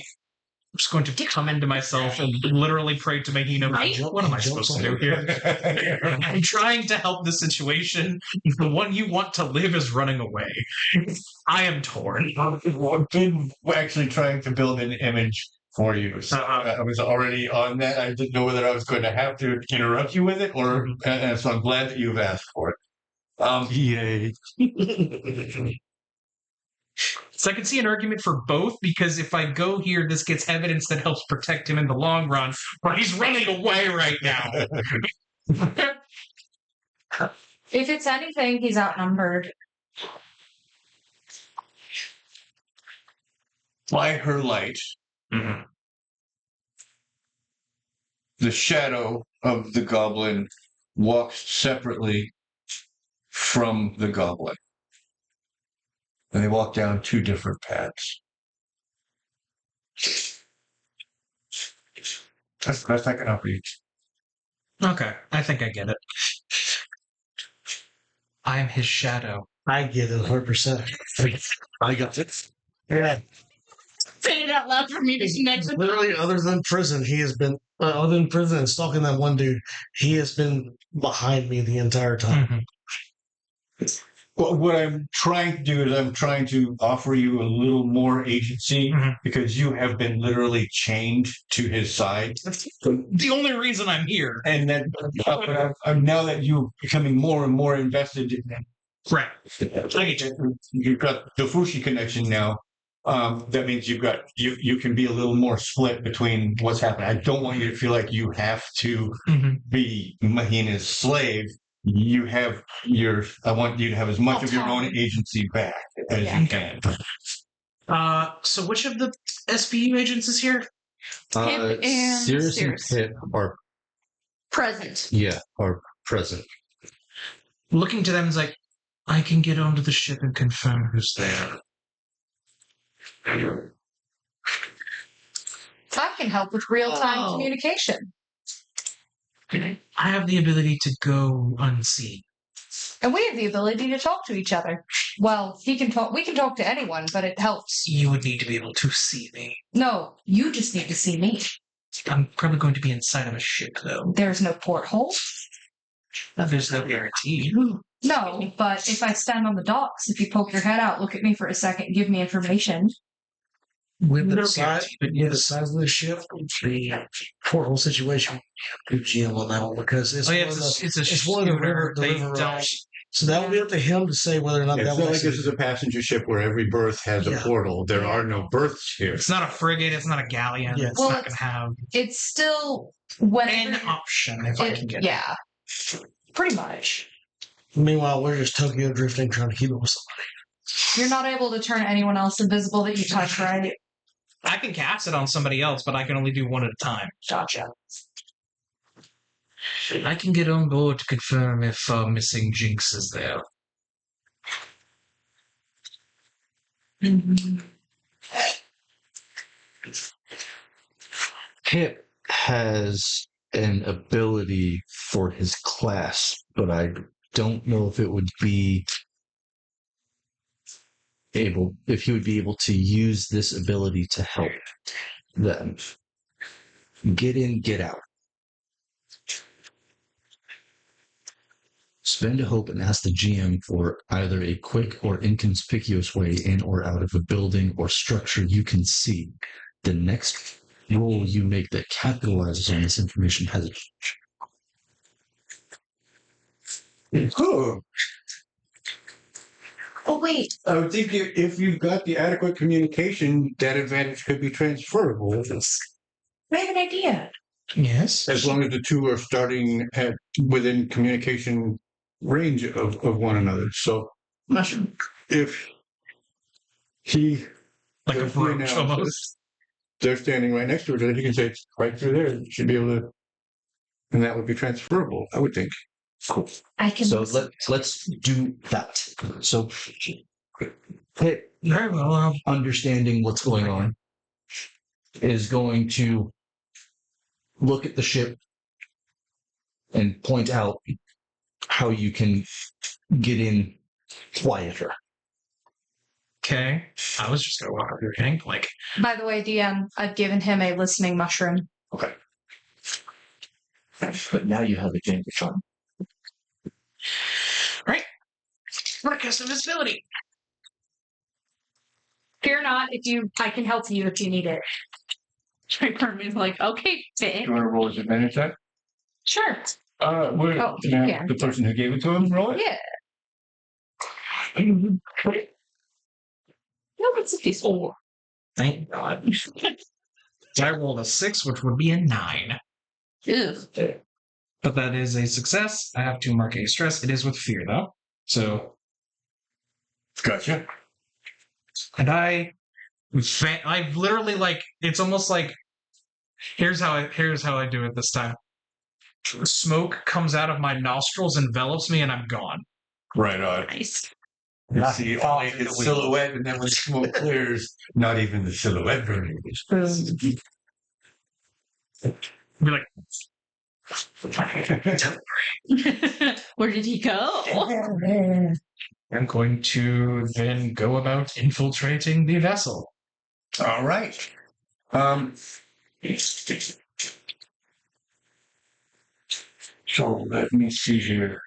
just going to come into myself and literally pray to Mahina. Right? What am I supposed to do here? I'm trying to help the situation. The one you want to live is running away. I am torn. I've been actually trying to build an image for you. So I was already on that. I didn't know whether I was going to have to interrupt you with it, or and so I'm glad that you've asked for it. Yay! So I can see an argument for both, because if I go here, this gets evidence that helps protect him in the long run. But he's running away right now. If it's anything, he's outnumbered. By her light, the shadow of the goblin walks separately from the goblin. And they walk down two different paths. That's the best I can offer you. Okay, I think I get it. I am his shadow. I get it 100%. I got it. Yeah. Say it out loud for me to next. Literally, other than prison, he has been, other than prison and stalking that one dude, he has been behind me the entire time. Well, what I'm trying to do is I'm trying to offer you a little more agency because you have been literally chained to his side. The only reason I'm here. And then now that you're becoming more and more invested in Right. you've got the Fushi connection now. That means you can be a little more split between what's happening. I don't want you to feel like you have to be Mahina's slave. I want you to have as much of your own agency back as you can. So which of the SPU agents is here? Pip and Cirrus and Cirrus. Pip are Present. are present. Looking to them is like, I can get onto the ship and confirm who's there. I can help with real-time communication. I have the ability to go unseen. And we have the ability to talk to each other. Well, we can talk to anyone, but it helps. You would need to be able to see me. No, you just need to see me. I'm probably going to be inside of a ship, though. There's no porthole. There's no guarantee. No, but if I stand on the docks, if you poke your head out, look at me for a second, give me information. With The size, the size of the ship, the porthole situation, good GM on that one because it's it's one of the schooner. river They don't. routes. So that will be up to him to say whether or not It's that not was like this is a passenger ship where every berth has a Yeah. portal. There are no berths here. It's not a frigate. It's not a galleon. Yeah. It's Well, not going to have It's still an whenever option if I can get it. yeah, pretty much. Meanwhile, we're just Tokyo drifting, trying to keep it with somebody. You're not able to turn anyone else invisible that you touch, right? I can cast it on somebody else, but I can only do one at a time. Gotcha. I can get on board to confirm if missing Jinx is there. Pip has an ability for his class, but I don't know if it would be if he would be able to use this ability to help them get in, get out. Spend a hope and ask the GM for either a quick or inconspicuous way in or out of a building or structure you can see. The next roll you make that capitalizes on this information has Oh, Oh wait, I would think if you've got the adequate communication, that advantage could be transferable. I have an idea. Yes. As long as the two are starting at within communication range of one another. So Mushroom. if he Like a if he brooch announces, almost. they're standing right next to each other, he can say it's right through there. You should be able to, and that would be transferable, I would think. cool. I can. So let's do that. So hey, Very well. understanding what's going on is going to look at the ship and point out how you can get in quieter. Okay. I was just gonna walk over your Hank like By the way, DM, I've given him a listening mushroom. Okay. But now you have a danger charm. right. What a cast invisibility. Fear not, I can help you if you need it. Hermione's like, okay, You babe. want to roll his advantage check? Sure. Can I have the person who gave it to him roll it? Yeah. No, it's a peaceful. Thank God. I rolled a 6, which would be a 9. Ew. But that is a success. I have to mark a stress. It is with fear, though. So, Gotcha. and I've literally like it's almost like here's how I do it this time. Smoke comes out of my nostrils, envelops me, and I'm gone. Right on. Nice. You see only its silhouette, and then when the smoke clears, not even the silhouette burning. Be like, Where did he go? I'm going to then go about infiltrating the vessel. All right. So let me see here.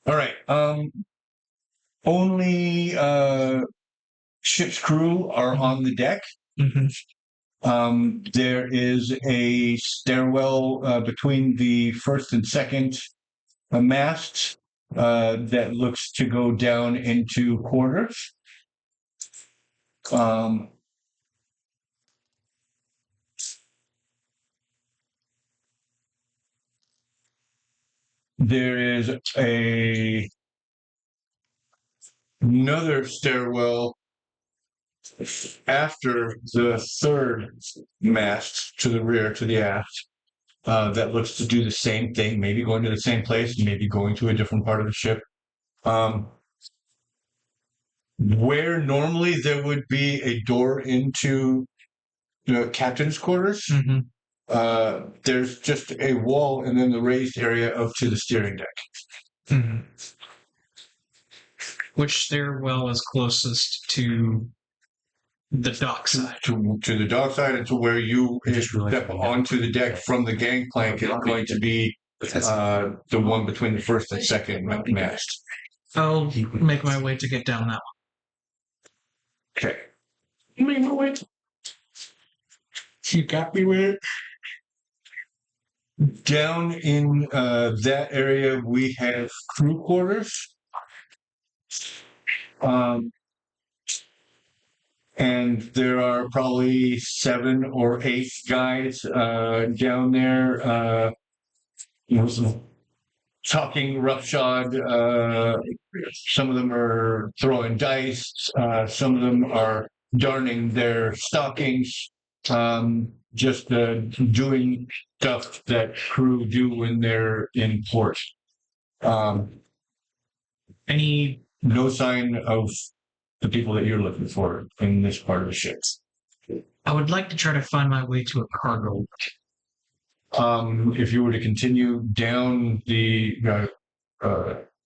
All right. Only ship's crew are on the deck. Mm-hmm. There is a stairwell between the first and second masts that looks to go down into quarters. There is another stairwell after the third mast to the rear, to the aft, that looks to do the same thing, maybe going to the same place, maybe going to a different part of the ship. Where normally there would be a door into the captain's quarters, Mm-hmm. there's just a wall and then the raised area up to the steering deck. Mm-hmm. Which stairwell is closest to the dock side? To the dock side and to where you step onto the deck from the gangplank is going to be the one between the first and second mast. I'll make my way to get down that one. Okay. Make my way. You got me with it. Down in that area, we have crew quarters. And there are probably 7 or 8 guys down there, some talking roughshod. Some of them are throwing dice. Some of them are darning their stockings. Just doing stuff that crew do when they're in port. Any No sign of the people that you're looking for in this part of the ship. I would like to try to find my way to a cargo. If you were to continue down the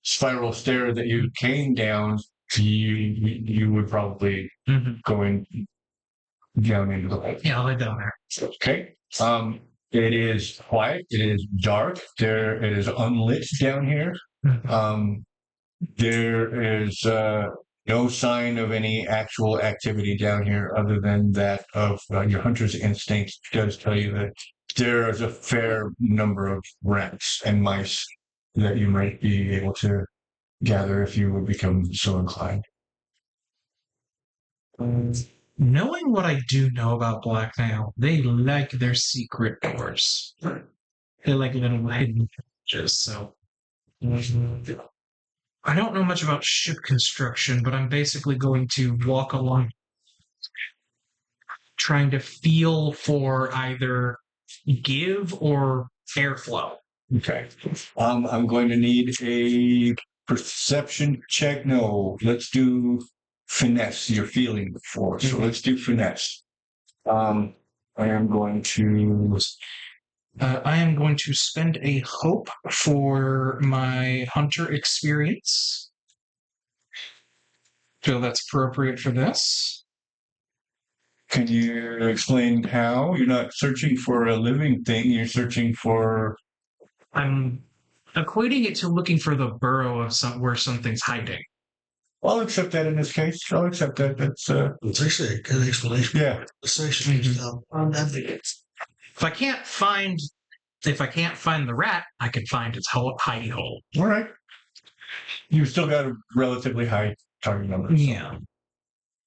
spiral stair that you came down, you would probably Mm-hmm. go in. down into the hole. Yeah, I'll lay down there. Okay. It is quiet. It is dark. It is unlit down here. There is no sign of any actual activity down here other than that of your hunter's instinct does tell you that there is a fair number of rats and mice that you might be able to gather if you would become so inclined. Knowing what I do know about Blackmail, they like their secret doors. They like little hidden passages, so. I don't know much about ship construction, but I'm basically going to walk along trying to feel for either give or airflow. Okay. I'm going to need a perception check. No, let's do finesse. You're feeling before, so let's do finesse. I am going to spend a hope for my hunter experience. Feel that's appropriate for this. Can you explain how? You're not searching for a living thing. You're searching for. I'm equating it to looking for the burrow of where something's hiding. I'll accept that in this case. I'll accept that. That's It's actually a good explanation. Yeah. If I can't find the rat, I can find its hidey hole. All right. You've still got a relatively high target number. Yeah.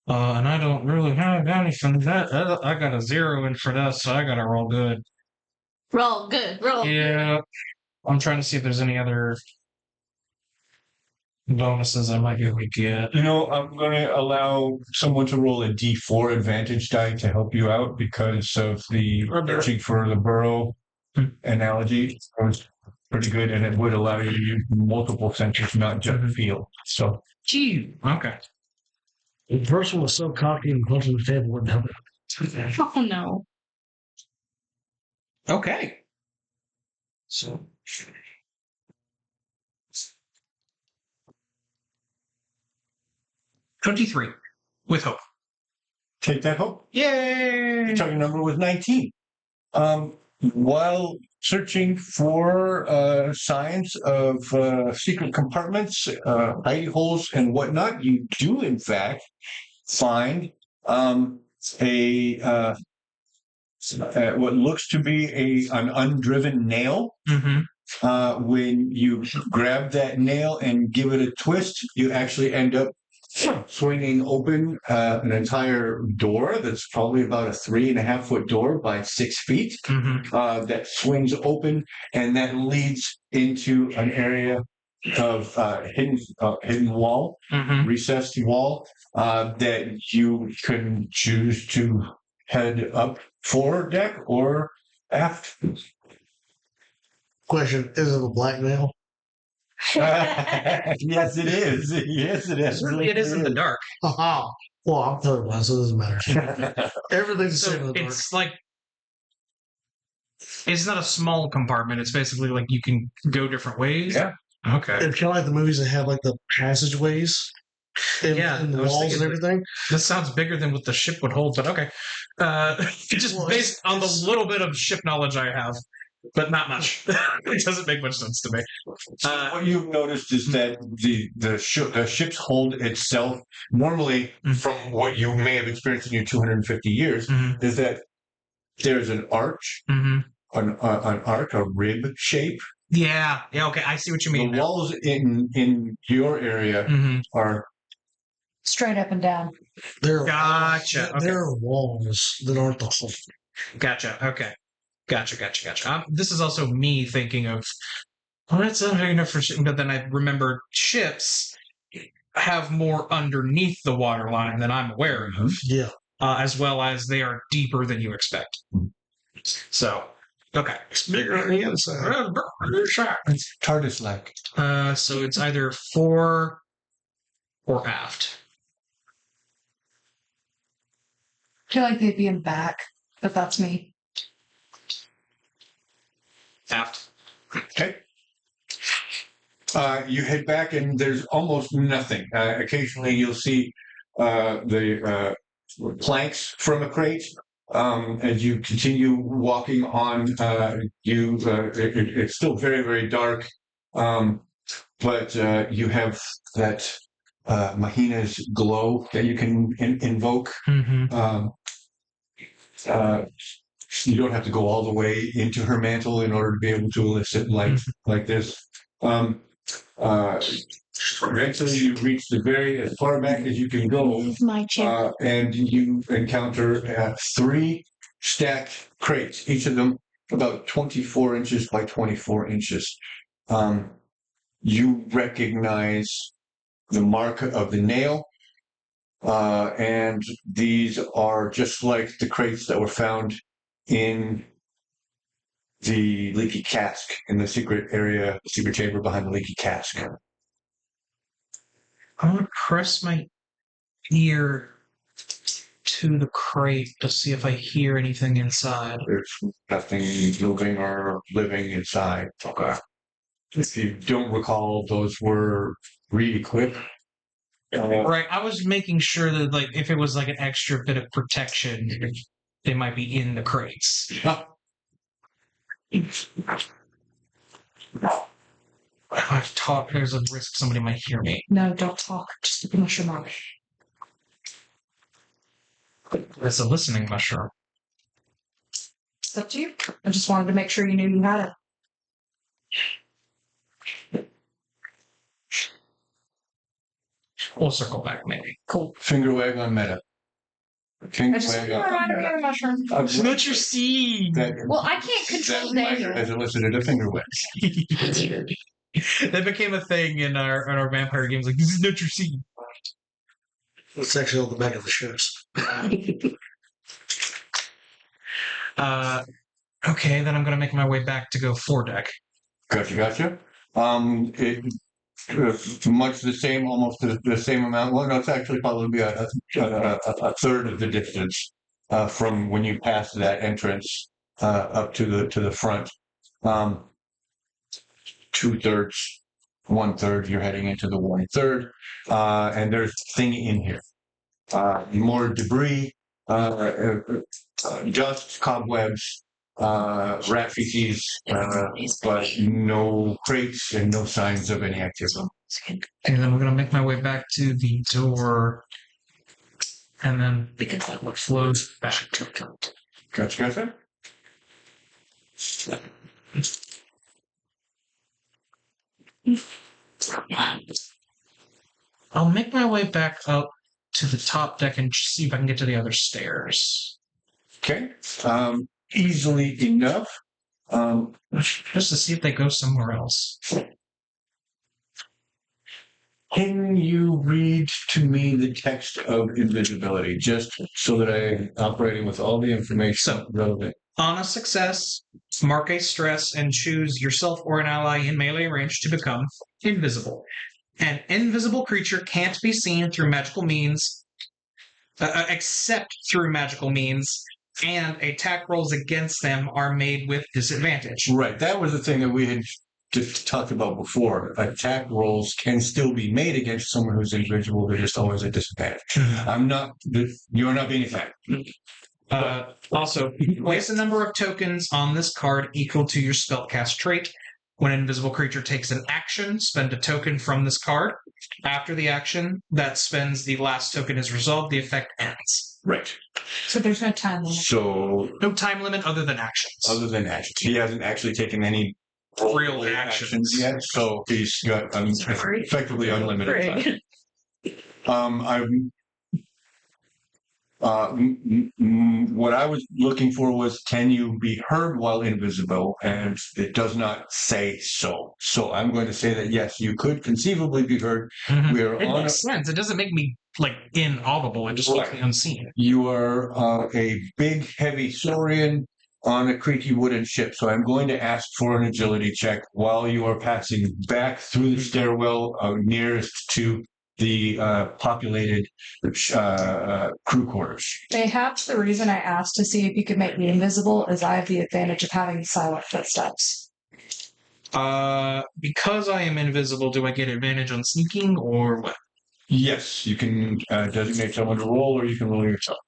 And I don't really have anything that I got a 0 in for this, so I got to roll good. Roll good. Roll. Yeah. I'm trying to see if there's any other bonuses I might be able to get. You know, I'm going to allow someone to roll a D4 advantage die to help you out because of the searching for the burrow analogy. It was pretty good, and it would allow you to use multiple senses, not just feel. So, gee, okay. The person was so cocky and close to the table wouldn't help it. Oh no. Okay. So. $23 with hope. take that hope. Yay! Your target number was 19. While searching for signs of secret compartments, hidey holes, and whatnot, you do, in fact, find what looks to be an undriven nail. Mm-hmm. When you grab that nail and give it a twist, you actually end up swinging open an entire door that's probably about a 3.5-foot door by 6 feet. Mm-hmm. That swings open, and that leads into an area of hidden wall, Mm-hmm. recessed wall, that you can choose to head up foredeck or aft. Question: is it a blackmail? Yes, it is. Yes, it is. It is in the dark. Haha. Well, I'm colorblind, so it doesn't matter. Everything's the same in the dark. It's like it's not a small compartment. It's basically like you can go different ways. Yeah. Okay. It's kind of like the movies that have like the passageways in the I was walls and thinking everything. This sounds bigger than what the ship would hold, but okay. Just Well, based on the little bit of ship knowledge I have, but not much. It doesn't make much sense to me. What you've noticed is that the ship's hold itself, normally from what you may have experienced in your 250 years, Mm-hmm. is that there's an arch, Mm-hmm. an arc, a rib shape. Yeah. Okay. I see what you mean. The walls in your area Mm-hmm. are Straight up and down. There Gotcha, okay. There are walls that aren't the whole. Gotcha. Okay. Gotcha. This is also me thinking of, well, that's not big enough for ship, but then I remember ships have more underneath the waterline than I'm aware of, Yeah. as well as they are deeper than you expect. So, okay. It's bigger on the inside. it's TARDIS-like. So it's either fore or aft. I feel like they'd be in back, but that's me. Aft. Okay. You head back, and there's almost nothing. Occasionally, you'll see the planks from a crate. As you continue walking on, it's still very, very dark, but you have that Mahina's glow that you can invoke. Mm-hmm. You don't have to go all the way into her mantle in order to be able to elicit light like this. Eventually, you reach as far back as you can go, My chair. and you encounter 3 stacked crates, each of them about 24 inches by 24 inches. You recognize the mark of the nail, and these are just like the crates that were found in the leaky cask in the secret chamber behind the leaky cask. I'm gonna press my ear to the crate to see if I hear anything inside. There's nothing moving or living inside. Okay. If you don't recall, those were re-equipped. Right, I was making sure that, like, if it was like an extra bit of protection, they might be in the crates. If I talk, there's a risk somebody might hear me. No, don't talk. Just look at your mouth. It's a listening mushroom. It's up to you. I just wanted to make sure you knew you had it. We'll circle back, maybe. Cool. Finger wag on meta. I just want to remind me of the mushroom. Not your seed. Well, I can't control danger. Has elicited a finger wag. That became a thing in our vampire games. Like, this is not your seed. It's actually on the back of the ships. Okay, then I'm gonna make my way back to go foredeck. Gotcha. It's much the same, almost the same amount. Well, no, it's actually probably a third of the distance from when you pass that entrance up to the front. 2/3, 1/3. You're heading into the 1/3, and there's a thing in here. More debris, dust, cobwebs, rat feces, but no crates and no signs of any activity. And then we're gonna make my way back to the door, and then flows back. Gotcha. I'll make my way back up to the top deck and see if I can get to the other stairs. Okay. Easily enough. Just to see if they go somewhere else. Can you read to me the text of invisibility, just so that I'm operating with all the information relevant? On a success, mark a stress and choose yourself or an ally in melee range to become invisible. An invisible creature can't be seen through magical means, except through magical means, and attack rolls against them are made with disadvantage. Right. That was the thing that we had just talked about before. Attack rolls can still be made against someone who's invisible. They're just always at disadvantage. You're not being attacked. Also, place a number of tokens on this card equal to your spellcast trait. When an invisible creature takes an action, spend a token from this card. After the action that spends the last token is resolved, the effect ends. Right. So there's no time limit. So no time limit other than actions. He hasn't actually taken any real actions yet, so he's got effectively unlimited time. What I was looking for was, can you be heard while invisible? And it does not say so. So I'm going to say that yes, you could conceivably be heard. Mm-hmm. We are it makes sense. It doesn't make me like inaudible. It just makes me unseen. You are a big, heavy saurian on a creaky wooden ship. So I'm going to ask for an agility check while you are passing back through the stairwell nearest to the populated crew quarters. Mayhaps the reason I asked to see if you could make me invisible is I have the advantage of having silent footsteps. Because I am invisible, do I get advantage on sneaking or what? Yes, you can designate someone to roll, or you can roll yourself.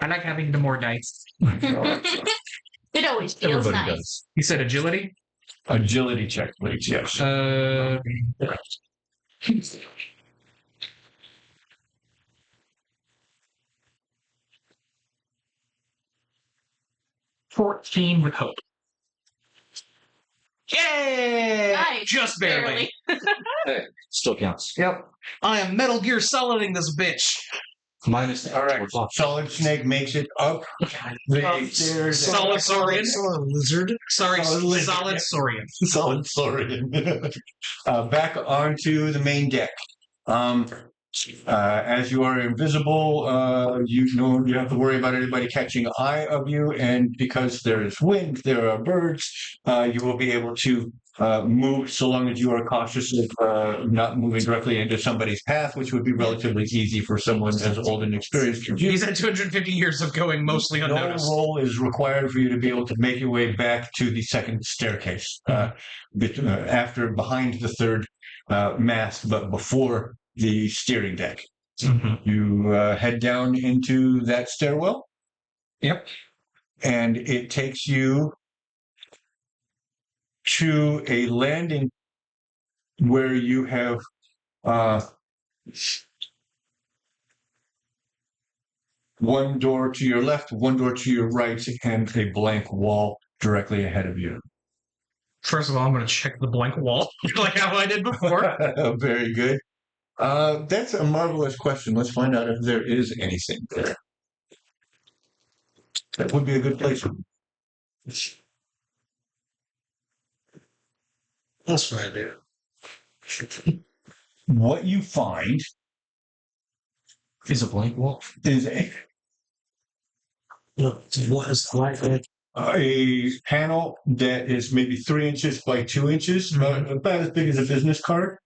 I like having the more dice. It always feels Everybody nice. does. You said agility? Agility check, please. Yes. 14 with hope. Yay! Nice, Just barely. Hey, still counts. Yep. I am Metal Gear Soliding this bitch. Minus. All right. Solid Snake makes it up the stairs. Solid Saurian. Lizard. Sorry, Solid Solid lizard. Saurian. Solid Saurian. Back onto the main deck. As you are invisible, you know you have to worry about anybody catching eye of you, and because there is wind, there are birds. You will be able to move so long as you are cautious of not moving directly into somebody's path, which would be relatively easy for someone as old and experienced as you. He's had 250 years of going mostly No unnoticed. roll is required for you to be able to make your way back to the second staircase, after behind the third mast, but before the steering deck. Mm-hmm. You head down into that stairwell. Yep. And it takes you to a landing where you have one door to your left, one door to your right, and a blank wall directly ahead of you. First of all, I'm going to check the blank wall, like how I did before. Very good. That's a marvelous question. Let's find out if there is anything there. That would be a good place. That's what I do. What you find Is a blank wall. is a Look, what is the light? panel that is maybe 3 inches by 2 inches, about as big as a business card,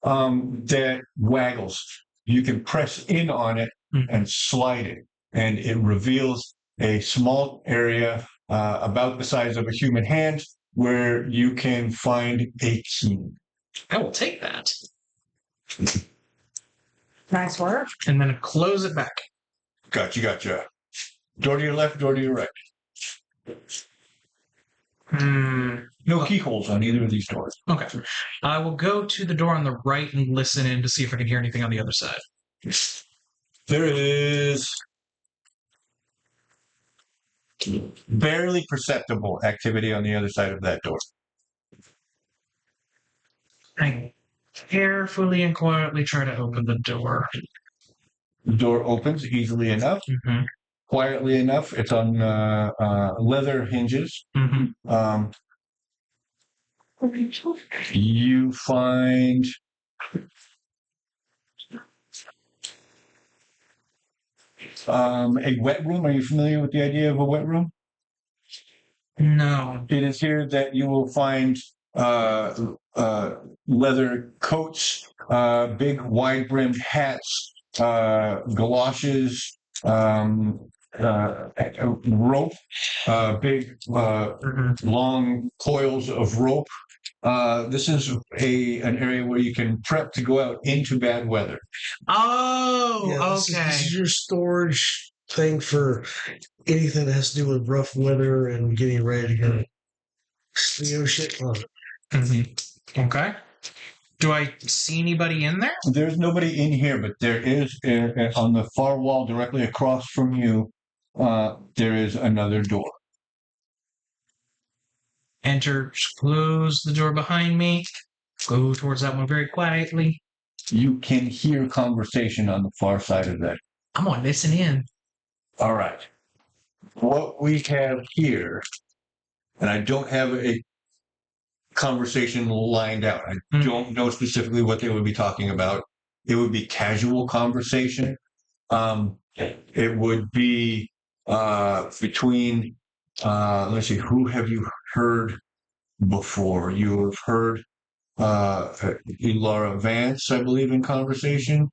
that waggles. You can press in on it and slide it, and it reveals a small area about the size of a human hand where you can find a key. I will take that. Nice work. And then close it back. Gotcha. Door to your left, door to your right. No keyholes on either of these doors. Okay. I will go to the door on the right and listen in to see if I can hear anything on the other side. There is barely perceptible activity on the other side of that door. I carefully and quietly try to open the door. The door opens easily enough, Mm-hmm. quietly enough. It's on leather hinges. Mm-hmm. You find a wet room. Are you familiar with the idea of a wet room? No. It is here that you will find leather coats, big wide-brimmed hats, galoshes, rope, big long coils of rope. This is an area where you can prep to go out into bad weather. Oh, Yeah, this okay. is your storage thing for anything that has to do with rough weather and getting ready to go. Seo shit. Love it. Mm-hmm. Okay. Do I see anybody in there? There's nobody in here, but there is on the far wall directly across from you. There is another door. Enter, close the door behind me. Go towards that one very quietly. You can hear conversation on the far side of that. I'm gonna listen in. All right. What we have here, and I don't have a conversation lined out. I don't know specifically what they would be talking about. It would be casual conversation. It would be between, let's see, who have you heard before? You have heard Elara Vance, I believe, in conversation.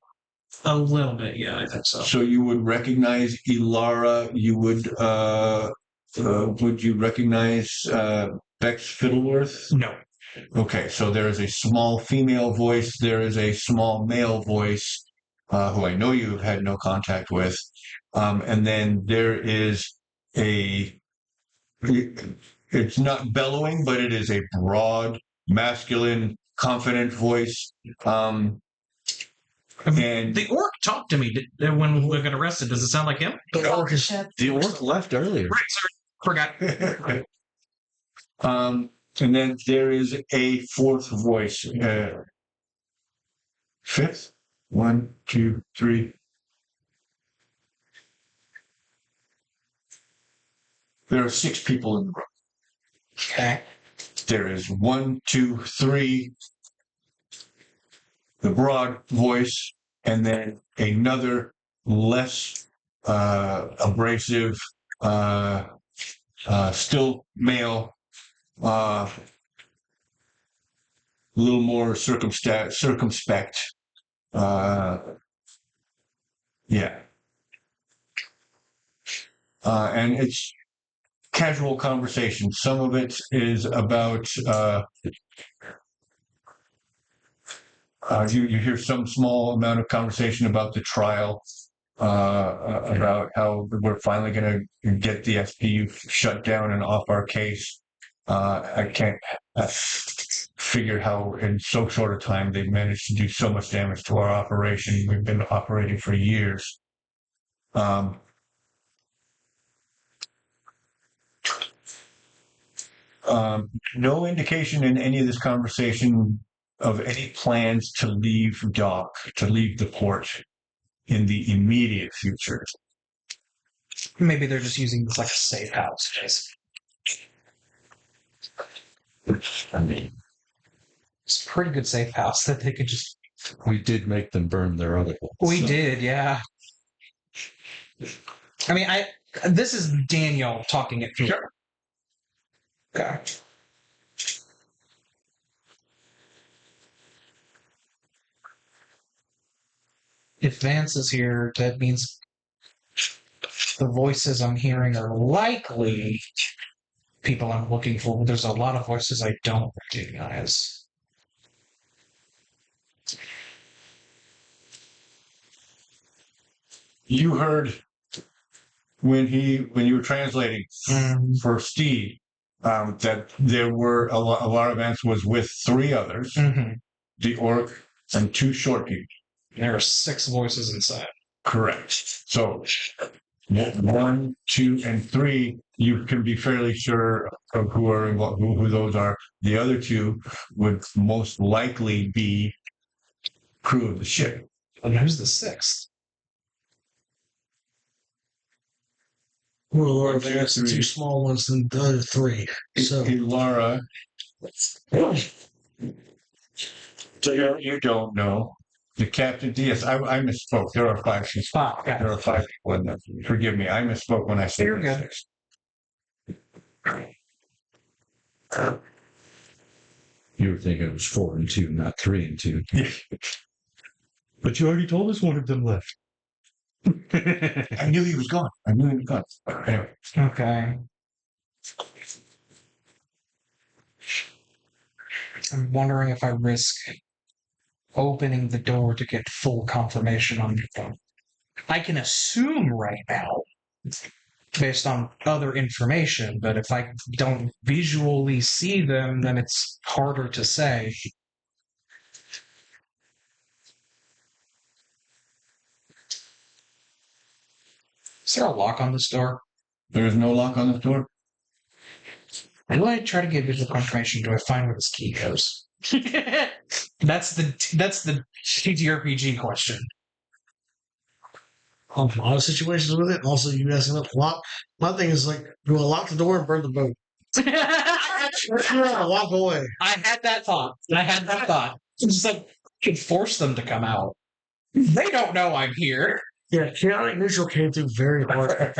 A little bit, yeah, I think so. So you would recognize Elara. You would you recognize Bex Fiddleworth? No. Okay, so there is a small female voice. There is a small male voice, who I know you have had no contact with. And then there is a, it's not bellowing, but it is a broad, masculine, confident voice. And The orc talked to me when we got arrested. Does it sound like him? The orc is The orc left earlier. Right, sorry. Forgot. and then there is a fourth voice. Fifth? 1, 2, 3. There are 6 people in the room. Okay. There is 1, 2, 3, the broad voice, and then another less abrasive, still male, a little more circumspect. Yeah. And it's casual conversation. Some of it is about you hear some small amount of conversation about the trial, about how we're finally going to get the SPU shut down and off our case. I can't figure how in so short a time they've managed to do so much damage to our operation. We've been operating for years. No indication in any of this conversation of any plans to leave dock, to leave the port in the immediate future. Maybe they're just using this like a safe house. I mean, It's a pretty good safe house that they could just. we did make them burn their other one. We did, yeah. I mean, this is Daniel talking it through. Sure. Okay. If Vance is here, that means the voices I'm hearing are likely people I'm looking for. There's a lot of voices I don't recognize. You heard when you were translating for Steed, that there were a lot of Vance was with 3 others, the orc and 2 short people. There are 6 voices inside. Correct. So 1, 2, and 3, you can be fairly sure of who those are. The other 2 would most likely be crew of the ship. And who's the 6th? well, Lord, there's 2 small ones and the other 3. So Laura. So you don't know. The captain, yes, I misspoke. There are 5 people. There are 5 people in there. Forgive me, I misspoke when I said You're good. 6. You were thinking it was 4 and 2, not 3 and 2. But you already told us one of them left. I knew he was gone. Anyway. Okay. I'm wondering if I risk opening the door to get full confirmation on them. I can assume right now, based on other information, but if I don't visually see them, then it's harder to say. Is there a lock on this door? There is no lock on the door? Do I try to get visual confirmation? Do I find where this key goes? That's the TTRPG question. a lot of situations with it. Also, you guys end up lock. My thing is like, do I lock the door and burn the boat? Walk away. I had that thought. It's just like, could force them to come out. They don't know I'm here. Yeah, chaotic neutral came through very hard.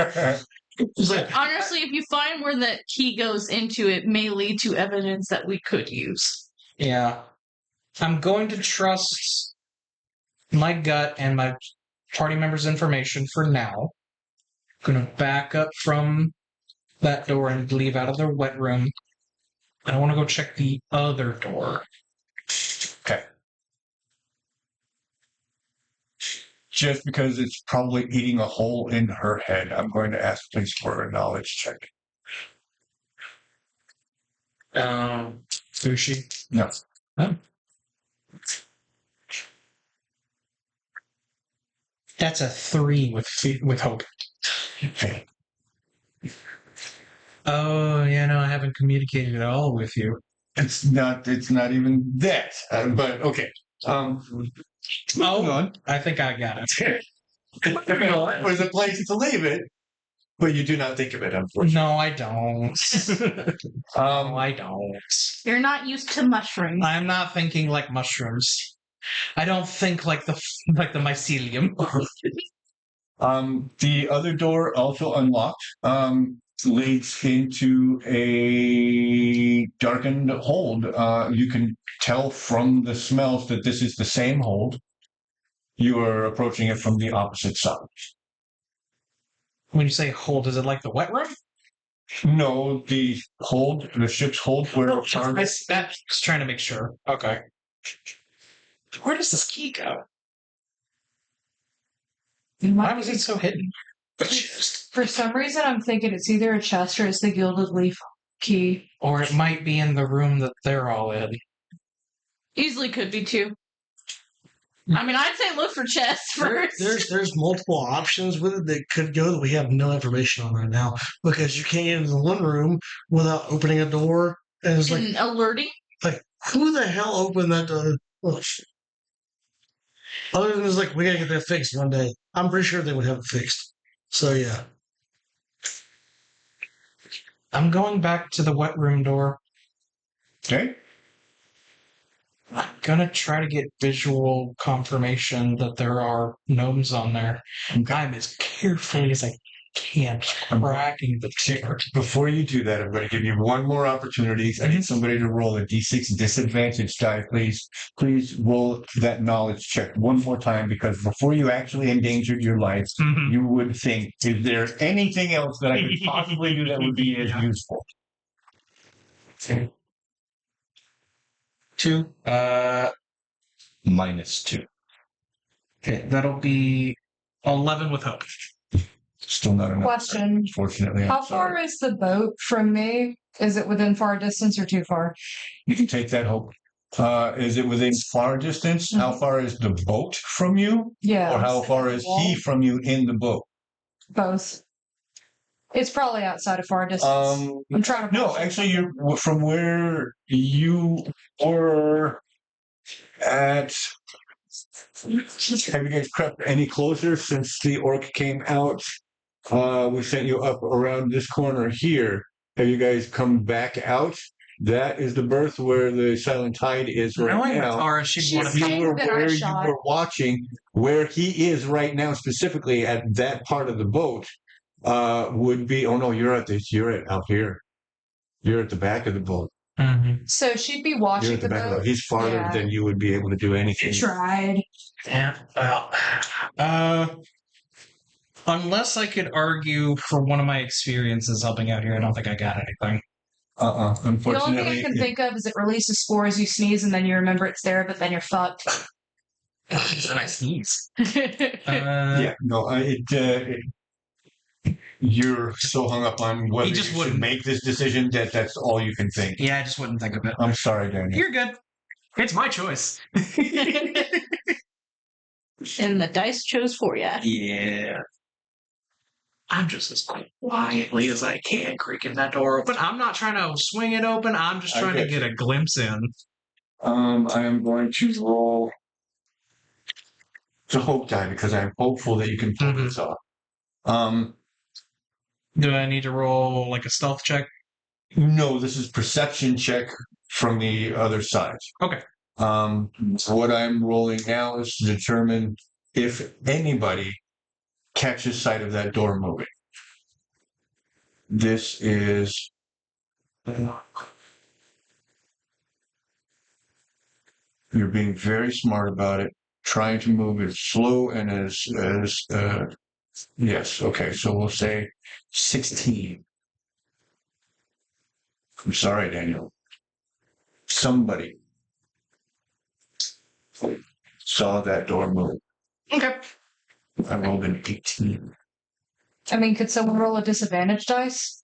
It's like, Honestly, if you find where that key goes into, it may lead to evidence that we could use. Yeah. I'm going to trust my gut and my party members' information for now. I'm going to back up from that door and leave out of the wet room. I want to go check the other door. Okay. Just because it's probably eating a hole in her head, I'm going to ask please for a knowledge check. Fushi. No. Oh. That's a 3 with hope. Okay. Oh, yeah, no, I haven't communicated at all with you. It's not even that. But okay. Moving on. I think I got it. There's a place to leave it, but you do not think of it, unfortunately. No, I don't. No, I don't. You're not used to mushrooms. I'm not thinking like mushrooms. I don't think like the mycelium. The other door, also unlocked, leads into a darkened hold. You can tell from the smells that this is the same hold. You are approaching it from the opposite side. When you say hold, is it like the wet room? No, the ship's hold, where I see that. Just trying to make sure. Okay. Where does this key go? Why was it so hidden? For some reason, I'm thinking it's either a chest or it's the Gilded Leaf key. Or it might be in the room that they're all in. Easily could be too. I mean, I'd say look for chests first. There's multiple options with it that could go that we have no information on right now because you can't get into the one room without opening a door. And it's like, And alerting. like who the hell opened that door? Oh, shit. Other than it's like we gotta get that fixed one day. I'm pretty sure they would have it fixed. So yeah. I'm going back to the wet room door. Okay. I'm gonna try to get visual confirmation that there are gnomes on there. I'm as carefully as I can, cracking the chair. Before you do that, I'm going to give you one more opportunity. I need somebody to roll a d6 disadvantage die, please. Please roll that knowledge check one more time, because before you actually endangered your life, you would think, is there anything else that I could possibly do that would be as useful? 2. -2. Okay, that'll be 11 with hope. Still not enough. Question. Unfortunately, How far is the boat from me? Is it within far distance or too far? You can take that hope. Is it within far distance? How far is the boat from you? Yeah. Or how far is he from you in the boat? Both. It's probably outside of far distance. I'm trying to. No, actually, you're from where you were at. Have you guys crept any closer since the orc came out? We sent you up around this corner here. Have you guys come back out? That is the berth where the Silent Tide is right Knowing now. Tara, she'd want If to you be. were that I where you shot. were watching, where he is right now, specifically at that part of the boat, would be. Oh no, you're out here. You're at the back of the boat. Mhm. So she'd be You're watching at the the back of the boat. boat. He's farther Yeah. than you would be able to do anything. Tried. Yeah. Well, unless I could argue for one of my experiences helping out here, I don't think I got anything. The only thing Unfortunately, I can think of is it releases spores, you sneeze, and then you remember it's there, but then you're fucked. It's a nice sneeze. yeah, no, you're so hung up on whether He you just should wouldn't. make this decision that that's all you can think. Yeah, I just wouldn't think of it. I'm sorry, Daniel. You're good. It's my choice. And the dice chose for you. Yeah. I'm just as quietly as I can creaking that door open. I'm not trying to swing it open. I'm just I trying to get get a glimpse in. I am going to roll the hope die because I'm hopeful that you can pull this off. Do I need to roll like a stealth check? No, this is perception check from the other side. Okay. What I'm rolling now is to determine if anybody catches sight of that door moving. This is you're being very smart about it, trying to move as slow and as yes, okay, so we'll say 16. I'm sorry, Daniel. somebody saw that door move. Okay. I rolled an 18. I mean, could someone roll a disadvantage dice?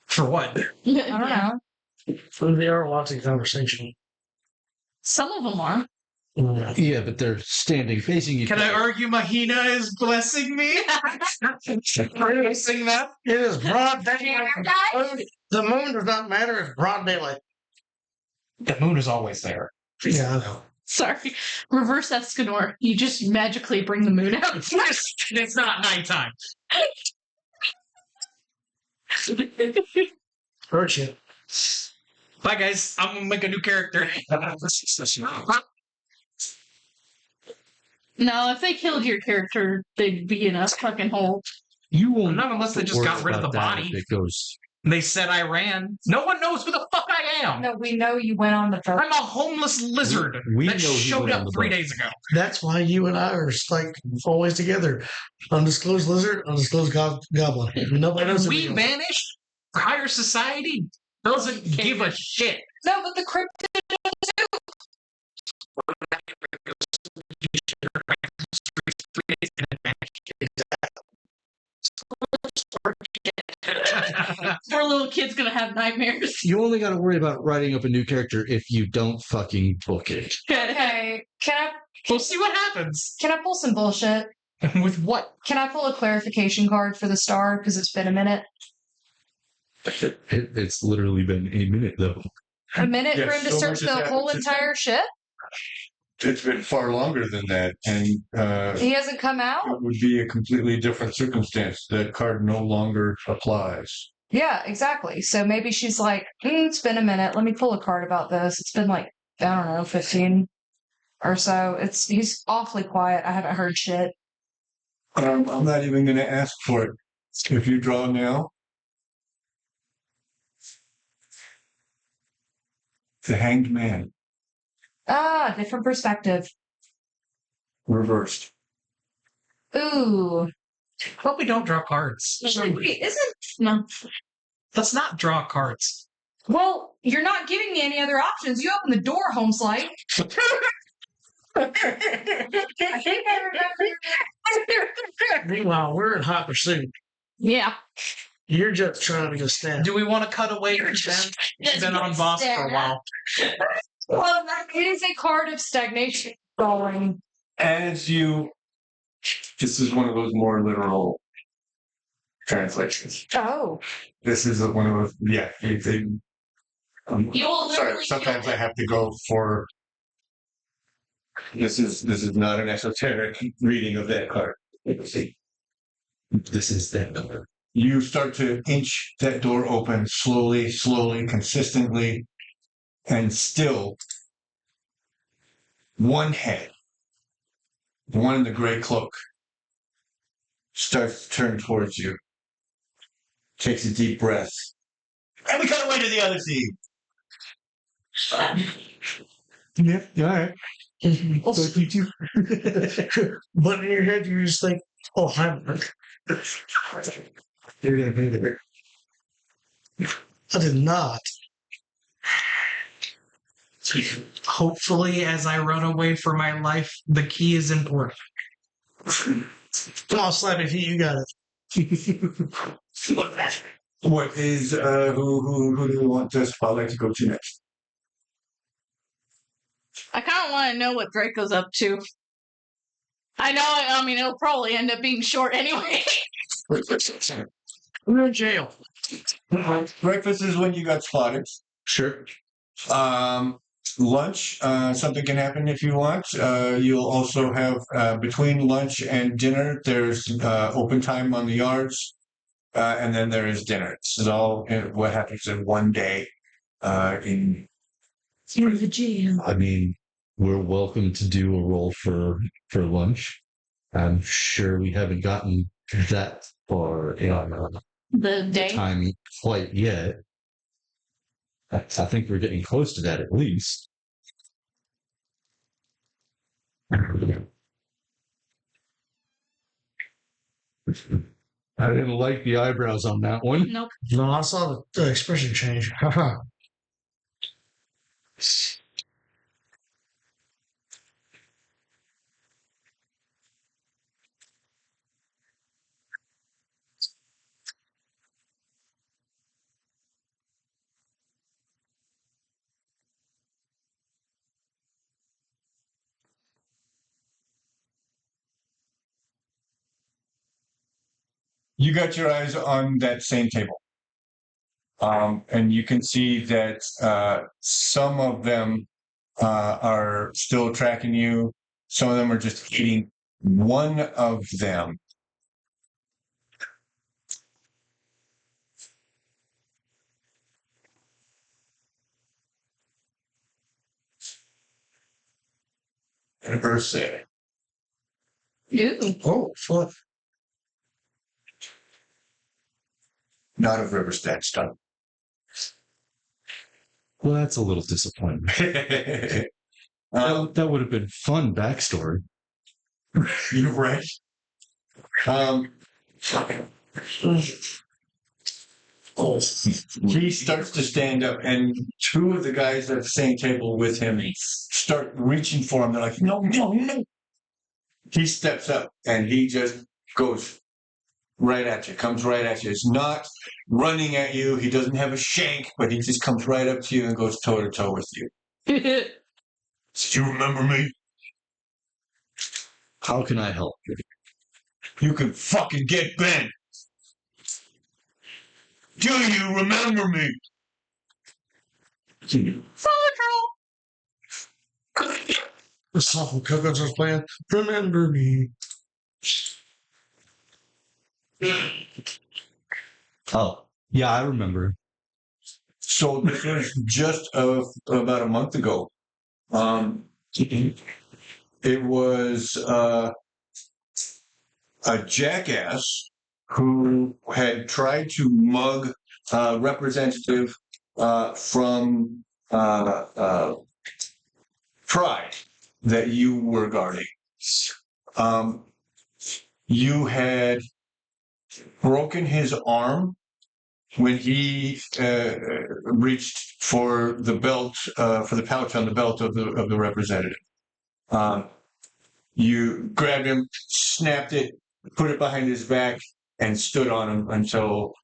For what? I don't know. So they are watching conversation. Some of them are. Yeah, but they're standing facing each Can I other. argue Mahina is blessing me? Are you sing that? It is broad daylight. The moon does not matter. It's broad daylight. The moon is always there. Yeah, I know. Sorry. Reverse Escanor. You just magically bring the moon out. It's not nighttime. Hurt you. Bye, guys. I'm gonna make a new character. No, if they killed your character, they'd be in a fucking hole. You will Not unless they just got rid of the body. It goes. They said I ran. No one knows who the fuck I am. No, we know you went on the boat. I'm a homeless lizard We that know he showed went on up the 3 boat. days ago. That's why you and I are like always together. Undisclosed lizard, undisclosed goblin. Nobody knows. We vanished. Higher society doesn't give a shit. No, but the cryptid Poor little kid's gonna have nightmares. You only got to worry about writing up a new character if you don't fucking book it. Okay, We'll see what happens. can I pull some bullshit? With what? Can I pull a clarification card for the star because it's been a minute? It's literally been a minute though. A minute Yes, for him to so search much has the happened whole since entire ship? It's been far longer than that, and He hasn't come out? it would be a completely different circumstance. That card no longer applies. Yeah, exactly. So maybe she's like, it's been a minute. Let me pull a card about this. It's been like, I don't know, 15 or so. He's awfully quiet. I haven't heard shit. I'm not even going to ask for it. If you draw now, the Hanged Man, Ah, different perspective. reversed. Ooh. But we don't draw cards. Wait, isn't No. Let's not draw cards. well, you're not giving me any other options. You open the door, Homeslide. I think I remember. Meanwhile, we're in hot pursuit. Yeah. You're just trying to get stabbed. Do we want to cut away from Ben? He's been on Vosk for a while. Well, it is a card of stagnation going. As you, this is one of those more literal translations. Oh. This is one of those, yeah. You'll Sorry, literally sometimes kill I have to go for. This is not an esoteric reading of that card. See, This is that number. you start to inch that door open slowly, consistently, and still one head, one in the gray cloak, starts to turn towards you, takes a deep breath, and we cut away to the other scene. Yeah, all right. Also, you too. But in your head, you just think, oh, I'm. I did not. Hopefully, as I run away for my life, the key is important. Come on, Slappy Feet, you got it. What is who do we want the spotlight to go to next? I kind of want to know what Draco's up to. I know, I mean, it'll probably end up being short anyway. We're in jail. Breakfast is when you got spotted. Sure. Lunch, something can happen if you want. You'll also have between lunch and dinner, there's open time on the yards, and then there is dinner. This is all what happens in one day. You're the GM. I mean, we're welcome to do a roll for lunch. I'm sure we haven't gotten that far in The day. time quite yet. I think we're getting close to that at least. I didn't like the eyebrows on that one. Nope. No, I saw the expression change. Haha. You got your eyes on that same table. And you can see that some of them are still tracking you. Some of them are just eating. One of them anniversary. Ooh. Oh, fuck. Not of Riverstead stuff. Well, that's a little disappointing. That would have been fun backstory. You're right. He starts to stand up, and two of the guys at the same table with him start reaching for him. They're like, no, no, no. He steps up, and he just goes right at you, comes right at you. It's not running at you. He doesn't have a shank, but he just comes right up to you and goes toe to toe with you. Do you remember me? How can I help you? You can fucking get bent. Do you remember me? The song from Coco's was playing. Remember me. Oh, yeah, I remember. So this was just about a month ago. It was a jackass who had tried to mug a representative from Pride that you were guarding. You had broken his arm when he reached for the belt, for the pouch on the belt of the representative. You grabbed him, snapped it, put it behind his back, and stood on him until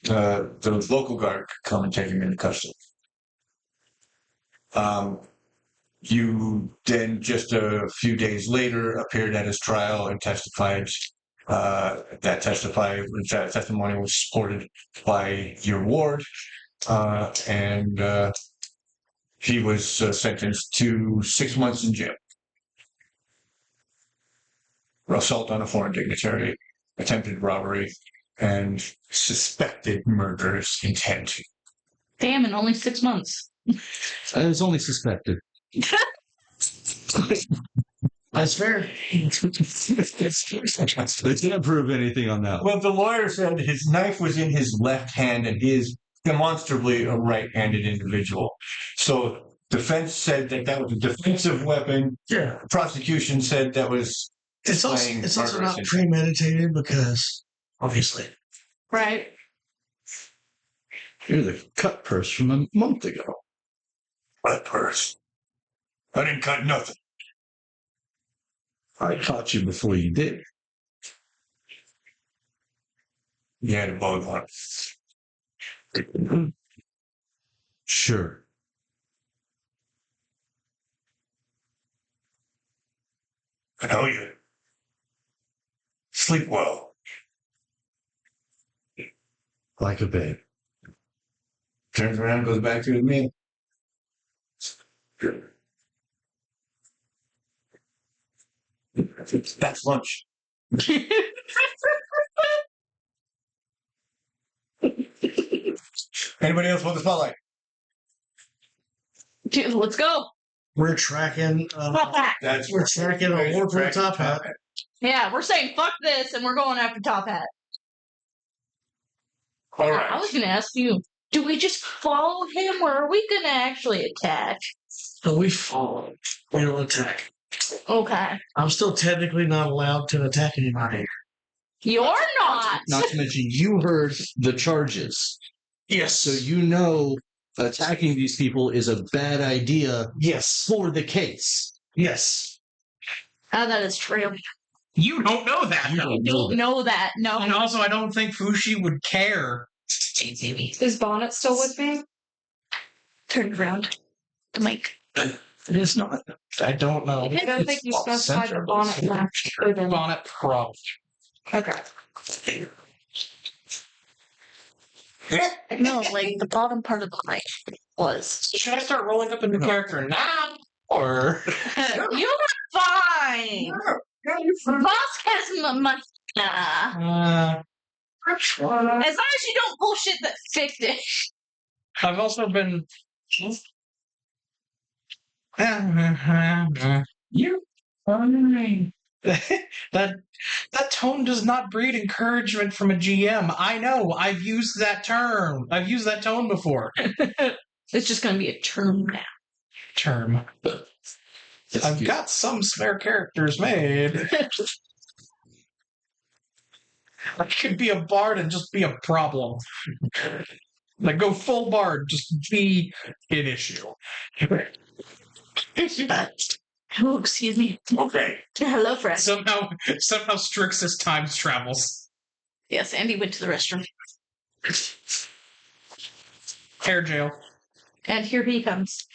the local guard could come and take him into custody. You then, just a few days later, appeared at his trial and testified. That testimony was supported by your ward, and he was sentenced to 6 months in jail. Assault on a foreign dignitary, attempted robbery, and suspected murderous intent. Damn, in only 6 months. It was only suspected. That's fair. They didn't prove anything on that. Well, the lawyer said his knife was in his left hand, and he is demonstrably a right-handed individual. So defense said that was a defensive weapon. Yeah. Prosecution said that was It's also not premeditated because, obviously. Right. You're the cut purse from a month ago. Cut purse? I didn't cut nothing. I caught you before you did. You had a bug on it. Sure. I know you. Sleep well. Like a babe. Turns around, goes back to his meal. That's lunch. Anybody else want the spotlight? Dude, let's go. We're tracking. We're tracking a war for the top hat. Yeah, we're saying fuck this and we're going after Top Hat. All right. I was going to ask you, do we just follow him or are we going to actually attack? So we follow. We don't attack. Okay. I'm still technically not allowed to attack anybody. You're not. Not to mention, you heard the charges. Yes. So you know attacking these people is a bad idea Yes. for the case. Yes. That is true. You don't know that, You though. don't Don't know that. No. And also, I don't think Fushi would care. Is Bonnet still with me? Turn around. The mic. It is not. I don't know. I don't think you specified the bonnet match. Bonnet prop. Okay. No, like the bottom part of the mic was. Should I start rolling up a new character now? Or. You're fine. Vosk has money. Nah. As long as you don't bullshit that fictive. I've also been. You're fine. that tone does not breed encouragement from a GM. I know. I've used that term. I've used that tone before. It's just going to be a term now. Term. I've got some spare characters made. I could be a bard and just be a problem. Like, go full bard, just be an issue. Oh, excuse me. Okay. Hello, friend. Somehow Strixus times travels. Yes, Andy went to the restroom. Hair jail. And here he comes.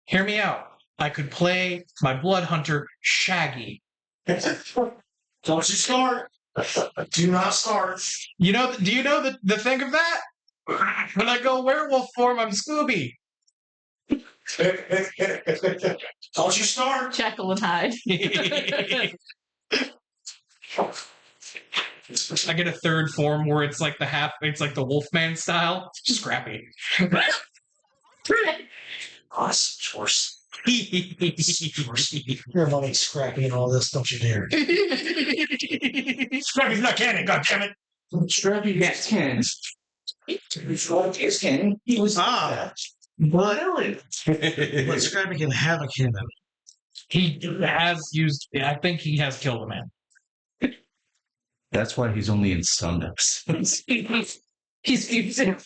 Hear me out. I could play my blood hunter Shaggy. Don't you start. Do not start. You know? Do you know the thing of that? When I go werewolf form, I'm Scooby. Don't you start. Jekyll and Hyde. I get a third form where it's like it's like the Wolfman style. It's just crappy. Awesome. Your money's scrappy and all this, don't you dare. Scrappy's not cannon, goddammit! Scrappy gets canned. His cannon. He was But Scrappy can have a cannon. He has used. I think he has killed a man. That's why he's only in some episodes. He's using.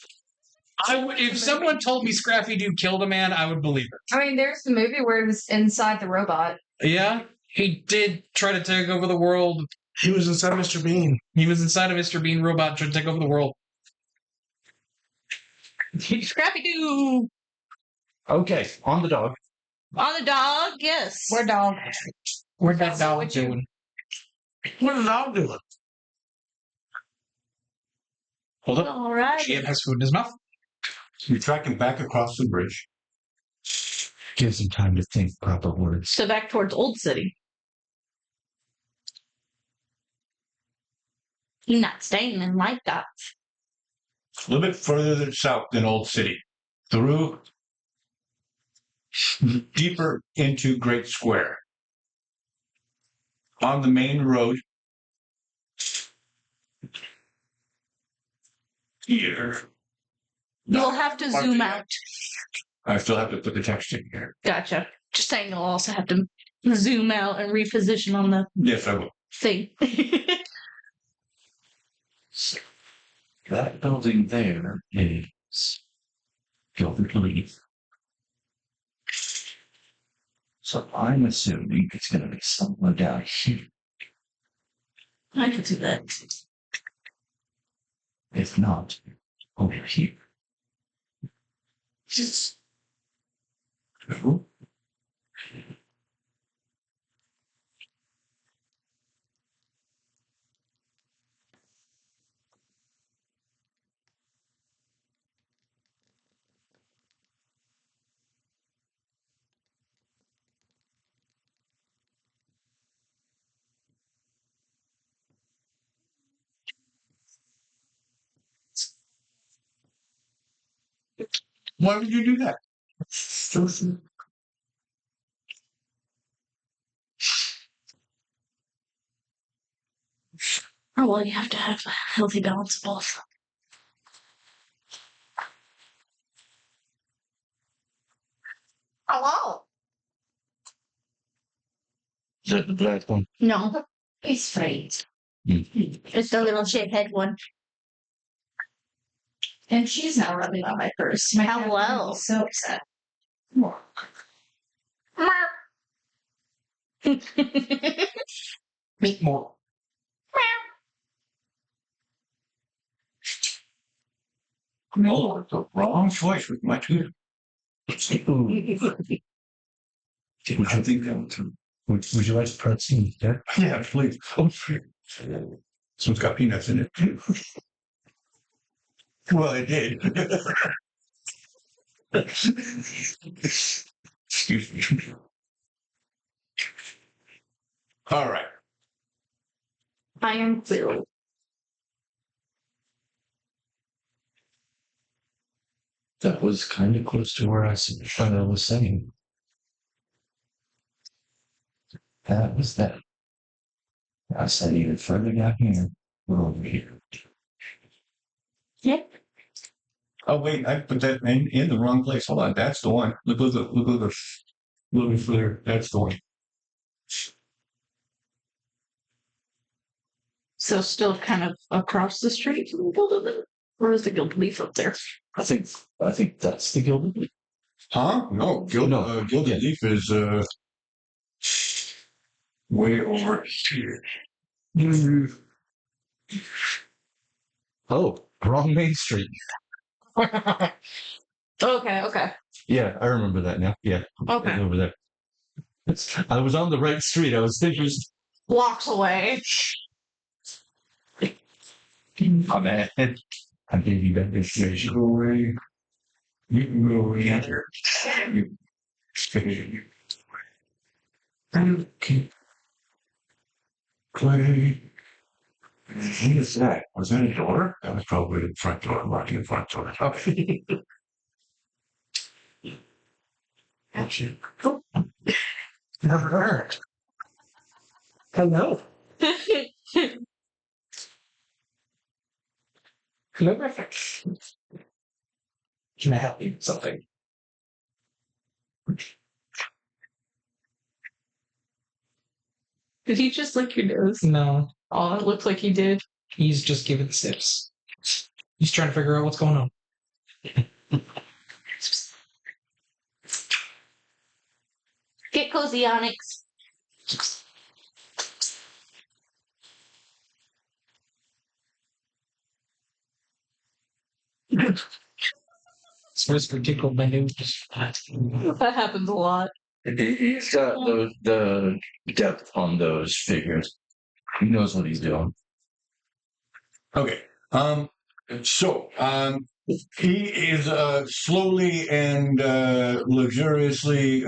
If someone told me Scrappy Doo killed a man, I would believe it. I mean, there's the movie where he was inside the robot. Yeah, he did try to take over the world. He was inside Mr. Bean. He was inside a Mr. Bean robot trying to take over the world. Scrappy Doo! Okay, on the dog. On the dog, yes. We're dog. Where'd that That's dog what you- doing? What did I do? Hold up. All right. GM has food in his mouth. You track him back across the bridge. Gives him time to think proper words. So back towards Old City. You're not staying in like that. A little bit further south than Old City. Through deeper into Great Square. On the main road. Here. You'll have to zoom out. I still have to put the text in here. Gotcha. Just saying you'll also have to zoom out and reposition on the Yes, I will. thing. That building there is Gilbert. So I'm assuming it's going to be somewhere down here. I could do that. If not, over here. Why would you do that? Oh, well, you have to have a healthy balance of both. Hello. Is that the black one? No. He's afraid. It's the little shithead one. And she's now rubbing on my purse. My How cat well? would be so upset. Meet more. No, the wrong choice with my tooth. Would you think that would you like to protein? Yeah. Yeah, please. Oh, shit. So it's got peanuts in it. Well, it did. Excuse me. All right. Iron Pheal. That was kind of close to where I was saying. That was that. I said even further down here. We're over here. Yep. Oh wait, I put that in the wrong place. Hold on, that's the one. Look at the little further. That's the one. So still kind of across the street from the Gilded, or is the Gilded Leaf up there? I think that's the Gilded Leaf. Huh? No, Gilded Leaf is way over here. Oh, wrong Main Street. Okay. Yeah, I remember that now. Yeah. Okay. Over there. I was on the right street. I was thinking. Blocks away. My man. I gave you that information. Go away. You can go away. Okay. Clay. What is that? Was that a door? That was probably the front door. Locking the front door. Okay. Never heard. Hello. Hello. Can I help you with something? Did he just lick your nose? No, Oh, it looks like he did. he's just giving the steps. He's trying to figure out what's going on. Get cozy, Onyx. Whisper tickled my nose. That happens a lot. He's got the depth on those figures. He knows what he's doing. Okay. So, he is slowly and luxuriously,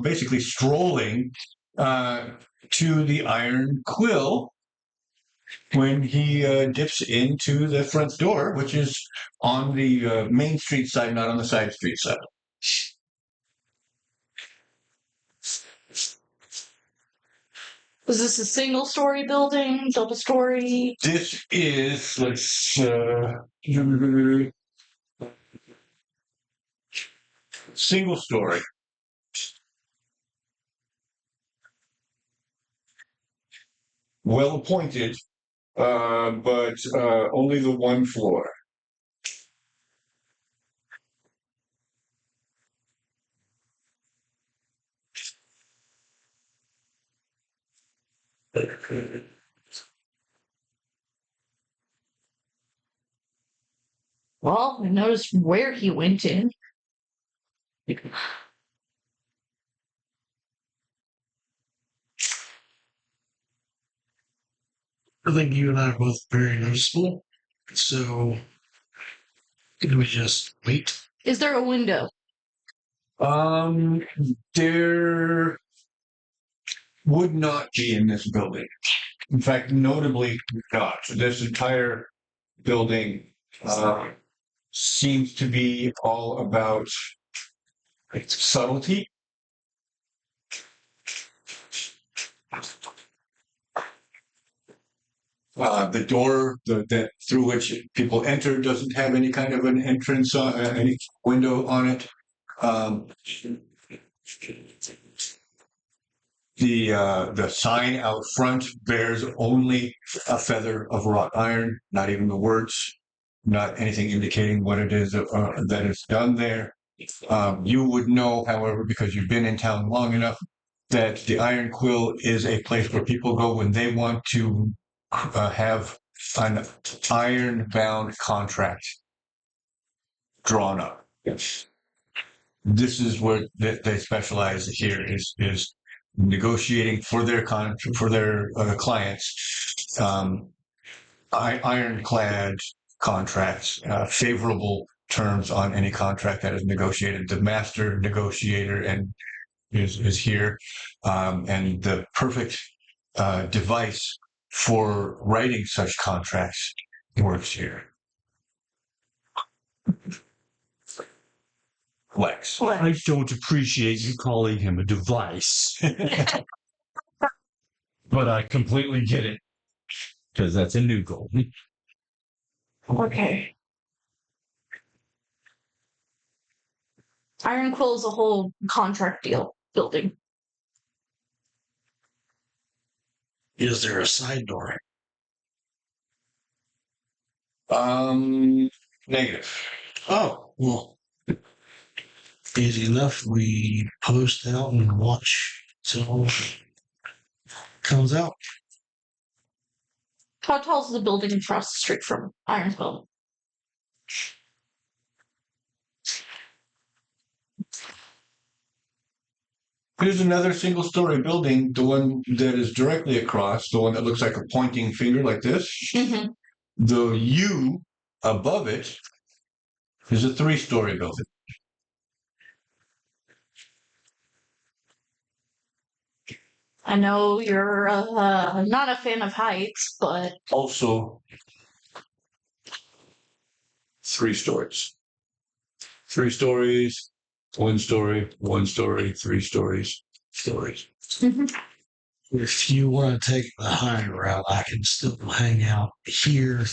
basically strolling to the Iron Quill when he dips into the front door, which is on the main street side, not on the side street side. Was this a single story building? Double story? This is, single story. Well appointed, but only the one floor. Well, I noticed where he went in. I think you and I are both very noticeable. So, can we just wait? Is there a window? There would not be in this building. In fact, notably not. This entire building seems to be all about subtlety. The door that through which people enter doesn't have any kind of an entrance, any window on it. The sign out front bears only a feather of wrought iron, not even the words, not anything indicating what it is that is done there. You would know, however, because you've been in town long enough, that the Iron Quill is a place where people go when they want to have an iron-bound contract drawn up. Yes. This is where they specialize here is negotiating for their clients ironclad contracts, favorable terms on any contract that is negotiated. The master negotiator and is here, and the perfect device for writing such contracts works here. Lex. I don't appreciate you calling him a device. But I completely get it. Because that's a new goal. Okay. Iron Quill is a whole contract deal building. Is there a side door? Negative. Oh, well. Easy enough. We post out and watch till it comes out. How tall is the building across the street from Iron Quill? Here's another single-story building, the one that is directly across, the one that looks like a pointing finger like this. Mm-hmm. The U above it is a 3-story building. I know you're not a fan of heights, but Also 3 stories. 3 stories, 1 story, 1 story, 3 stories, stories. If you want to take the higher route, I can still hang out here.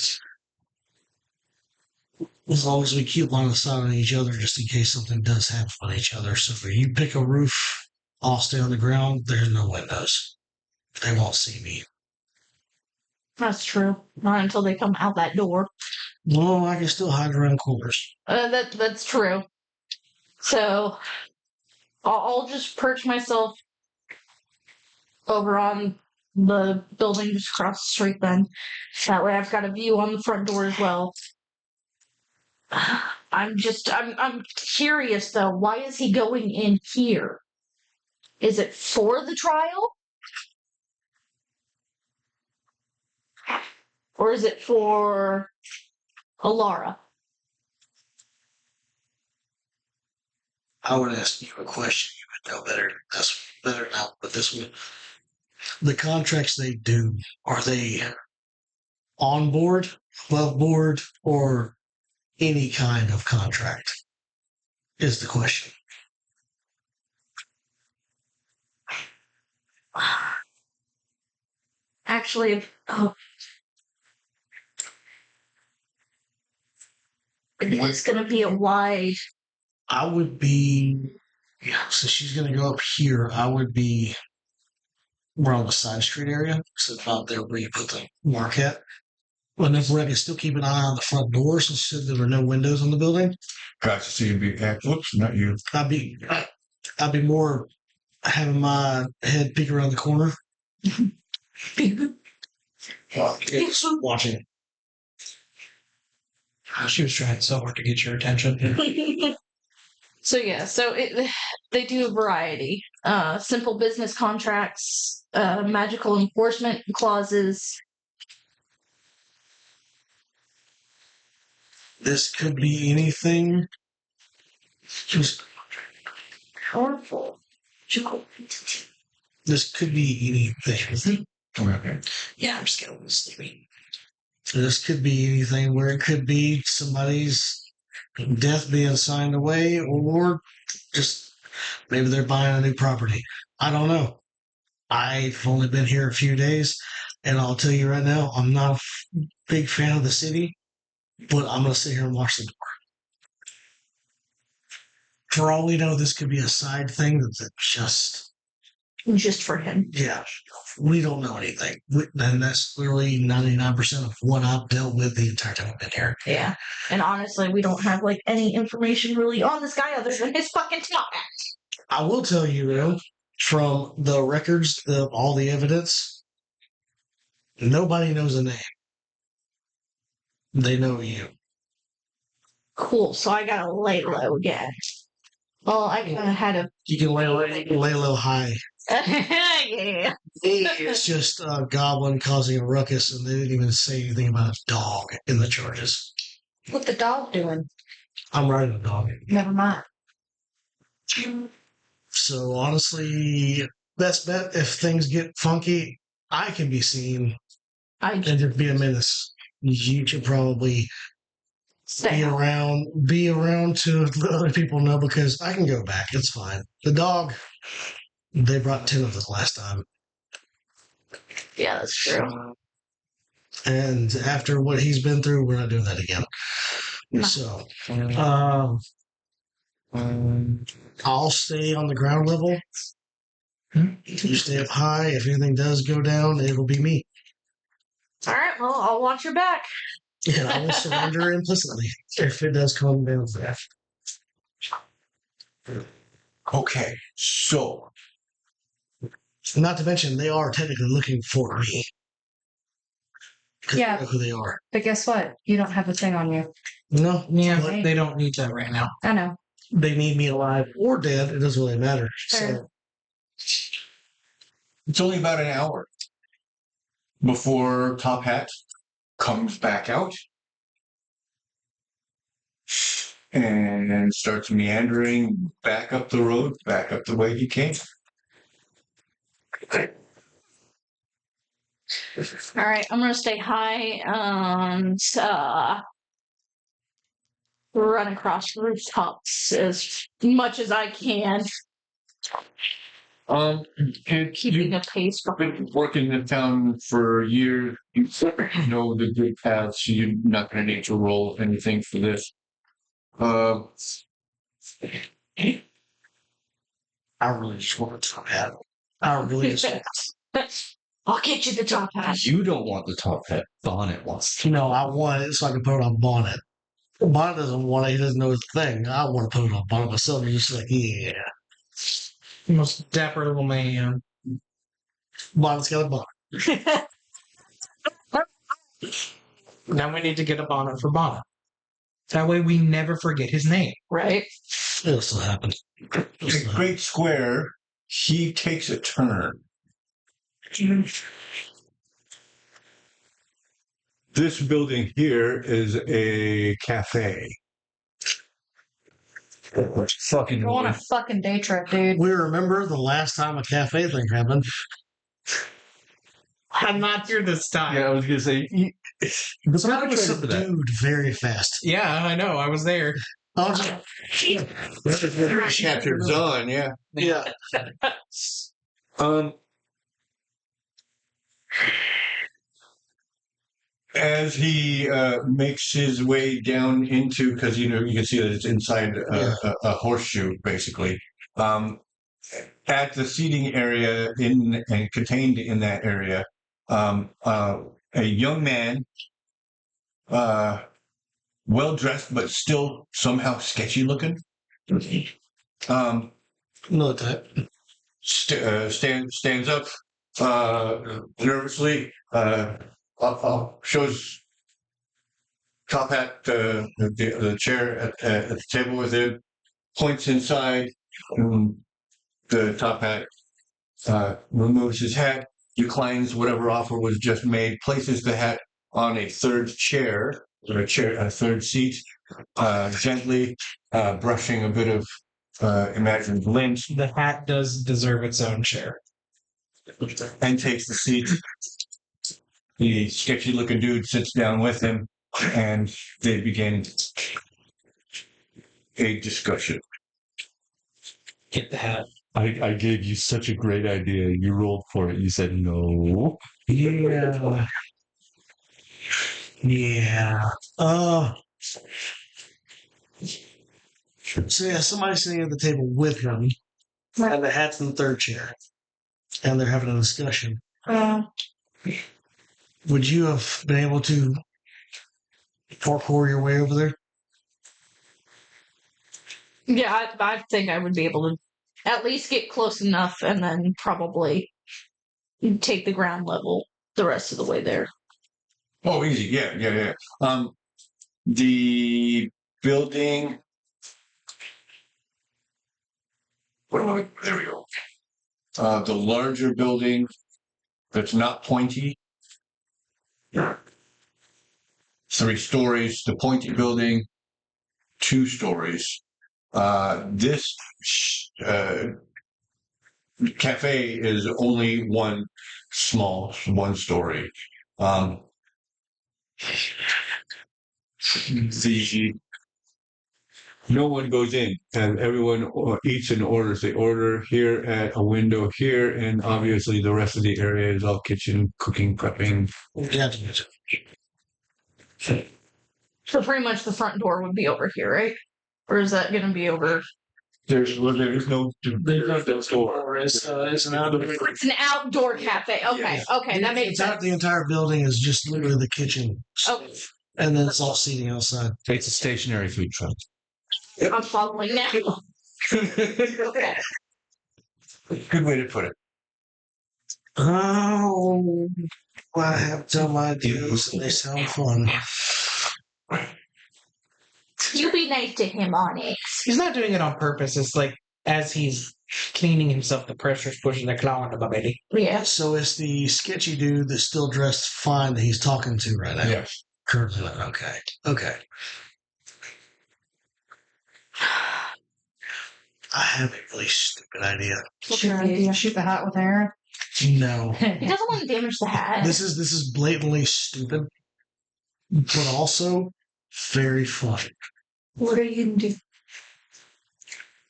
As long as we keep line of sight on each other, just in case something does happen on each other. So if you pick a roof, I'll stay on the ground. There's no windows. They won't see me. that's true. Not until they come out that door. No, I can still hide around corners. That's true. So I'll just perch myself over on the building just across the street then. That way I've got a view on the front door as well. I'm curious though, why is he going in here? Is it for the trial? Or is it for Alara? I would ask you a question. You would know better. That's better now. But this one, the contracts they do, are they on board, above board, or any kind of contract? Is the question. Actually, it's going to be a wide. I would be, yeah, so she's going to go up here. I would be more on the side street area, so about there where you put the mark at. Well, then I can still keep an eye on the front door since there were no windows on the building. Gotcha. So you'd be, whoops, not you. I'd be more having my head peek around the corner. Watching. She was trying so hard to get your attention. So yeah, they do a variety. Simple business contracts, magical enforcement clauses. This could be anything. Just Powerful. this could be anything. Okay. Yeah, I'm just getting sleepy. This could be anything where it could be somebody's death being signed away, or just maybe they're buying a new property. I don't know. I've only been here a few days, and I'll tell you right now, I'm not a big fan of the city, but I'm going to sit here and watch the door. For all we know, this could be a side thing that just Just for him. Yeah, we don't know anything. And that's literally 99% of what I've dealt with the entire time I've been here. Yeah. And honestly, we don't have like any information really on this guy other than his fucking top hat. I will tell you, though, from the records of all the evidence, nobody knows a name. They know you. Cool. So I gotta lay low again. Well, I kind of had a. You can lay low high. Yeah. It's just a goblin causing a ruckus, and they didn't even say anything about a dog in the charges. What the dog doing? I'm riding a dog. Never mind. So honestly, best bet if things get funky, I can be seen and just be a menace. You should probably be around to let other people know because I can go back. It's fine. The dog, they brought 10 of them last time. Yeah, that's true. And after what he's been through, we're not doing that again. No. So, I'll stay on the ground level. You stay up high. If anything does go down, it'll be me. All right. Well, I'll watch your back. And I will surrender implicitly if it does come down to that. Okay, so Not to mention, they are technically looking for me. 'Cause Yeah. they know who they are. But guess what? You don't have a thing on you. No, Yeah, but they don't need that right now. I know. they need me alive or dead. It doesn't really matter. Fair. So, it's only about an hour before Top Hat comes back out and starts meandering back up the road, back up the way he came. All right. I'm gonna stay high and run across rooftops as much as I can, keeping a pace. You've been working in town for years. You know the good paths. You're not going to need to roll anything for this. I really just want to top hat. I really just I'll get you the top hat. You don't want the top hat. Bonnet wants. No, I want it so I can put it on Bonnet. Bonnet doesn't want it. He doesn't know it's a thing. I want to put it on Bonnet myself. And just like, yeah. Most dapper little man. Bonnet's got a bonnet. Now we need to get a bonnet for Bonnet. That way we never forget his name. Right? It'll still happen. The great square, he takes a turn. This building here is a cafe. Fucking Go on a fucking day trip, dude. We remember the last time a cafe thing happened. I'm not here this time. Yeah, I was gonna say. The battle was traded for that. subdued very fast. Yeah, I know. I was there. I was just, Captured Zon, yeah. yeah. As he makes his way down into, because you can see that it's inside a horseshoe, basically. At the seating area and contained in that area, a young man, well dressed but still somehow sketchy looking, Another type. stands up nervously. Shows Top Hat the chair at the table with it, points inside, and the Top Hat removes his hat, declines whatever offer was just made, places the hat on a third chair, or a third seat, gently brushing a bit of imagined lint, The hat does deserve its own chair. and takes the seat. The sketchy looking dude sits down with him and they begin a discussion. Get the hat. I gave you such a great idea. You rolled for it. You said no. Yeah. Yeah. So yeah, somebody's sitting at the table with him, and the hat's in the third chair. and they're having a discussion. Uh, Would you have been able to parkour your way over there? Yeah, I think I would be able to at least get close enough and then probably take the ground level the rest of the way there. Oh, easy. Yeah. The building. There we go. The larger building that's not pointy. 3 stories. The pointy building, 2 stories. This cafe is only one story. No one goes in, and everyone eats and orders. They order here at a window here, and obviously the rest of the area is all kitchen, cooking, prepping. Yeah. So pretty much the front door would be over here, right? Or is that going to be over? There is no door. It's an outdoor. It's an outdoor cafe. Okay, okay, that makes sense. The entire building is just literally the kitchen. Okay. And then it's all seating outside. It's a stationary food truck. I'm following now. Okay. Good way to put it. Oh, I have some ideas. They sound fun. You be nice to him, Onyx. He's not doing it on purpose. It's like as he's cleaning himself, the pressure's pushing the claw into the belly. Yeah. So it's the sketchy dude that's still dressed fine that he's talking to right now. Yes. Currently. Okay. I have a really stupid idea. what's your idea? Shoot the hat with Aaron. No. He doesn't want to damage the hat. This is blatantly stupid, but also very fun. What are you gonna do?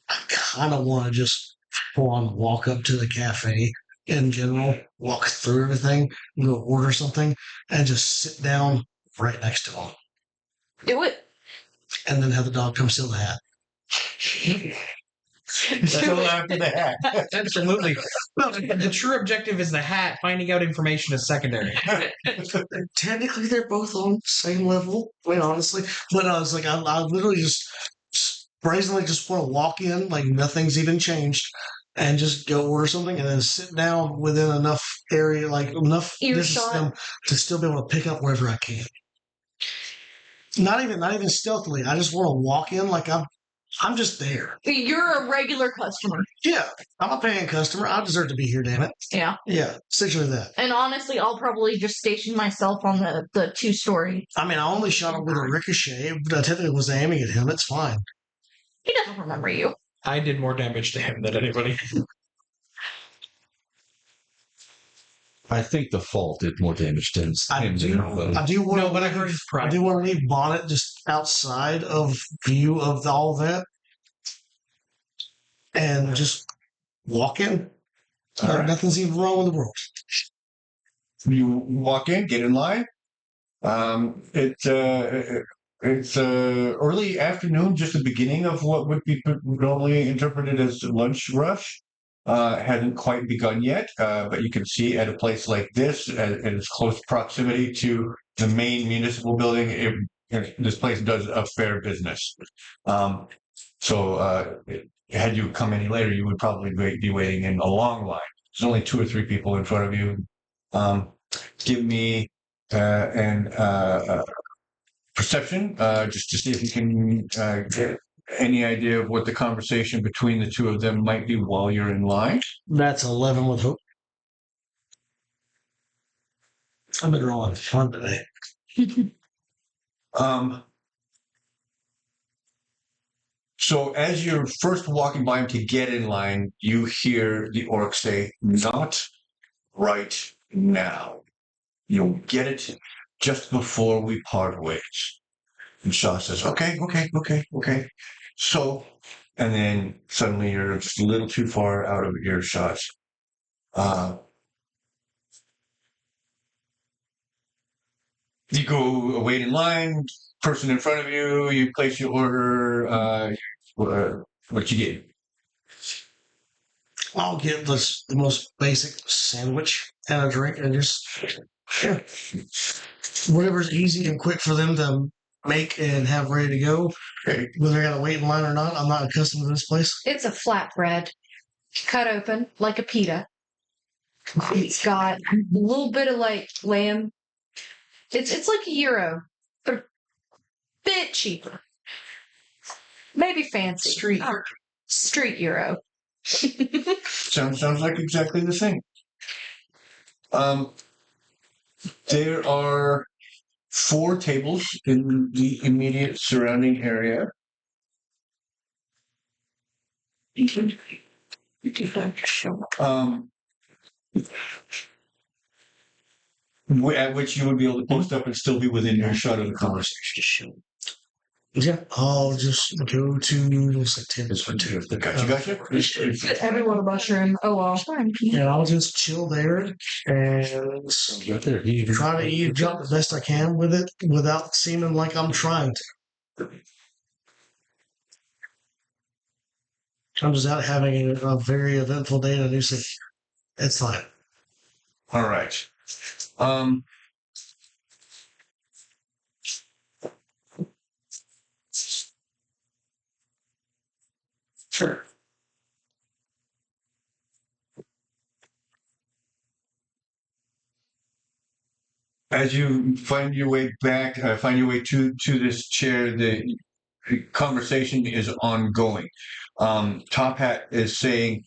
I kind of want to just full on walk up to the cafe in general, walk through everything, go order something, and just sit down right next to him, Do it. and then have the dog come steal the hat. Still after the hat. Absolutely. Well, the true objective is the hat. Finding out information is secondary. Technically, they're both on the same level, quite honestly. But I was like, I literally just brazenly just want to walk in like nothing's even changed, and just go order something, and then sit down within enough area, like enough distance from them to still be able to pick up wherever I can. Not even stealthily. I just want to walk in like I'm just there. You're a regular customer. Yeah, I'm a paying customer. I deserve to be here, damn it. Yeah. Yeah, essentially that. And honestly, I'll probably just station myself on the 2-story. I mean, I only shot him with a ricochet, but I technically was aiming at him. It's fine. He doesn't remember you. I did more damage to him than anybody. I think the fall did more damage to him. I do want No, to. but I heard his I pride. do want to leave Bonnet just outside of view of all that, and just walk in. All right. Nothing's even wrong with the world. You walk in, get in line. It's early afternoon, just the beginning of what would be normally interpreted as lunch rush. Hasn't quite begun yet, but you can see at a place like this, at its close proximity to the main municipal building, this place does a fair business. So had you come any later, you would probably be waiting in a long line. There's only 2 or 3 people in front of you. Give me an perception, just to see if you can get any idea of what the conversation between the 2 of them might be while you're in line. That's 11 with hope. I've been rolling fun today. So as you're first walking by him to get in line, you hear the orc say, "Not right now. You'll get it just before we part ways." And Shaw says, okay. So, and then suddenly you're just a little too far out of earshot. You go wait in line, person in front of you, you place your order, what you get? I'll get the most basic sandwich and a drink, and just yeah, whatever's easy and quick for them to make and have ready to go. Whether I gotta wait in line or not, I'm not accustomed to this place. It's a flatbread, cut open like a pita. It's got a little bit of like lamb. It's like a euro, but a bit cheaper. Maybe fancy. Street euro. Sounds like exactly the same. There are 4 tables in the immediate surrounding area. At which you would be able to post up and still be within earshot of the conversation. Yeah, I'll just go to looks like 10 is for 2. Gotcha. Everyone a mushroom. Oh well. And I'll just chill there and Right there. try to eavesdrop the best I can with it without seeming like I'm trying to. I'm just out having a very eventful day in a new city. It's fine. All right. Sure. As you find your way back, find your way to this chair, the conversation is ongoing. Top Hat is saying,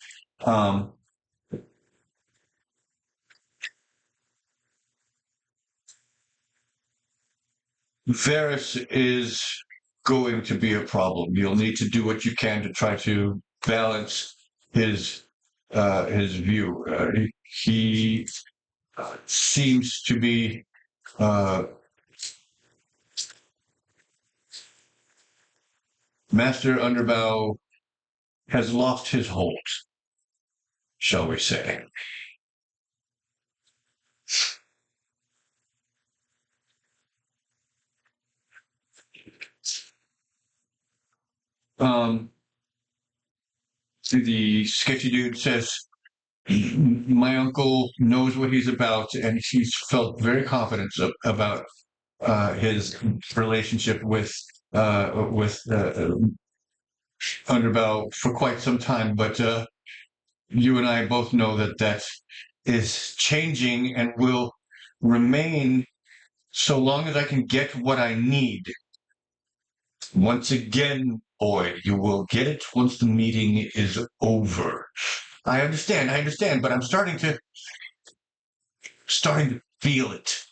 Varys is going to be a problem. You'll need to do what you can to try to balance his view. He seems to be Master Underbow has lost his hold, shall we say. The sketchy dude says, my uncle knows what he's about, and he's felt very confident about his relationship with Underbow for quite some time. But you and I both know that is changing and will remain so long as I can get what I need. Once again, boy, you will get it once the meeting is over. I understand, but I'm starting to feel it.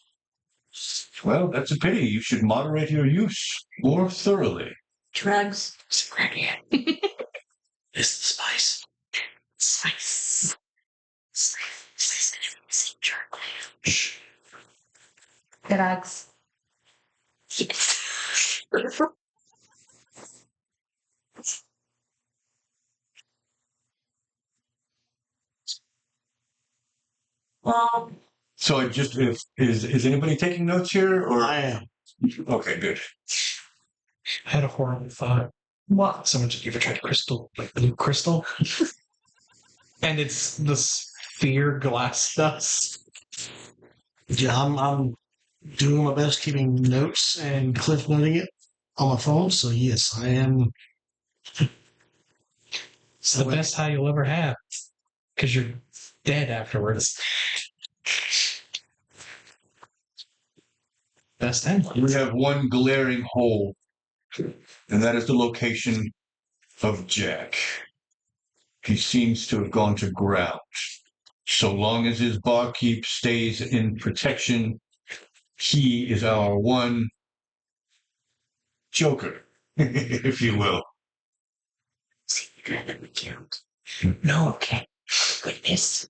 Well, that's a pity. You should moderate your use more thoroughly. Drugs. It's the spice. Spice. Drugs. Yes. So I just is anybody taking notes here, or I am. okay, good. I had a horrible thought. What? Someone just ever tried crystal, like blue crystal, and it's the sphere glass dust. Yeah, I'm doing my best keeping notes and cliff noting it on my phone. So yes, I am. It's the best high you'll ever have, because you're dead afterwards. Best end. We have one glaring hole, and that is the location of Jack. He seems to have gone to ground. So long as his barkeep stays in protection, he is our one joker, if you will. No, okay. Witness.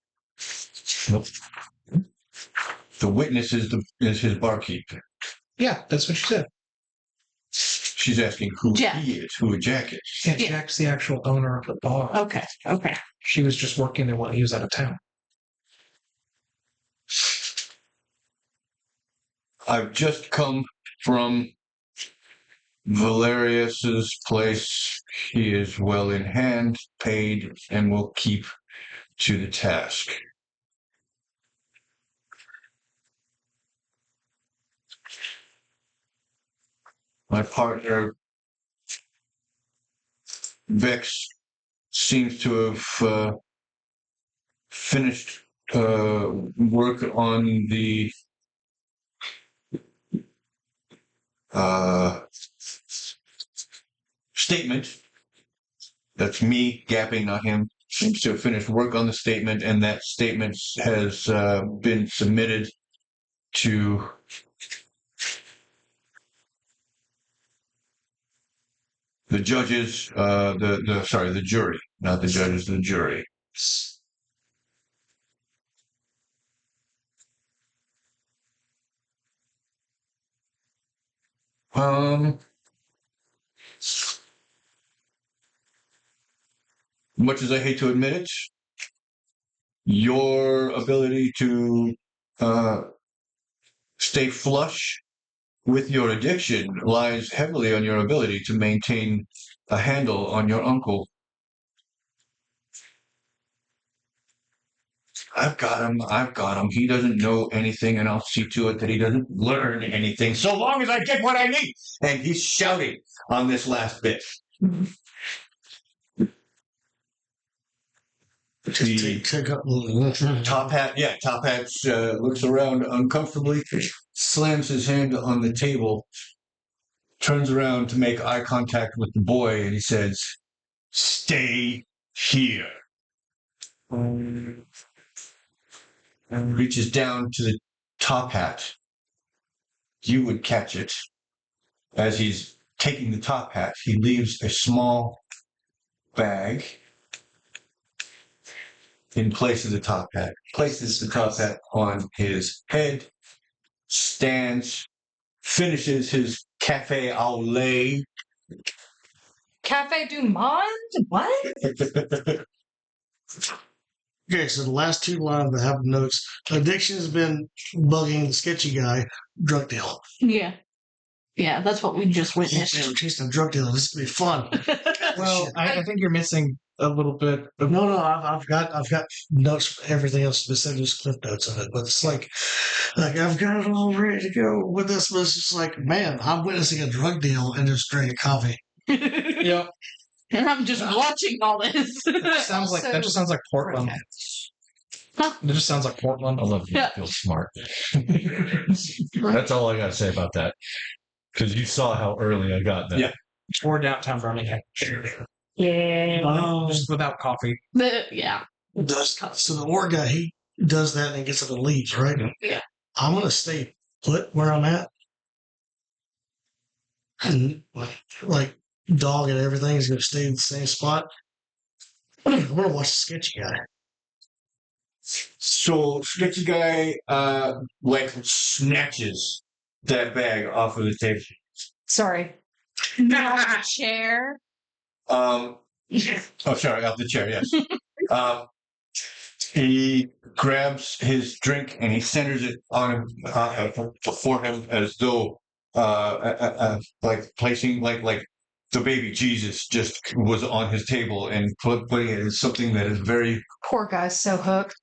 Nope. The witness is his barkeep. Yeah, that's what she said. She's asking who Jack. he is, who Jack is. Yeah, Yeah. Jack's the actual owner of the bar. Okay. She was just working there while he was out of town. I've just come from Valerius's place, he is well in hand, paid, and will keep to the task. My partner, Vex, seems to have finished work on the statement. That's me gapping, not him. Seems to have finished work on the statement, and that statement has been submitted to the judges, the jury, not the judges, the jury. Much as I hate to admit it, your ability to stay flush with your addiction lies heavily on your ability to maintain a handle on your uncle. I've got him. He doesn't know anything, and I'll see to it that he doesn't learn anything, so long as I get what I need. And he's shouting on this last bit. Top Hat looks around uncomfortably, slams his hand on the table, turns around to make eye contact with the boy, and he says, "Stay here." And reaches down to the top hat. You would catch it. As he's taking the top hat, he leaves a small bag in place of the top hat, places the top hat on his head, stands, finishes his cafe au lait. Cafe du Monde? What? Okay, so the last two lines I have notes. Addiction has been bugging the sketchy guy, drug deal. Yeah. Yeah, that's what we just witnessed. We're chasing a drug dealer. This is gonna be fun. Well, I think you're missing a little bit of No, I've got notes for everything else besides just clip notes of it. But it's like I've got it all ready to go with this. But it's just like, man, I'm witnessing a drug deal and just drinking coffee. yeah. And I'm just watching all this. That just sounds like Portland. Huh? It just sounds like Portland. I love you. Yeah. Feel smart. That's all I gotta say about that. Because you saw how early I got that. Yeah. Or downtown Birmingham. Yeah. Just without coffee. Yeah. So the war guy, he does that and then gets up and leaves, right? Yeah. I'm gonna stay put where I'm at, and like dog and everything is gonna stay in the same spot. I'm gonna watch the sketchy guy. So sketchy guy snatches that bag off of the table. Sorry. Not a chair. Oh, sorry, off the chair. Yes. He grabs his drink and he centers it on him before him as though like placing like the baby Jesus just was on his table and putting it in something that is very. Poor guy's so hooked.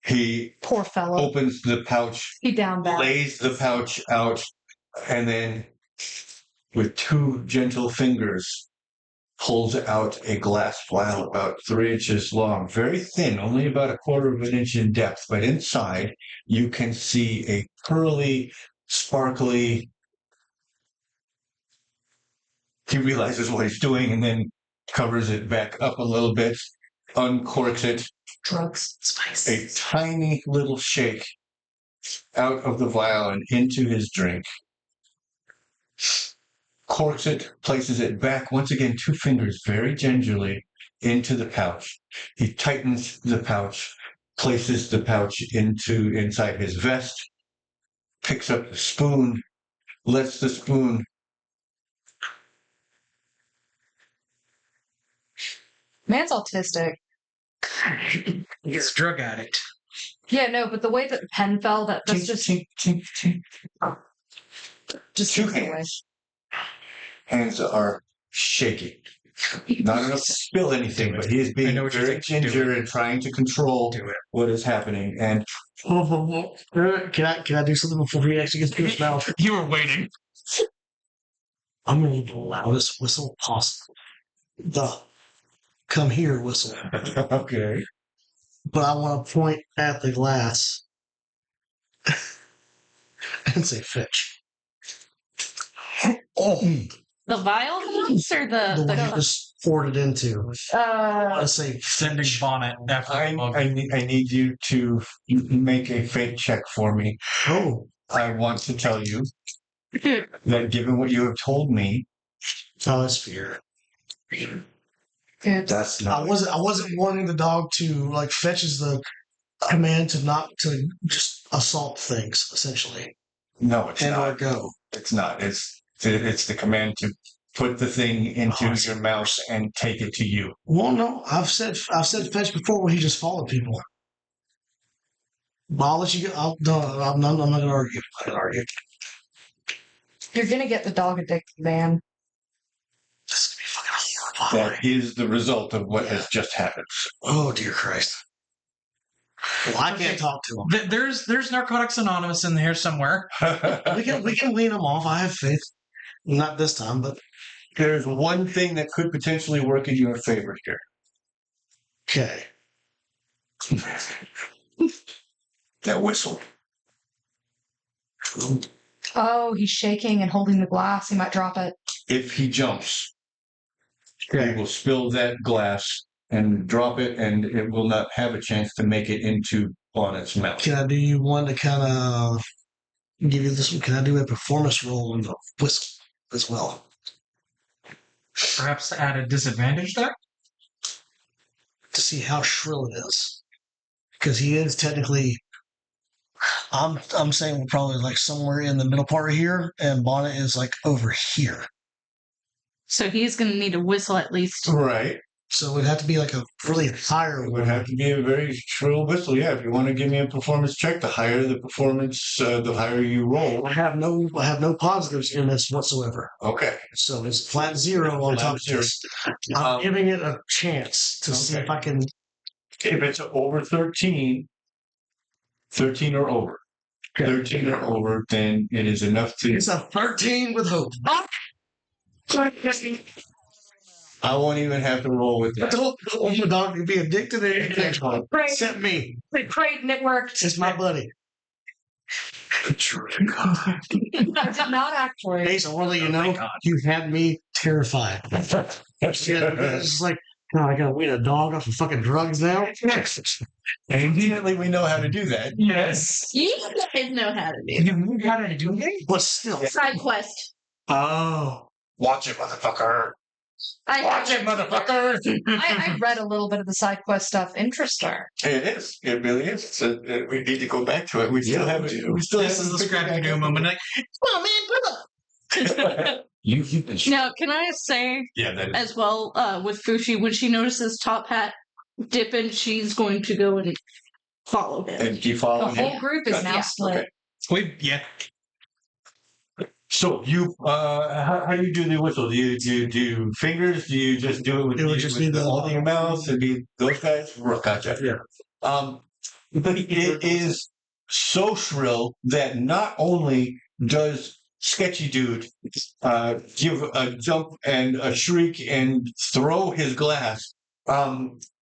He Poor fellow. opens the pouch, He down bad. lays the pouch out, and then with two gentle fingers pulls out a glass vial about 3 inches long, very thin, only about 1/4 of an inch in depth, but inside you can see a pearly, sparkly. He realizes what he's doing and then covers it back up a little bit, uncorks it. Drugs, spice. A tiny little shake out of the vial and into his drink. Corks it, places it back, once again, 2 fingers very gingerly into the pouch. He tightens the pouch, places the pouch inside his vest, picks up the spoon, lets the spoon. Man's autistic. He's a drug addict. Yeah, no, but the way that the pen fell, that's Tink, just tink, tink, tink. just 2 takes it away. hands. hands are shaking. Not enough to spill anything, but he is being know what you're very thinking. Do ginger and trying to control what is happening. And Can I do something before he actually gets to his mouth? You were waiting. I'm gonna need the loudest whistle possible. The come here whistle. okay, But I want to point at the glass and say fetch. Oh, The vial glass or the one you the just poured it into. I say Sending bonnet after the mug. I need you to make a fate check for me. Oh, I want to tell you that given what you have told me, oh, it's fear. Good. that's I not. wasn't wanting the dog to like fetches the command to not to just assault things essentially No, it's and or not. go. It's not. It's the command to put the thing into your mouth and take it to you. Well, no, I've said fetch before when he just followed people. But I'll let you go. I'm not gonna argue. I'm not gonna argue. You're gonna get the dog addicted, man. This is gonna be fucking horrible. That is the result of what has just happened. Oh dear Christ. Well, I can't talk to him. There's Narcotics Anonymous in here somewhere. We can wean him off. I have faith. Not this time, but There's one thing that could potentially work in your favor here. okay. That whistle. Oh, he's shaking and holding the glass. He might drop it. If he jumps, he will spill that glass and drop it, and it will not have a chance to make it into Bonnet's mouth. Can I do you one to kind of give you this one? Can I do a performance roll on the whistle as well? Perhaps at a disadvantage there? To see how shrill it is. Because he is technically I'm saying we're probably like somewhere in the middle part here, and Bonnet is like over here. so he's gonna need a whistle at least. Right. So it'd have to be like a really higher It one. would have to be a very shrill whistle. Yeah, if you want to give me a performance check, the higher the performance, the higher you roll. I have no positives in this whatsoever. Okay. So it's flat zero on Flat top of zero. this. I'm giving it a chance to see if I can. If it's over 13 or over, 13 or over, then it is enough to. It's a 13 with hope. I won't even have to roll with I that. told the dog to be addicted to anything. Great. Except me. Great, and it worked. It's my buddy. I did not actually. Ace, I want to let you know, you had me terrified. It's just like, God, I gotta wean a dog off of fucking drugs now. And immediately we know how to do that. Yes. You guys know how to do. You got to do it? But still. Side quest. Oh. Watch it, motherfucker. I motherfucker. read a little bit of the side quest stuff. Interesting. It is. It really is. We need to go back to it. We still haven't. We still This is the scrappy do moment. Like, Come on, man, put up. Now, can I say Yeah, that is. as well with Fushi, when she notices Top Hat dipping, she's going to go and follow him. And keep The following him. whole group is now Yeah. split. Okay. yeah. So you, how do you do the whistle? Do you do fingers? Do you just do it with, It would just be the- holding your mouth? It'd be those guys. Gotcha. Yeah. But it is so shrill that not only does Sketchy Dude give a jump and a shriek and throw his glass.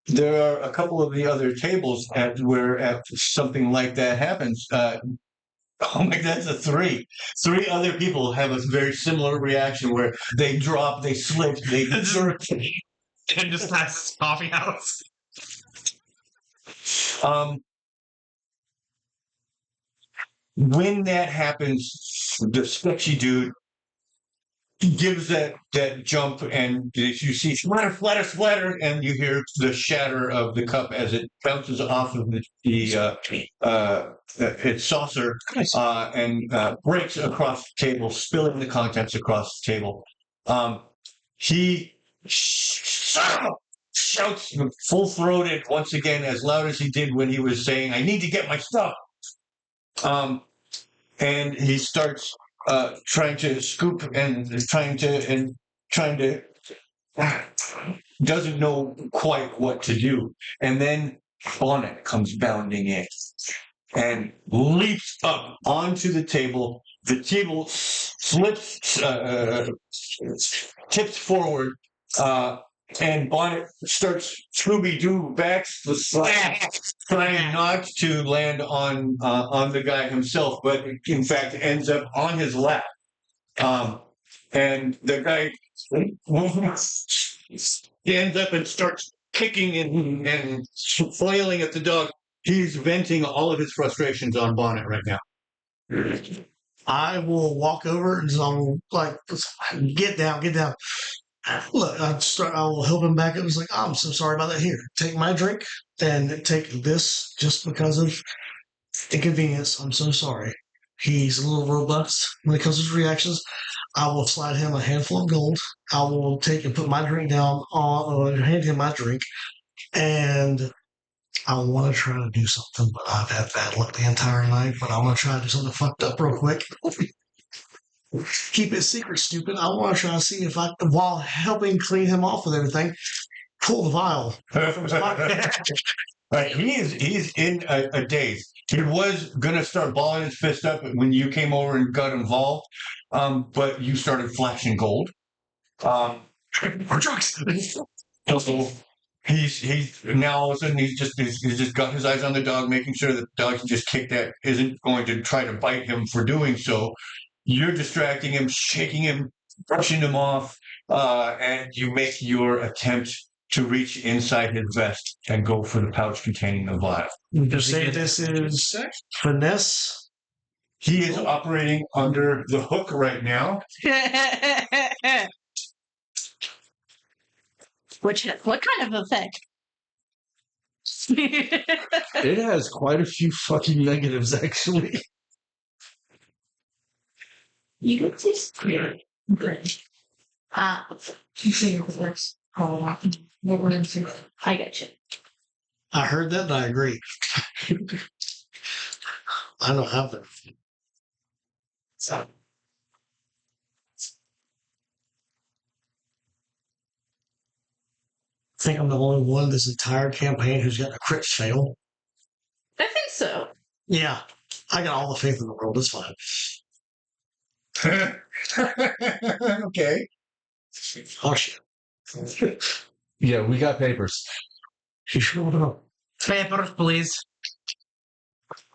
There are a couple of the other tables where something like that happens. Oh my, that's a 3. 3 other people have a very similar reaction where they drop, they slip, they jerk. And just last coffee house. When that happens, the Sketchy Dude gives that jump, and you see splatter, splatter, splatter, and you hear the shatter of the cup as it bounces off of its saucer and breaks across the table, spilling the contents across the table. He shouts full-throated once again, as loud as he did when he was saying, "I need to get my stuff." And he starts trying to scoop and trying to doesn't know quite what to do. And then Bonnet comes bounding in and leaps up onto the table. The table slips, tips forward, and Bonnet starts Scooby-Doo back, trying not to land on the guy himself, but in fact ends up on his lap. And the guy stands up and starts kicking and flailing at the dog. He's venting all of his frustrations on Bonnet right now. I will walk over and I'll like, get down. Look, I will help him back up. He's like, I'm so sorry about that. Here, take my drink and take this just because of inconvenience. I'm so sorry. He's a little robust when it comes to his reactions. I will slide him a handful of gold. I will take and put my drink down hand him my drink. And I want to try to do something, but I've had bad luck the entire night. But I want to try to do something fucked up real quick. Keep it secret, stupid. I want to try to see if I, while helping clean him off with everything, pull the vial. Right, he's in a daze. He was gonna start balling his fist up when you came over and got involved, but you started flashing gold. Or drugs. So he's now all of a sudden he's just got his eyes on the dog, making sure that the dog can just kick that isn't going to try to bite him for doing so. You're distracting him, shaking him, brushing him off, and you make your attempt to reach inside his vest and go for the pouch containing the vial. You say this is finesse. He is operating under the hook right now. What kind of effect? It has quite a few fucking negatives, actually. You get this clear. You say it works. Oh, I got you. I heard that and I agree. I don't have that. So I think I'm the only one this entire campaign who's got a crit fail. I think so. Yeah, I got all the faith in the world. It's fine. Okay. Oh shit. Yeah, we got papers. She showed up. Papers, please.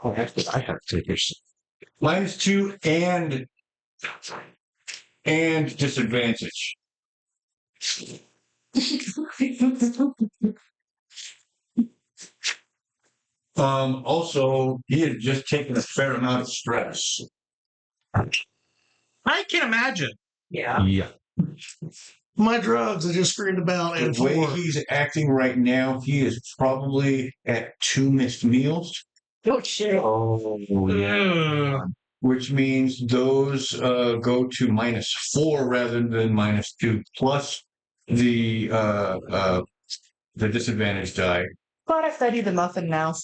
Oh, I have papers. -2 and disadvantage. Also, he had just taken a fair amount of stress. I can imagine. Yeah. Yeah. My drugs I just screamed about and The way for. he's acting right now, he is probably at 2 missed meals, Oh shit. Oh, yeah. which means those go to -4 rather than -2, plus the disadvantage die. But I study the muffin now.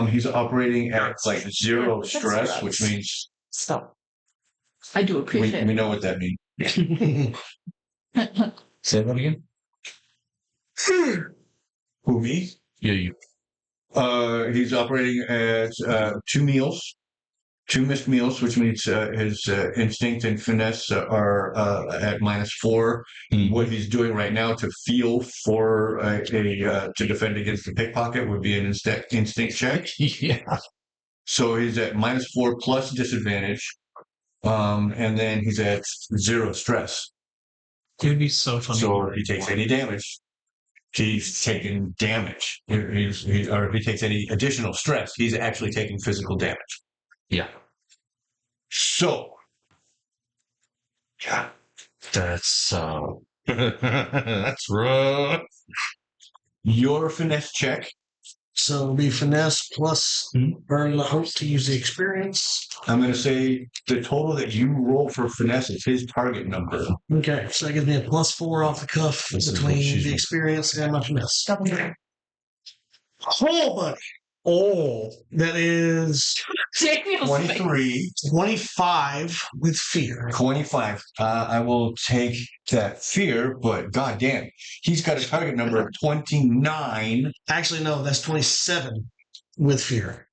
He's operating at like 0 That's stress, drugs. which means Stop. I do we appreciate know what that means. it. Say that again? Who, me? Yeah, you. He's operating at 2 meals, 2 missed meals, which means his instinct and finesse are at -4. What he's doing right now to feel for to defend against the pickpocket would be an instinct check. Yeah. So he's at -4 plus disadvantage, and then he's at 0 stress. It would be so funny. So if he takes any damage, he's taking damage. Or if he takes any additional stress, he's actually taking physical damage. Yeah. So, yeah, That's that's rough. your finesse check. So it'll be finesse plus burn the hope to use the experience. I'm going to say the total that you roll for finesse is his target number. Okay, so that gives me a +4 off the cuff This is what between she's the doing. experience and my finesse. Oh, buddy. Oh, that is Daniel's face. 23, 25 with fear. 25. I will take that fear, but goddamn, he's got a target number of 29. Actually, no, that's 27 with fear.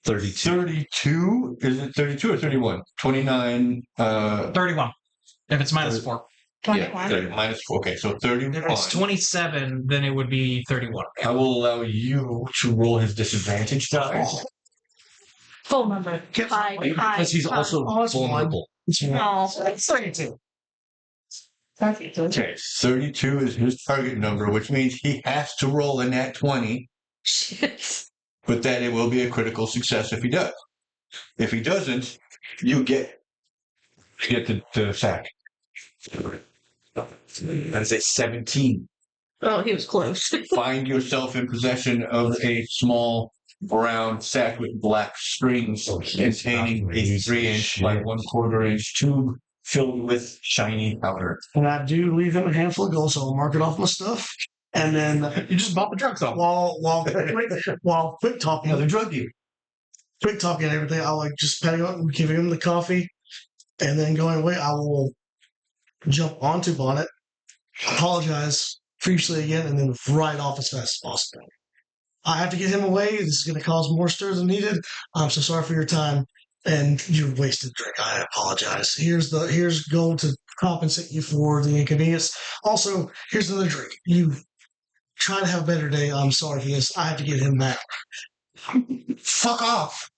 32? Is it 32 or 31? 29. 31. If it's minus 4. 21. 30, minus 4. Okay, so 31. If it's 27, then it would be 31. I will allow you to roll his disadvantage die. Full number. High. Because he's also it's one. vulnerable. No. It's 32. Okay, 32 is his target number, which means he has to roll a nat 20, Shit. but then it will be a critical success if he does. If he doesn't, you get the sack. That's a 17. Oh, he was close. Find yourself in possession of a small brown sack with black strings containing a 3-inch by 1/4 inch tube filled with shiny powder. And I do leave him a handful of gold, so I'll mark it off my stuff. And then You just bought the drugs off. while quick talking, Another drug dealer. quick talking and everything, I'll like just petting up and giving him the coffee, and then going away, I will jump onto Bonnet, apologize profusely again, and then ride off as fast as possible. I have to get him away. This is going to cause more stir than needed. I'm so sorry for your time and your wasted drink. I apologize. Here's gold to compensate you for the inconvenience. Also, here's another drink. You try to have a better day. I'm sorry for this. I have to get him back. Fuck off!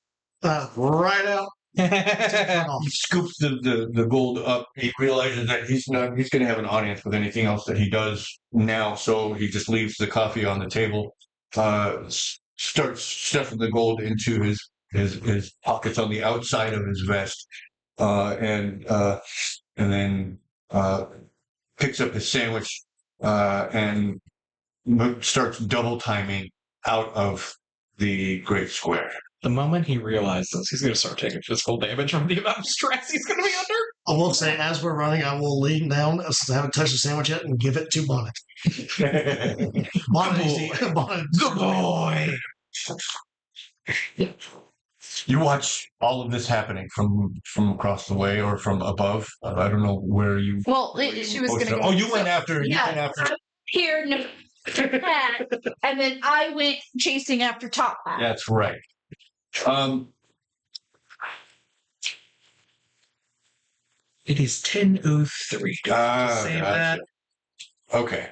Right out. He scoops the gold up. He realizes that he's going to have an audience with anything else that he does now, so he just leaves the coffee on the table, starts stuffing the gold into his pockets on the outside of his vest, and then picks up his sandwich and starts double timing out of the great square. The moment he realizes he's going to start taking physical damage from the amount of stress he's going to be under. I will say, as we're running, I will lean down, since I haven't touched the sandwich yet, and give it to Bonnet. Bonnet. Good boy. You watch all of this happening from across the way or from above. I don't know where you. Well, She was going to go. Oh, you went after. You Yeah. went after. here, no, and then I went chasing after Top Hat. That's right. It is 10:03. Say Gotcha. that. Okay.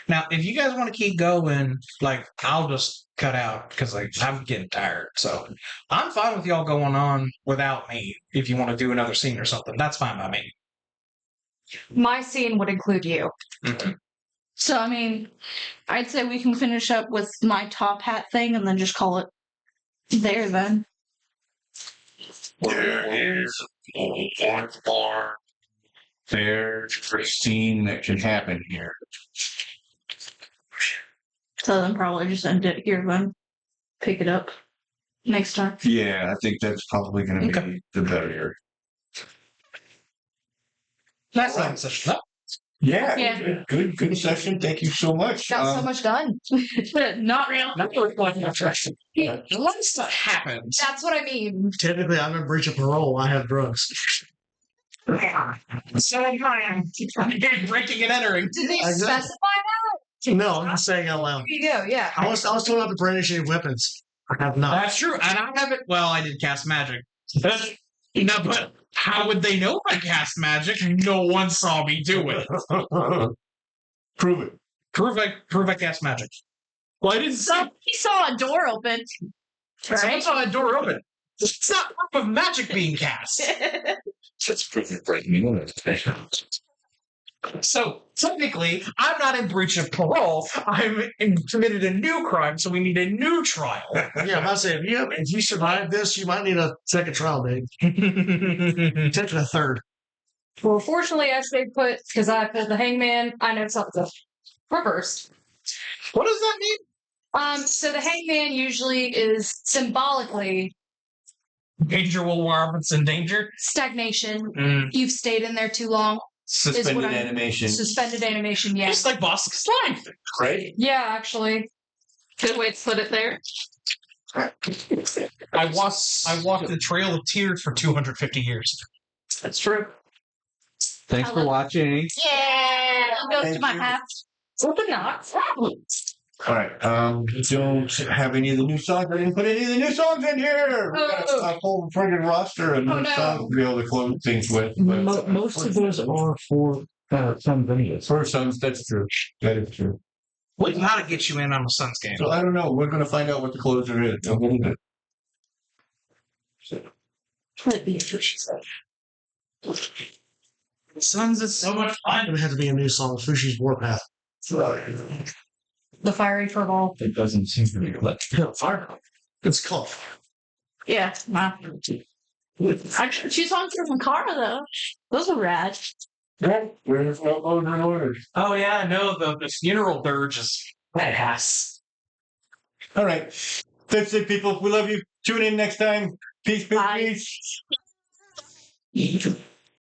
Now, if you guys want to keep going, like, I'll just cut out because, like, I'm getting tired. So I'm fine with y'all going on without me. If you want to do another scene or something, that's fine by me. My scene would include you. Mm-hmm. So, I mean, I'd say we can finish up with my Top Hat thing and then just call it there then. There is one more fair scene that can happen here. So then probably just end it here then. Pick it up next time. Yeah, I think that's probably going to Okay. be the better. That's not session. Yeah, Yeah. good session. Thank you so much. Got so much done. Not real. Not really much action. A lot of stuff happens. That's what I mean. Technically, I'm in breach of parole. I have drugs. So breaking and entering. Did they I got- specify that? No, I'm just saying out loud. There you go. Yeah. I was told not to brandish any weapons. I have not. That's true, and I haven't. Well, I did cast magic. No, but how would they know I cast magic? No one saw me do it. Prove it. Prove I cast magic. Well, I didn't see. He saw a door open. Someone Right? saw that door open. It's not proof of magic being cast. Just proof of breaking in. So technically, I'm not in breach of parole. Committed a new crime, so we need a new trial. Yeah, I'm about to say, if you survive this, you might need a second trial date. What Potentially a third. Well, fortunately, I stayed put because I pulled the hangman. I know something reversed. does that mean? So the hangman usually is symbolically Danger will warrant in danger. stagnation. Mm. You've stayed in there too long. Suspended animation. Suspended animation, yeah. Just like Vosk and Steed. Right? Yeah, actually. Good way to put it there. I walked the Trail of Tears for 250 years. That's true. Thanks for watching. Yeah, goes Thank to my you. house. Open not. All right. Don't have any of the new songs. I didn't put any of the new songs in here. We got a whole friggin' roster of new songs to be able to close things with. But Most of those are for some videos. for Sons, that's true. That is true. We gotta get you in on the Suns game. So I don't know. We're going to find out what the closer is. A little bit. Suns is so much fun. It had to be a new song, Fushi's Warpath. The fiery furball. It doesn't seem to be let. Fire. It's called. Yeah, wow. Actually, she's on for Mentara though. Those are rad. There's no closer in order. Oh yeah, no, the funeral dirge is badass. All right. That's it, people. We love you. Tune in next time. Peace, peace, Bye. peace.